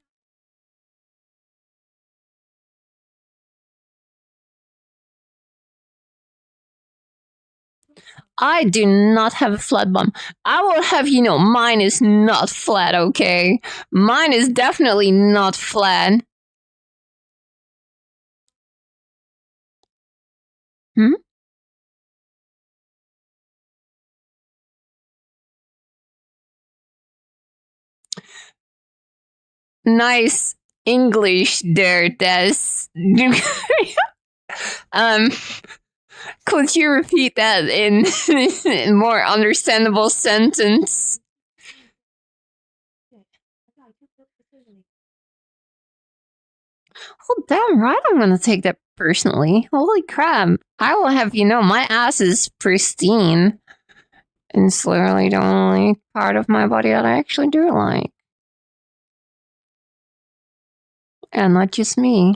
I do not have a flat bum. I will have you know, mine is not flat, okay? Mine is definitely not flat. Hmm? Nice English there, Des. um, could you repeat that in, in more understandable sentence? Oh, damn right, I'm gonna take that personally. Holy crap. I will have you know, my ass is pristine. And it's literally the only part of my body that I actually do like. And not just me.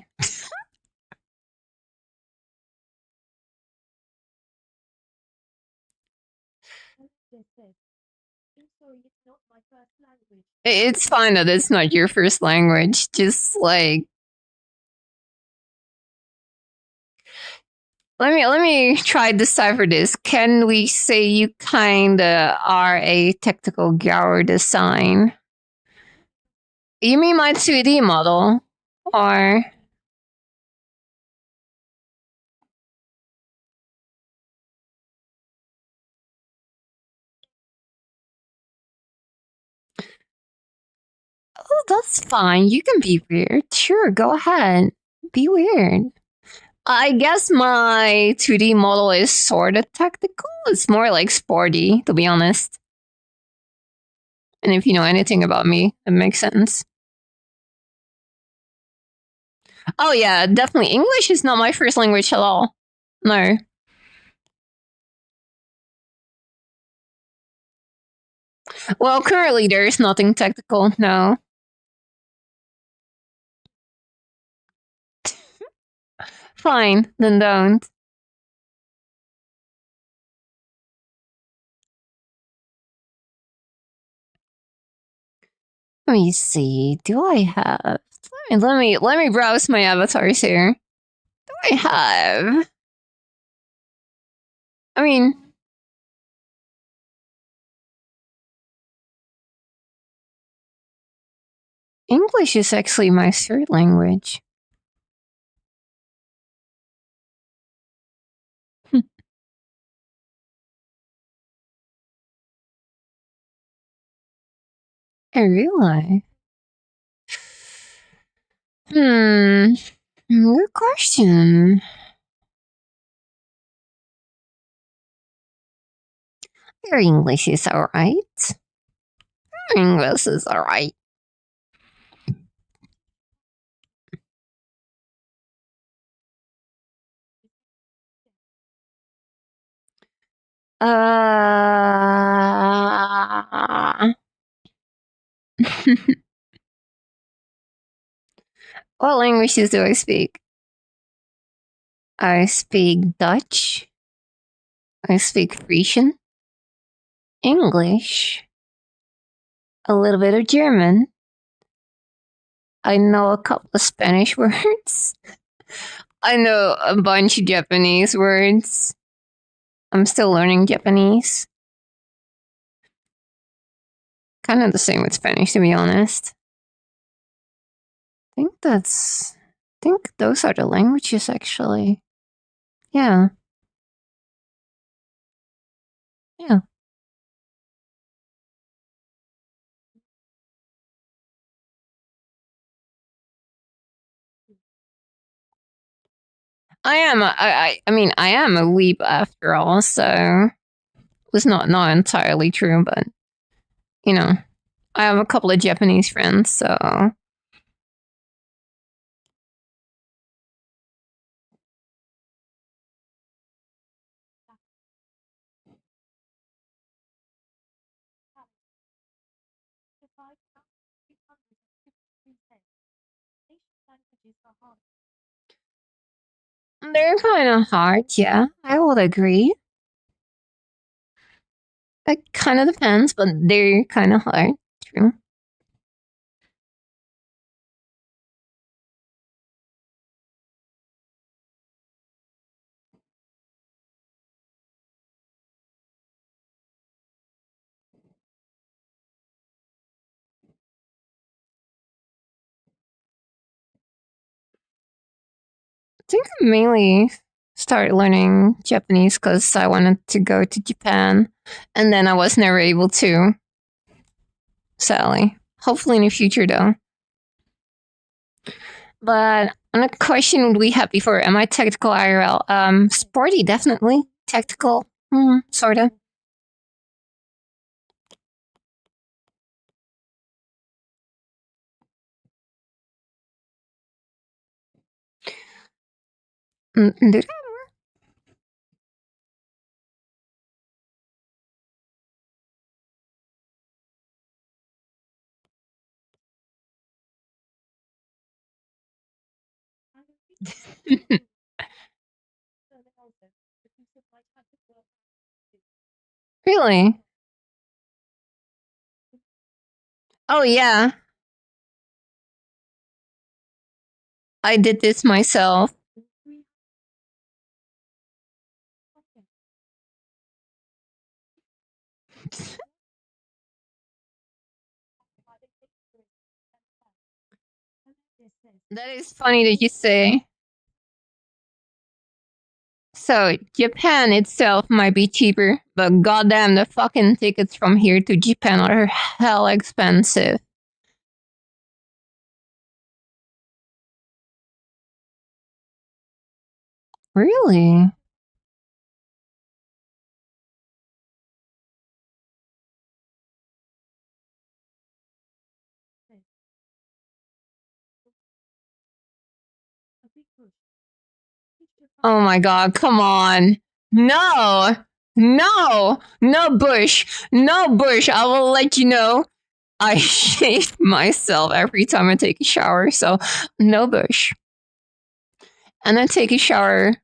It's fine that it's not your first language. Just like let me try to decipher this. Can we say you kinda are a technical Gyaru design? You mean my 2D model? Or oh, that's fine. You can be weird. Sure, go ahead. Be weird. I guess my 2D model is sort of technical. It's more like sporty, to be honest. And if you know anything about me, it makes sense. Oh, yeah, definitely. English is not my first language at all. No. Well, currently there's nothing technical, no. Fine, then don't. Let me see. Do I have? Let me browse my avatars here. Do I have? I mean, English is actually my third language. I realize. Hmm. Good question. Your English is alright. Your English is alright. What languages do I speak? I speak Dutch. I speak Frisian, English, a little bit of German. I know a couple of Spanish words. I know a bunch of Japanese words. I'm still learning Japanese. Kind of the same with Spanish, to be honest. I think those are the languages, actually. Yeah. Yeah. I mean, I am a weeb after all, so it's not entirely true, but, you know, I have a couple of Japanese friends, so. They're kind of hard, yeah, I would agree. It kind of depends, but they're kind of hard, true. I think I mainly started learning Japanese because I wanted to go to Japan, and then I was never able to. Sadly, hopefully in the future though. But on a question would we happy for? Am I tactical IRL? Sporty, definitely. Tactical, sorta. Did really? Oh yeah, I did this myself. That is funny that you say. So Japan itself might be cheaper, but goddamn, the fucking tickets from here to Japan are hell expensive. Really? Oh my god, come on. No! No! No bush! No bush! I will let you know. I shave myself every time I take a shower, so no bush. And I take a shower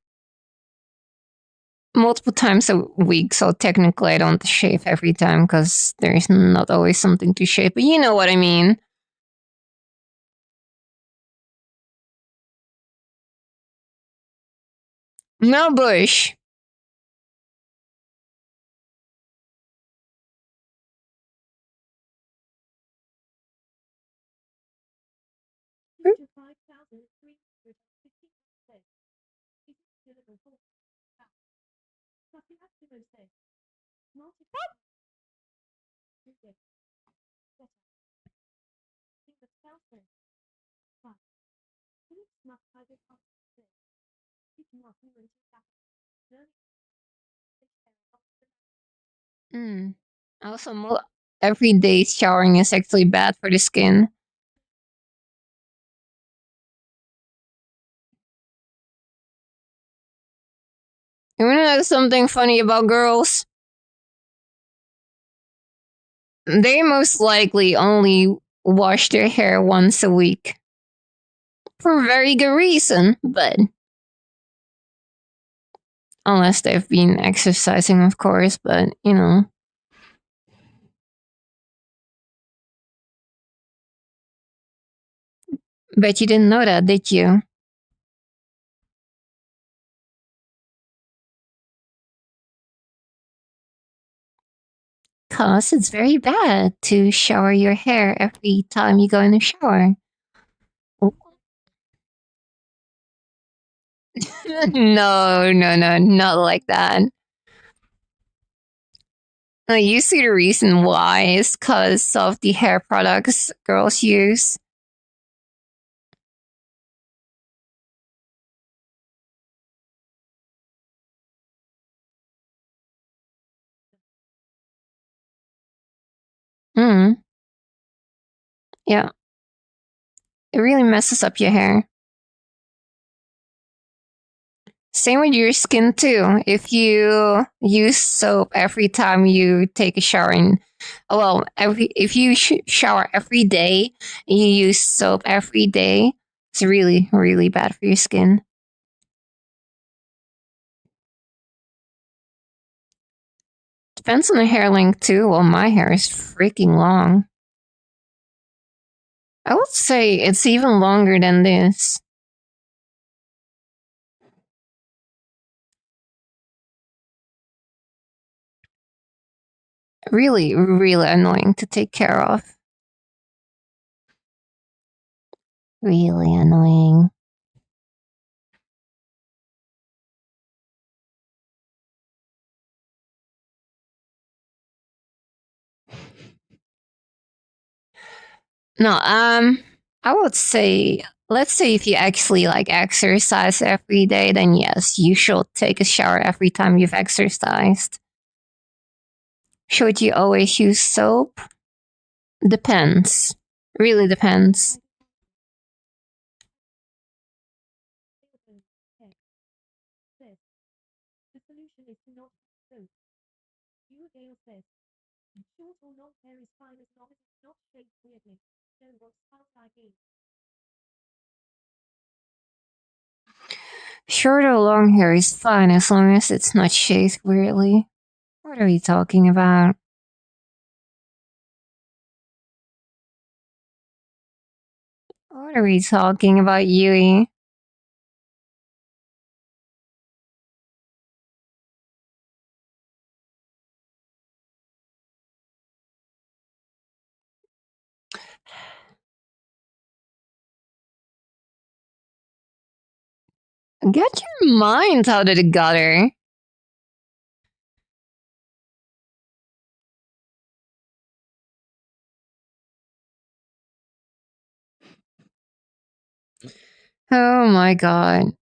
multiple times a week, so technically I don't shave every time because there's not always something to shave, but you know what I mean. No bush. Mm. Also, every day showering is actually bad for the skin. You wanna know something funny about girls? They most likely only wash their hair once a week. For very good reason, but unless they've been exercising, of course, but you know. Bet you didn't know that, did you? Cause it's very bad to shower your hair every time you go in the shower. No, no, no, not like that. You see the reason why is because of the hair products girls use. Mm, yeah, it really messes up your hair. Same with your skin too. If you use soap every time you take a shower, and well, if you shower every day and you use soap every day, it's really, really bad for your skin. Depends on the hair length too. Well, my hair is freaking long. I would say it's even longer than this. Really, really annoying to take care of. Really annoying. No, I would say, let's say if you actually like exercise every day, then yes, you should take a shower every time you've exercised. Should you always use soap? Depends. Really depends. Short or long hair is fine as long as it's not shaved weirdly. What are we talking about? What are we talking about, Yui? Get your mind out of the gutter. Oh my god.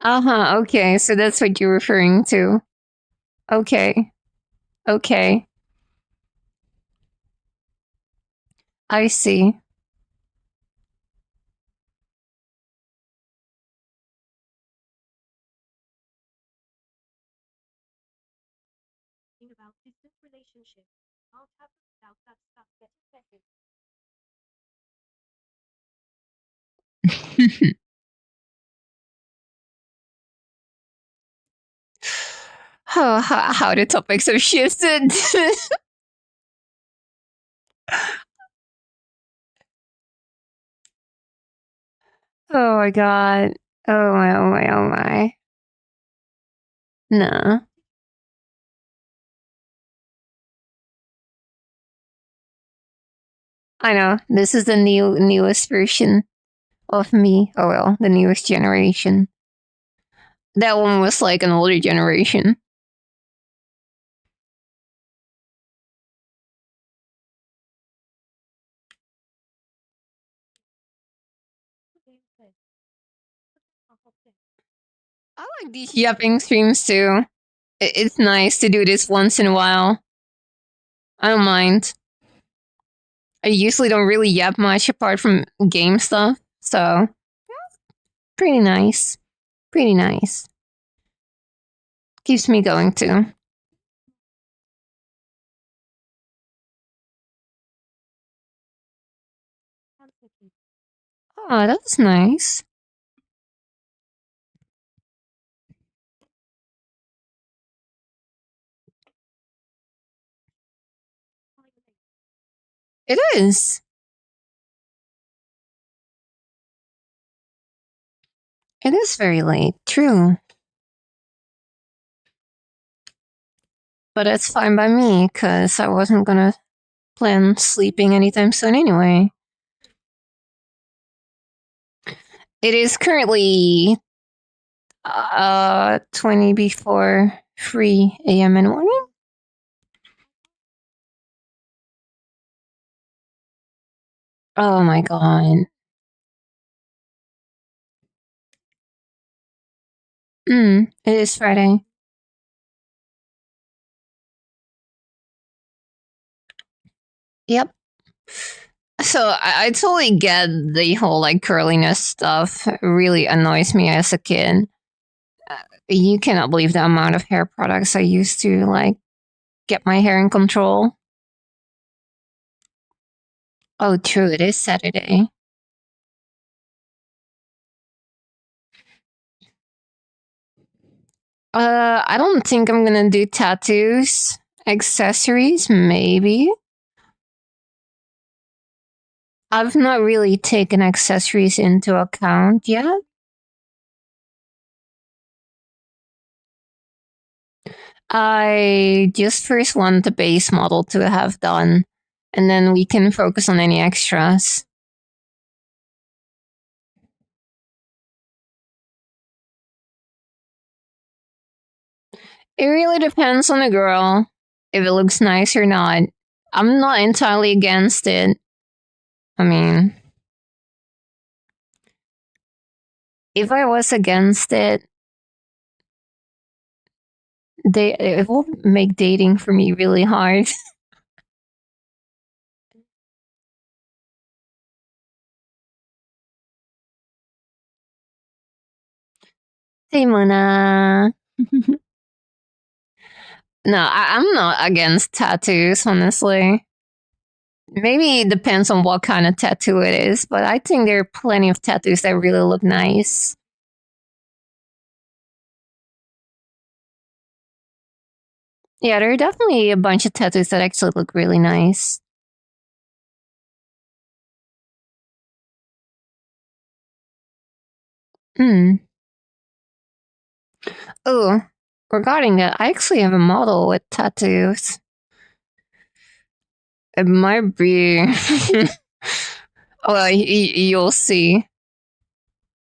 Uh huh. Okay, so that's what you're referring to. Okay. Okay. I see. Oh, how the topics have shifted. Oh my god. Oh my, oh my, oh my. Nah. I know. This is the newest version of me. Oh well, the newest generation. That one was like an older generation. I like these yapping streams too. It's nice to do this once in a while. I don't mind. I usually don't really yap much apart from game stuff, so pretty nice. Pretty nice. Keeps me going too. Oh, that's nice. It is. It is very late, true. But it's fine by me, because I wasn't gonna plan sleeping anytime soon anyway. It is currently 20 before 3 a.m. in the morning. Oh my god. It is Friday. Yep. So I totally get the whole like curliness stuff. It really annoys me as a kid. You cannot believe the amount of hair products I used to like get my hair in control. Oh, true. It is Saturday. I don't think I'm gonna do tattoos. Accessories, maybe. I've not really taken accessories into account yet. I just first want the base model to have done, and then we can focus on any extras. It really depends on the girl, if it looks nice or not. I'm not entirely against it. I mean, if I was against it, it will make dating for me really hard. Hey, Mona. No, I'm not against tattoos, honestly. Maybe it depends on what kind of tattoo it is, but I think there are plenty of tattoos that really look nice. Yeah, there are definitely a bunch of tattoos that actually look really nice. Hmm. Oh, regarding that, I actually have a model with tattoos. It might be. Well, you'll see.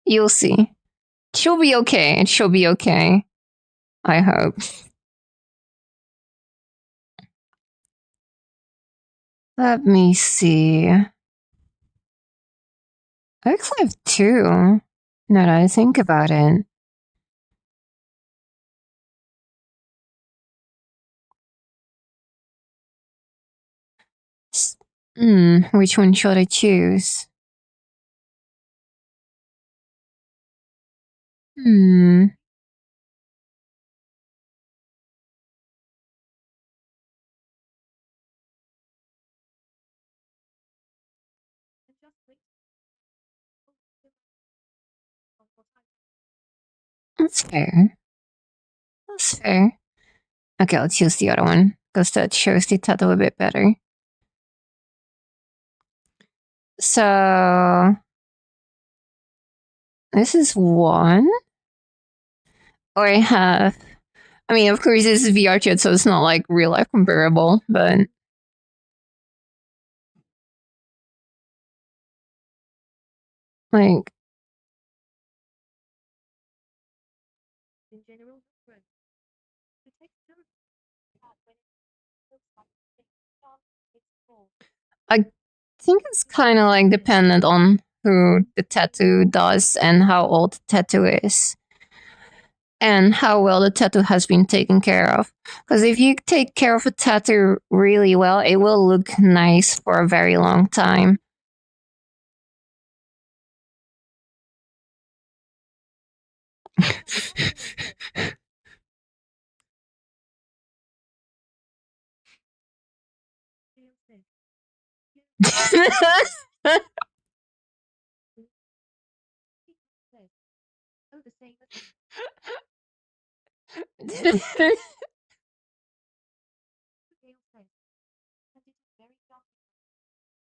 You'll see. She'll be okay. She'll be okay. I hope. Let me see. I actually have two. Now that I think about it. Which one should I choose? Hmm. That's fair. That's fair. Okay, I'll choose the other one because that shows the tattoo a bit better. So this is one. Or I have. I mean, of course, this is VRChat, so it's not like real life comparable, but like. I think it's kind of like dependent on who the tattoo does and how old the tattoo is. and how well the tattoo has been taken care of. Because if you take care of a tattoo really well, it will look nice for a very long time.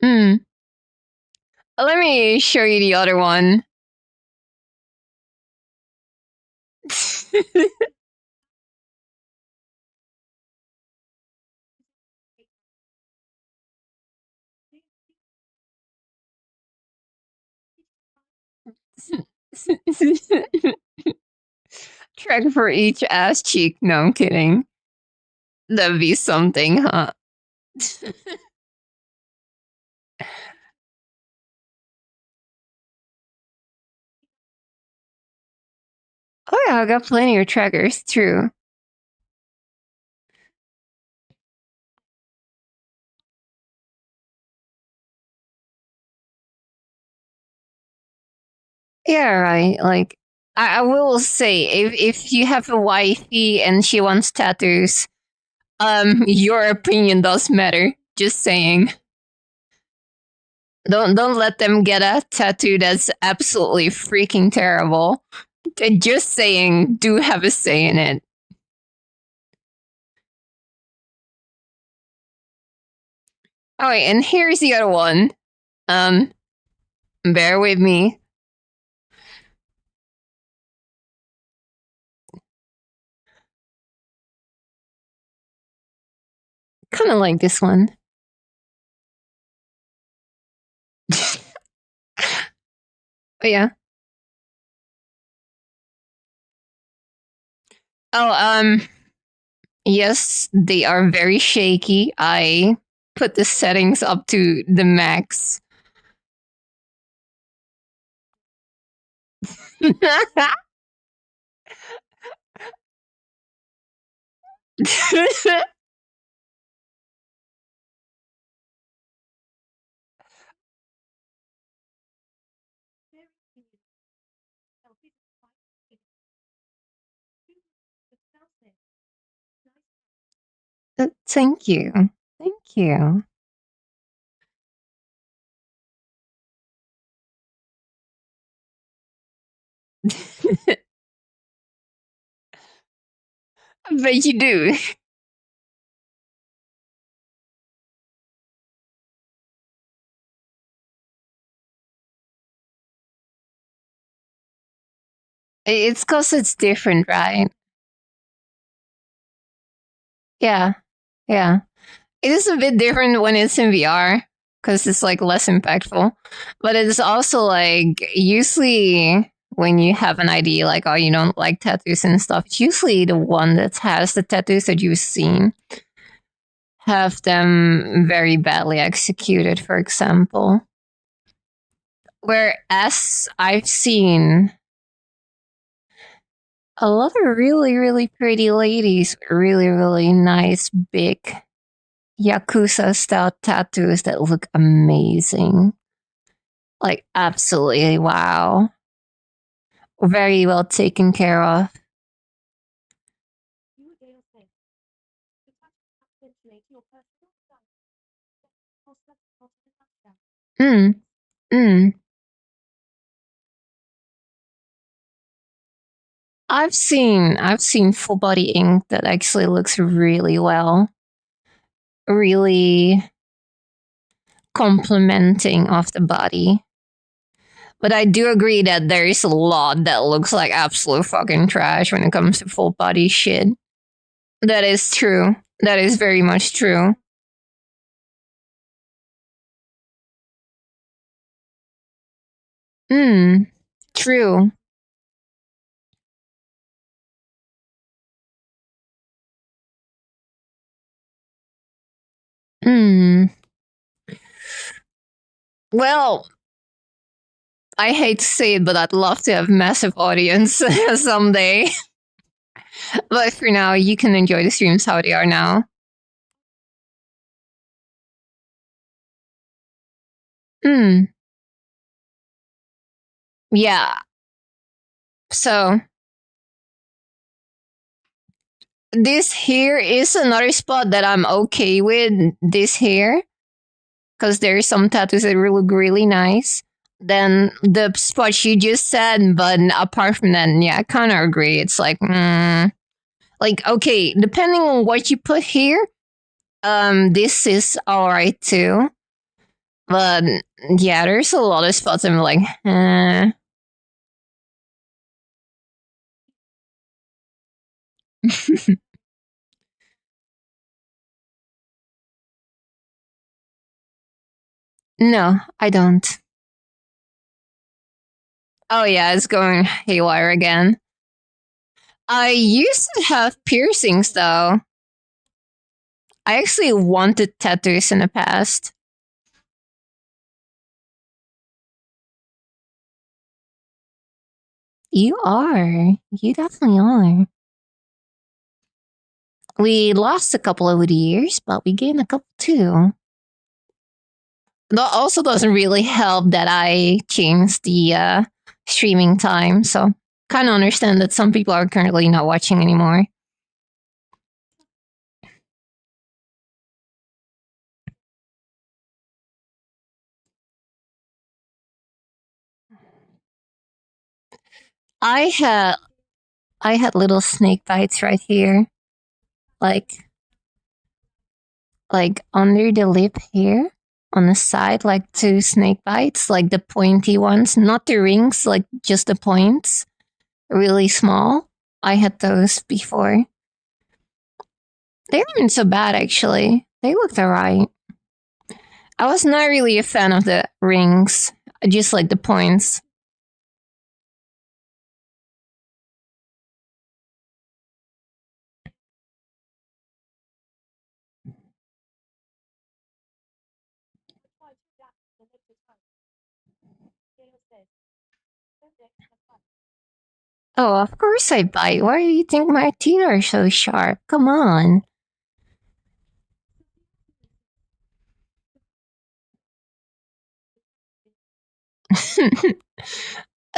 Hmm. Let me show you the other one. Track for each ass cheek. No, I'm kidding. That'd be something, huh? Oh yeah, I got plenty of trackers. True. Yeah, right. Like, I will say, if you have a wifey and she wants tattoos, your opinion does matter. Just saying. Don't let them get a tattoo that's absolutely freaking terrible. Just saying, do have a say in it. Oh, wait, and here's the other one. Um, bear with me. Kind of like this one. Oh yeah. Oh, yes, they are very shaky. I put the settings up to the max. Thank you. Thank you. But you do. It's because it's different, right? Yeah. Yeah. It is a bit different when it's in VR because it's like less impactful. But it's also like usually when you have an idea like, oh, you don't like tattoos and stuff, it's usually the one that has the tattoos that you've seen have them very badly executed, for example. Whereas I've seen a lot of really, really pretty ladies, really, really nice, big Yakuza style tattoos that look amazing. Like, absolutely wow. Very well taken care of. Mm, mm. I've seen full body ink that actually looks really well. Really complementing of the body. But I do agree that there is a lot that looks like absolute fucking trash when it comes to full body shit. That is true. That is very much true. Hmm. True. Hmm. Well, I hate to say it, but I'd love to have massive audience someday. But for now, you can enjoy the streams how they are now. Hmm. Yeah. So this here is another spot that I'm okay with. This here, because there's some tattoos that look really nice. Then the spot you just said, but apart from that, yeah, I kind of agree. It's like okay, depending on what you put here, this is all right too. But yeah, there's a lot of spots I'm like, no, I don't. Oh yeah, it's going haywire again. I used to have piercings though. I actually wanted tattoos in the past. You are. You definitely are. We lost a couple over the years, but we gained a couple too. That also doesn't really help that I changed the streaming time, so kind of understand that some people are currently not watching anymore. I had I had little snake bites right here, like under the lip here on the side, like two snake bites, like the pointy ones, not the rings, like just the points, really small. I had those before. They weren't so bad actually. They looked alright. I was not really a fan of the rings, just like the points. Oh, of course I bite. Why do you think my teeth are so sharp? Come on.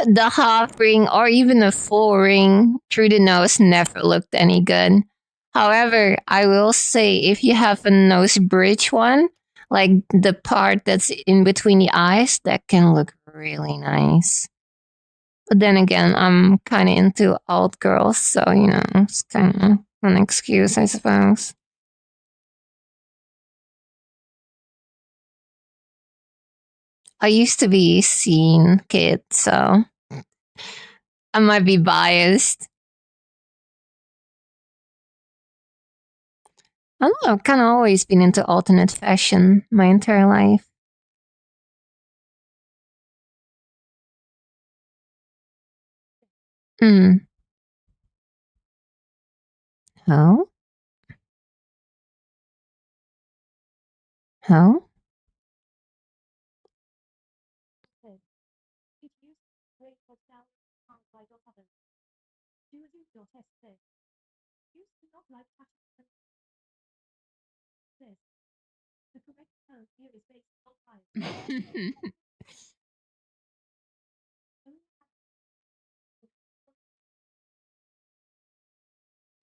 The half ring or even a full ring through the nose never looked any good. However, I will say if you have a nose bridge one, like the part that's in between the eyes, that can look really nice. But then again, I'm kind of into alt girls, so you know, it's kind of an excuse, I suppose. I used to be a scene kid, so I might be biased. I don't know, I've kind of always been into alternate fashion my entire life. Hmm. Oh? Oh?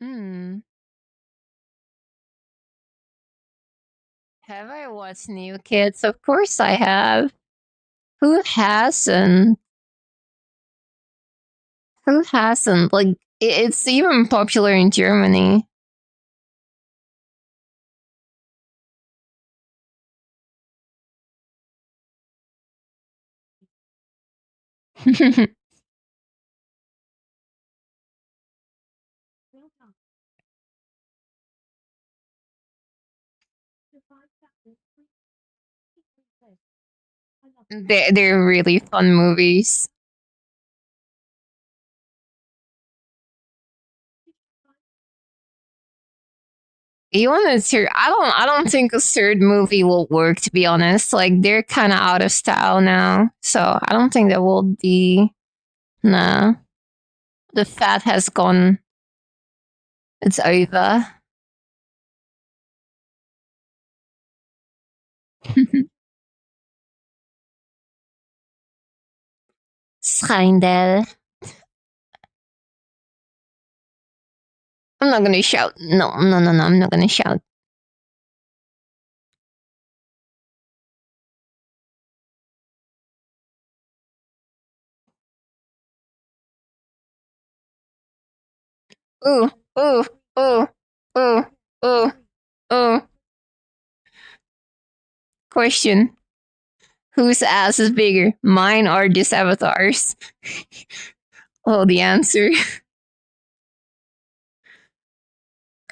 Hmm. Have I watched New Kids? Of course I have. Who hasn't? Who hasn't? Like, it's even popular in Germany. They're really fun movies. You want to? I don't think a third movie will work. To be honest, like they're kind of out of style now, so I don't think that will be. Nah, the fat has gone. It's over. Schijndel. I'm not gonna shout. No, no, no, no. I'm not gonna shout. Ooh, ooh, ooh, ooh, ooh, ooh. Question. Whose ass is bigger? Mine or this avatar's? Oh, the answer.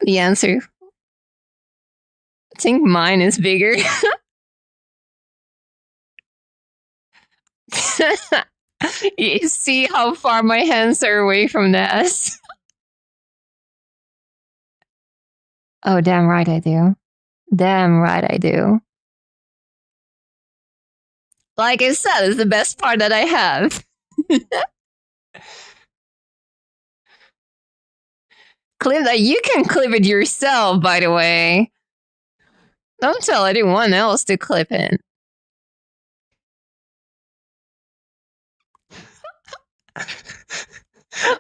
The answer. I think mine is bigger. You see how far my hands are away from the ass? Oh, damn right I do. Damn right I do. Like I said, it's the best part that I have. Clip that you can clip it yourself, by the way. Don't tell anyone else to clip it.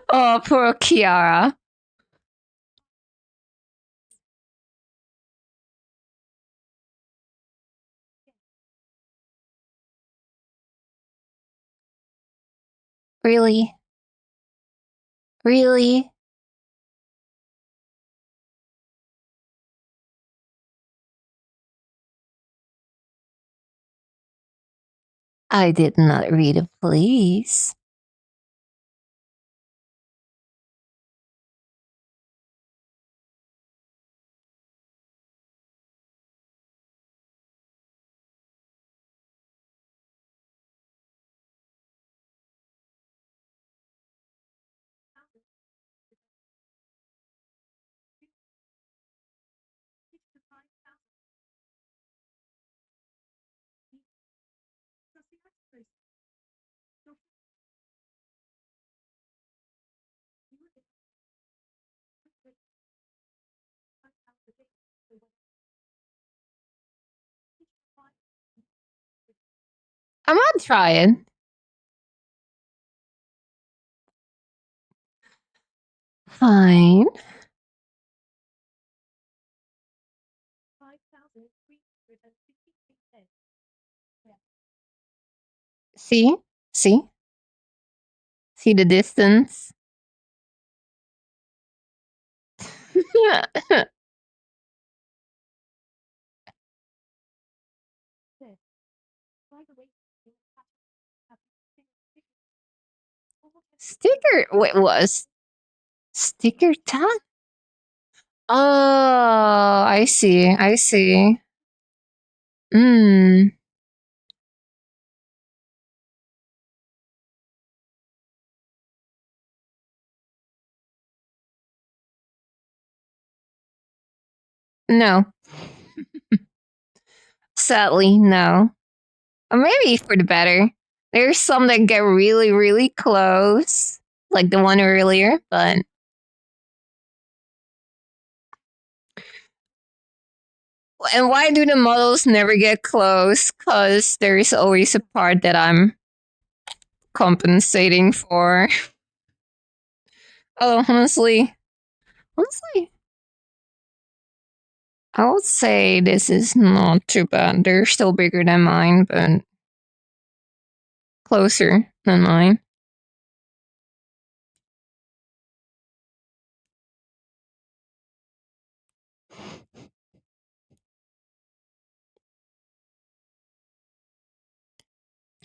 Oh, poor Kiara. Really? Really? I did not read it, please. I'm not trying. Fine. See? See? See the distance? Sticker. Wait, was sticker tag? Oh, I see. I see. Hmm. No. Sadly, no. Or maybe for the better. There's some that get really, really close, like the one earlier, but and why do the models never get close? Because there's always a part that I'm compensating for. Oh, honestly, I would say this is not too bad. They're still bigger than mine, but closer than mine.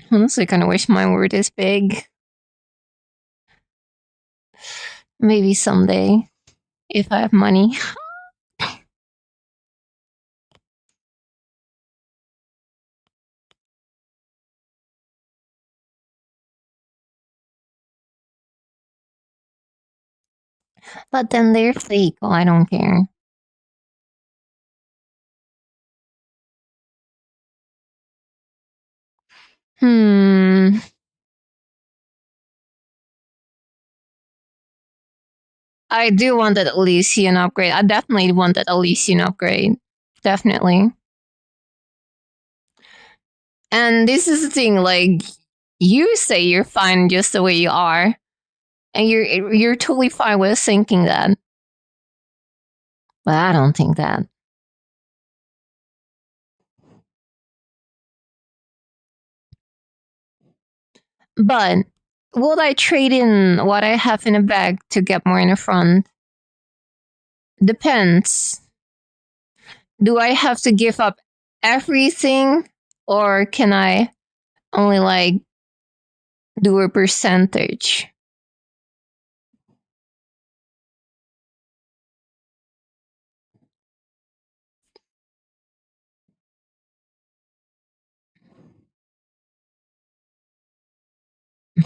Honestly, I kind of wish mine were this big. Maybe someday, if I have money. But then they're fake. Oh, I don't care. Hmm. I do want that Elysian upgrade. I definitely want that Elysian upgrade. Definitely. And this is the thing, like, you say you're fine just the way you are, and you're totally fine with thinking that. But I don't think that. But would I trade in what I have in the back to get more in the front? Depends. Do I have to give up everything, or can I only like do a percentage?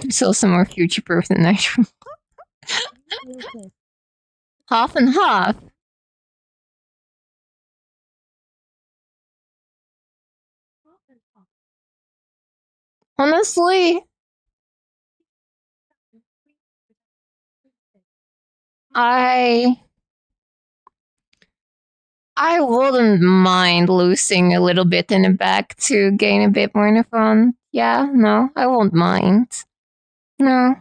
So some more future proof than actual. Half and half. Honestly, I I wouldn't mind losing a little bit in the back to gain a bit more in the front. Yeah, no, I won't mind. No,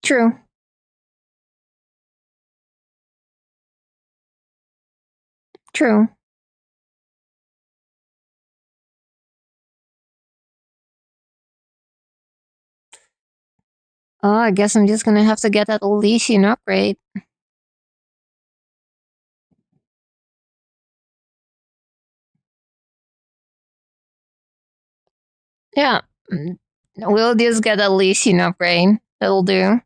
true, true. Oh, I guess I'm just gonna have to get that Elysian upgrade. Yeah, we'll just get a Elysian upgrade. That'll do.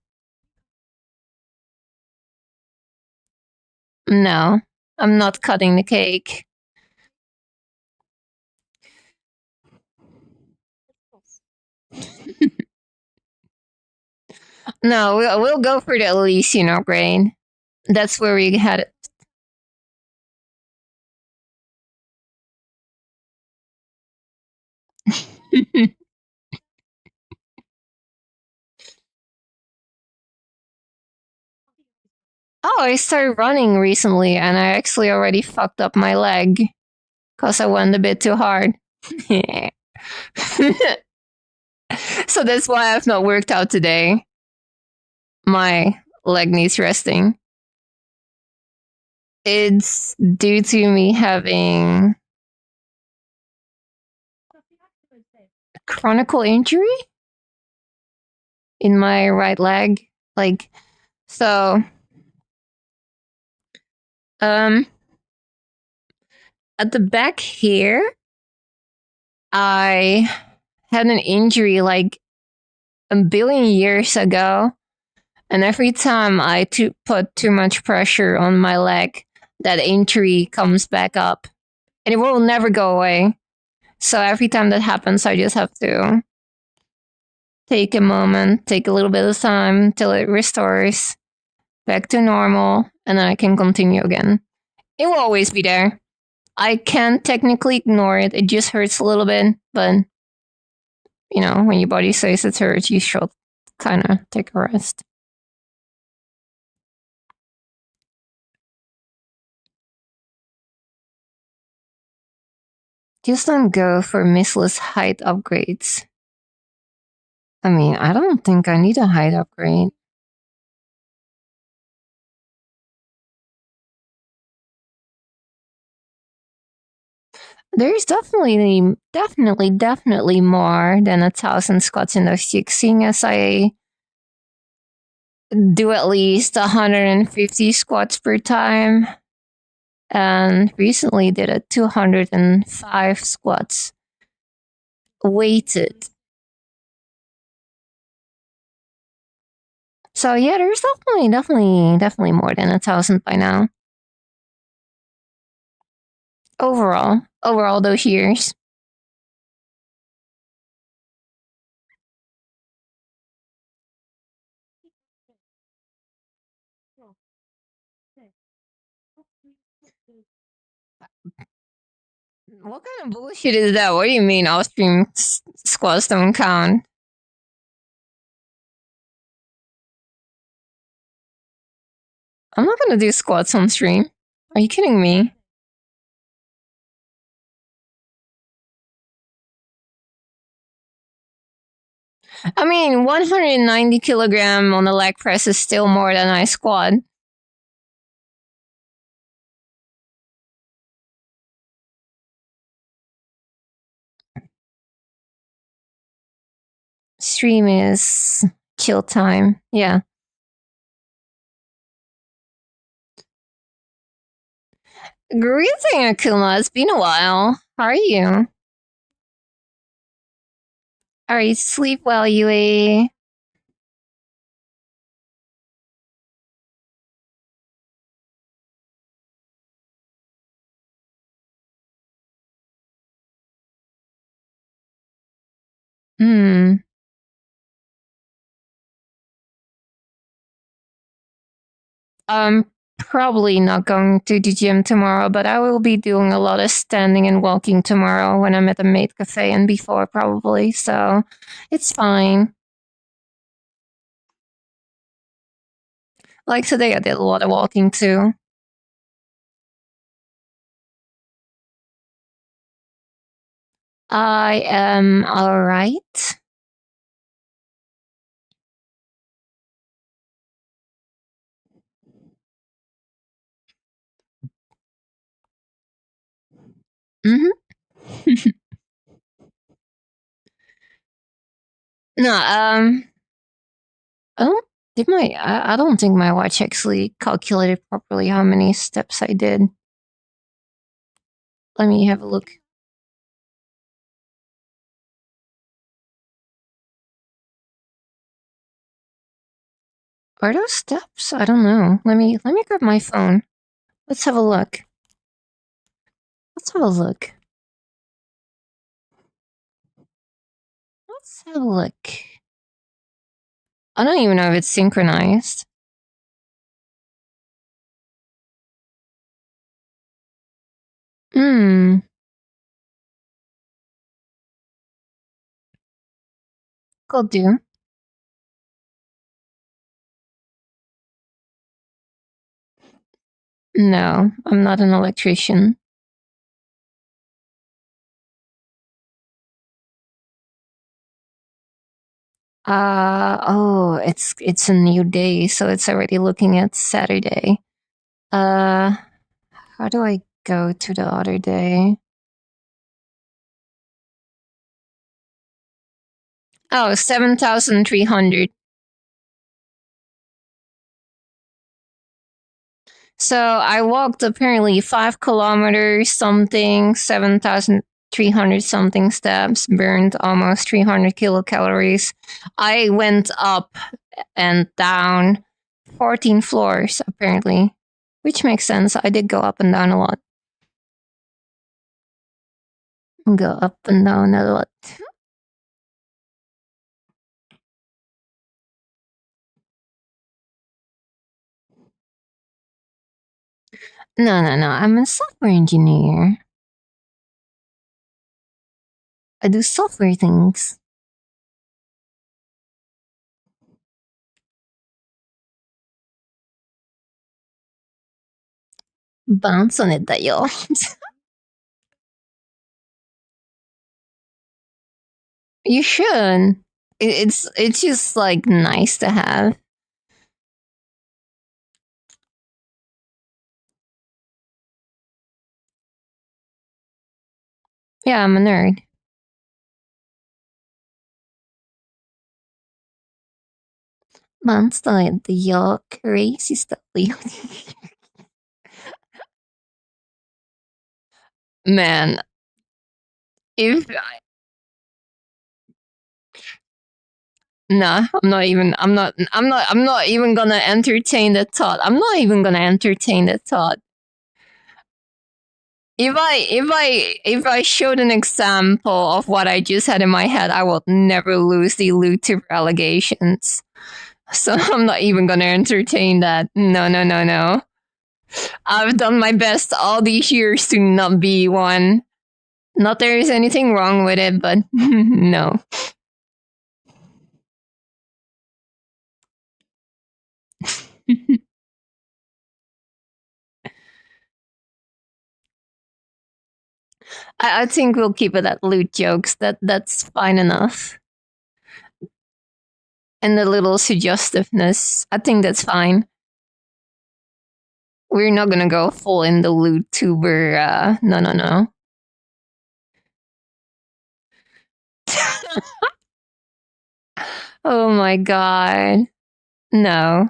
No, I'm not cutting the cake. No, we'll go for the Elysian upgrade. That's where we had it. Oh, I started running recently and I actually already fucked up my leg because I went a bit too hard. So that's why I've not worked out today. My leg needs resting. It's due to me having chronic injury in my right leg. Like, so, um, at the back here, I had an injury like a billion years ago. And every time I put too much pressure on my leg, that injury comes back up. And it will never go away. So every time that happens, I just have to take a moment, take a little bit of time till it restores back to normal, and then I can continue again. It will always be there. I can't technically ignore it. It just hurts a little bit, but you know, when your body says it hurts, you should kind of take a rest. Just don't go for missless height upgrades. I mean, I don't think I need a height upgrade. There's definitely more than 1,000 squats in those sticks, seeing as I do at least 150 squats per time, and recently did a 205 squats weighted. So yeah, there's definitely more than 1,000 by now. Overall those years. What kind of bullshit is that? What do you mean off-stream squats don't count? I'm not gonna do squats on stream. Are you kidding me? I mean, 190 kilogram on the leg press is still more than I squat. Stream is chill time. Yeah. Greeting, Akuma. It's been a while. How are you? Alright, sleep well, Yui. Hmm. I'm probably not going to the gym tomorrow, but I will be doing a lot of standing and walking tomorrow when I'm at the maid cafe and before probably, so it's fine. Like today I did a lot of walking too. I am alright. Mm-hmm. No, I don't think my watch actually calculated properly how many steps I did. Let me have a look. Are those steps? I don't know. Let me grab my phone. Let's have a look. Let's have a look. Let's have a look. I don't even know if it's synchronized. Hmm. Could do. No, I'm not an electrician. Oh, it's a new day, so it's already looking at Saturday. How do I go to the other day? Oh, 7,300. So I walked apparently 5 kilometers something, 7,300 something steps, burned almost 300 kilocalories. I went up and down 14 floors apparently, which makes sense. I did go up and down a lot. Go up and down a lot. No. I'm a software engineer. I do software things. Bounce on it, that y'all. You should. It's just like nice to have. Yeah, I'm a nerd. Bounce on it, y'all. Crazy stuff. Man, if nah, I'm not even gonna entertain the thought. I'm not even gonna entertain the thought. If I showed an example of what I just had in my head, I would never lose the Vtuber allegations. So I'm not even gonna entertain that. No. I've done my best all these years to not be one. Not there is anything wrong with it, but no. I think we'll keep it at loot jokes. That's fine enough. And a little suggestiveness. I think that's fine. We're not gonna go full in the Vtuber. No. Oh my god. No.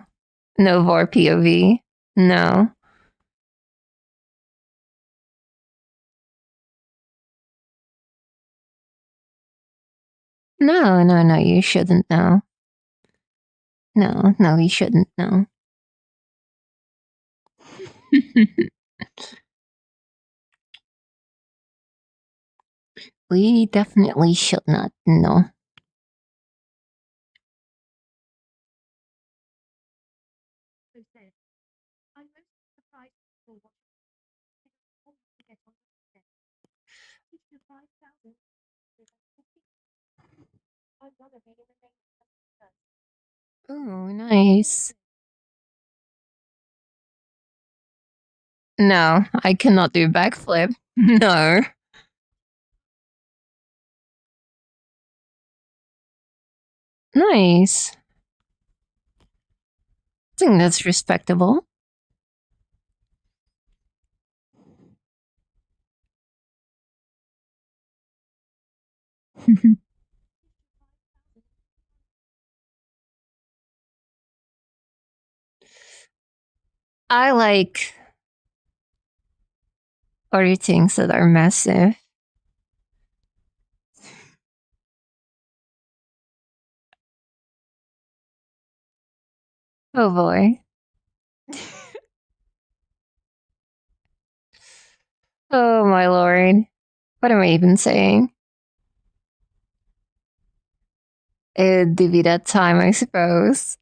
No VAR POV. No. No, you shouldn't know. No, you shouldn't know. We definitely should not know. Oh, nice. No, I cannot do backflip. No. Nice. I think that's respectable. I like other things that are massive. Oh boy. Oh my lord. What am I even saying? It'd be that time, I suppose.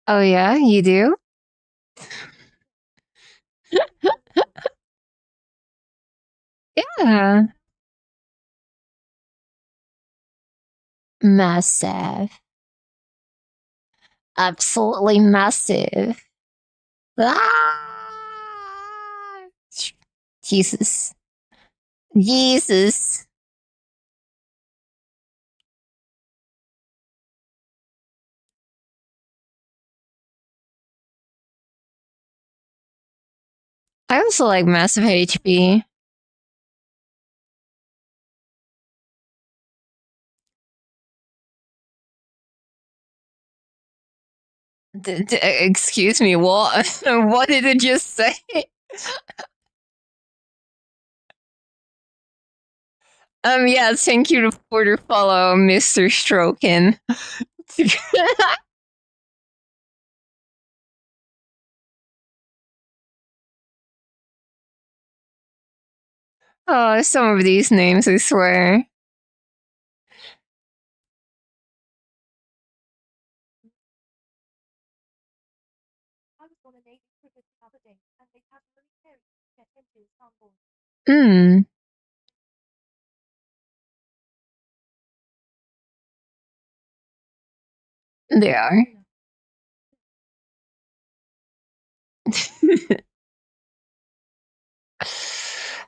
Oh yeah, you do? Yeah. Massive. Absolutely massive. Ah! Jesus. Jesus. I also like massive HP. Excuse me, what? What did it just say? Yeah, thank you for the follow, Mr. Strokin. Oh, some of these names, I swear. Hmm. They are.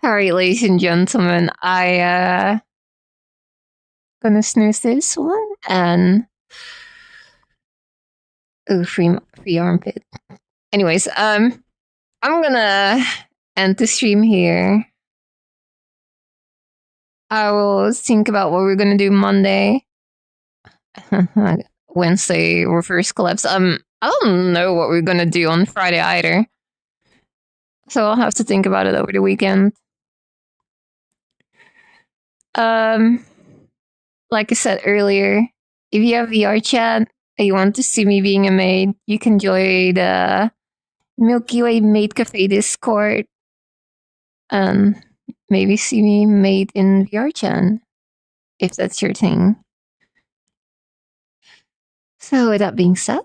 All right, ladies and gentlemen, I gonna snooze this one and free armpit. Anyways, I'm gonna end the stream here. I will think about what we're gonna do Monday. Wednesday reverse collapse. I don't know what we're gonna do on Friday either. So I'll have to think about it over the weekend. Like I said earlier, if you have VRChat and you want to see me being a maid, you can join the Milky Way Maid Cafe Discord and maybe see me maid in VRChat if that's your thing. So with that being said,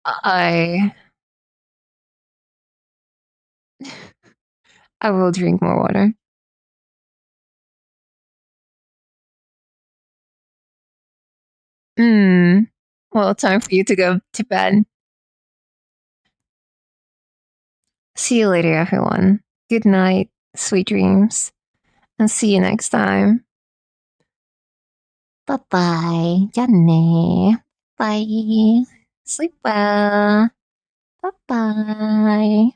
I I will drink more water. Well, time for you to go to bed. See you later, everyone. Good night, sweet dreams, and see you next time. Bye bye. Janne. Bye. Sleep well. Bye bye.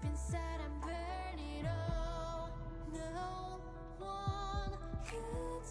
Inside I'm burning. Oh, no one could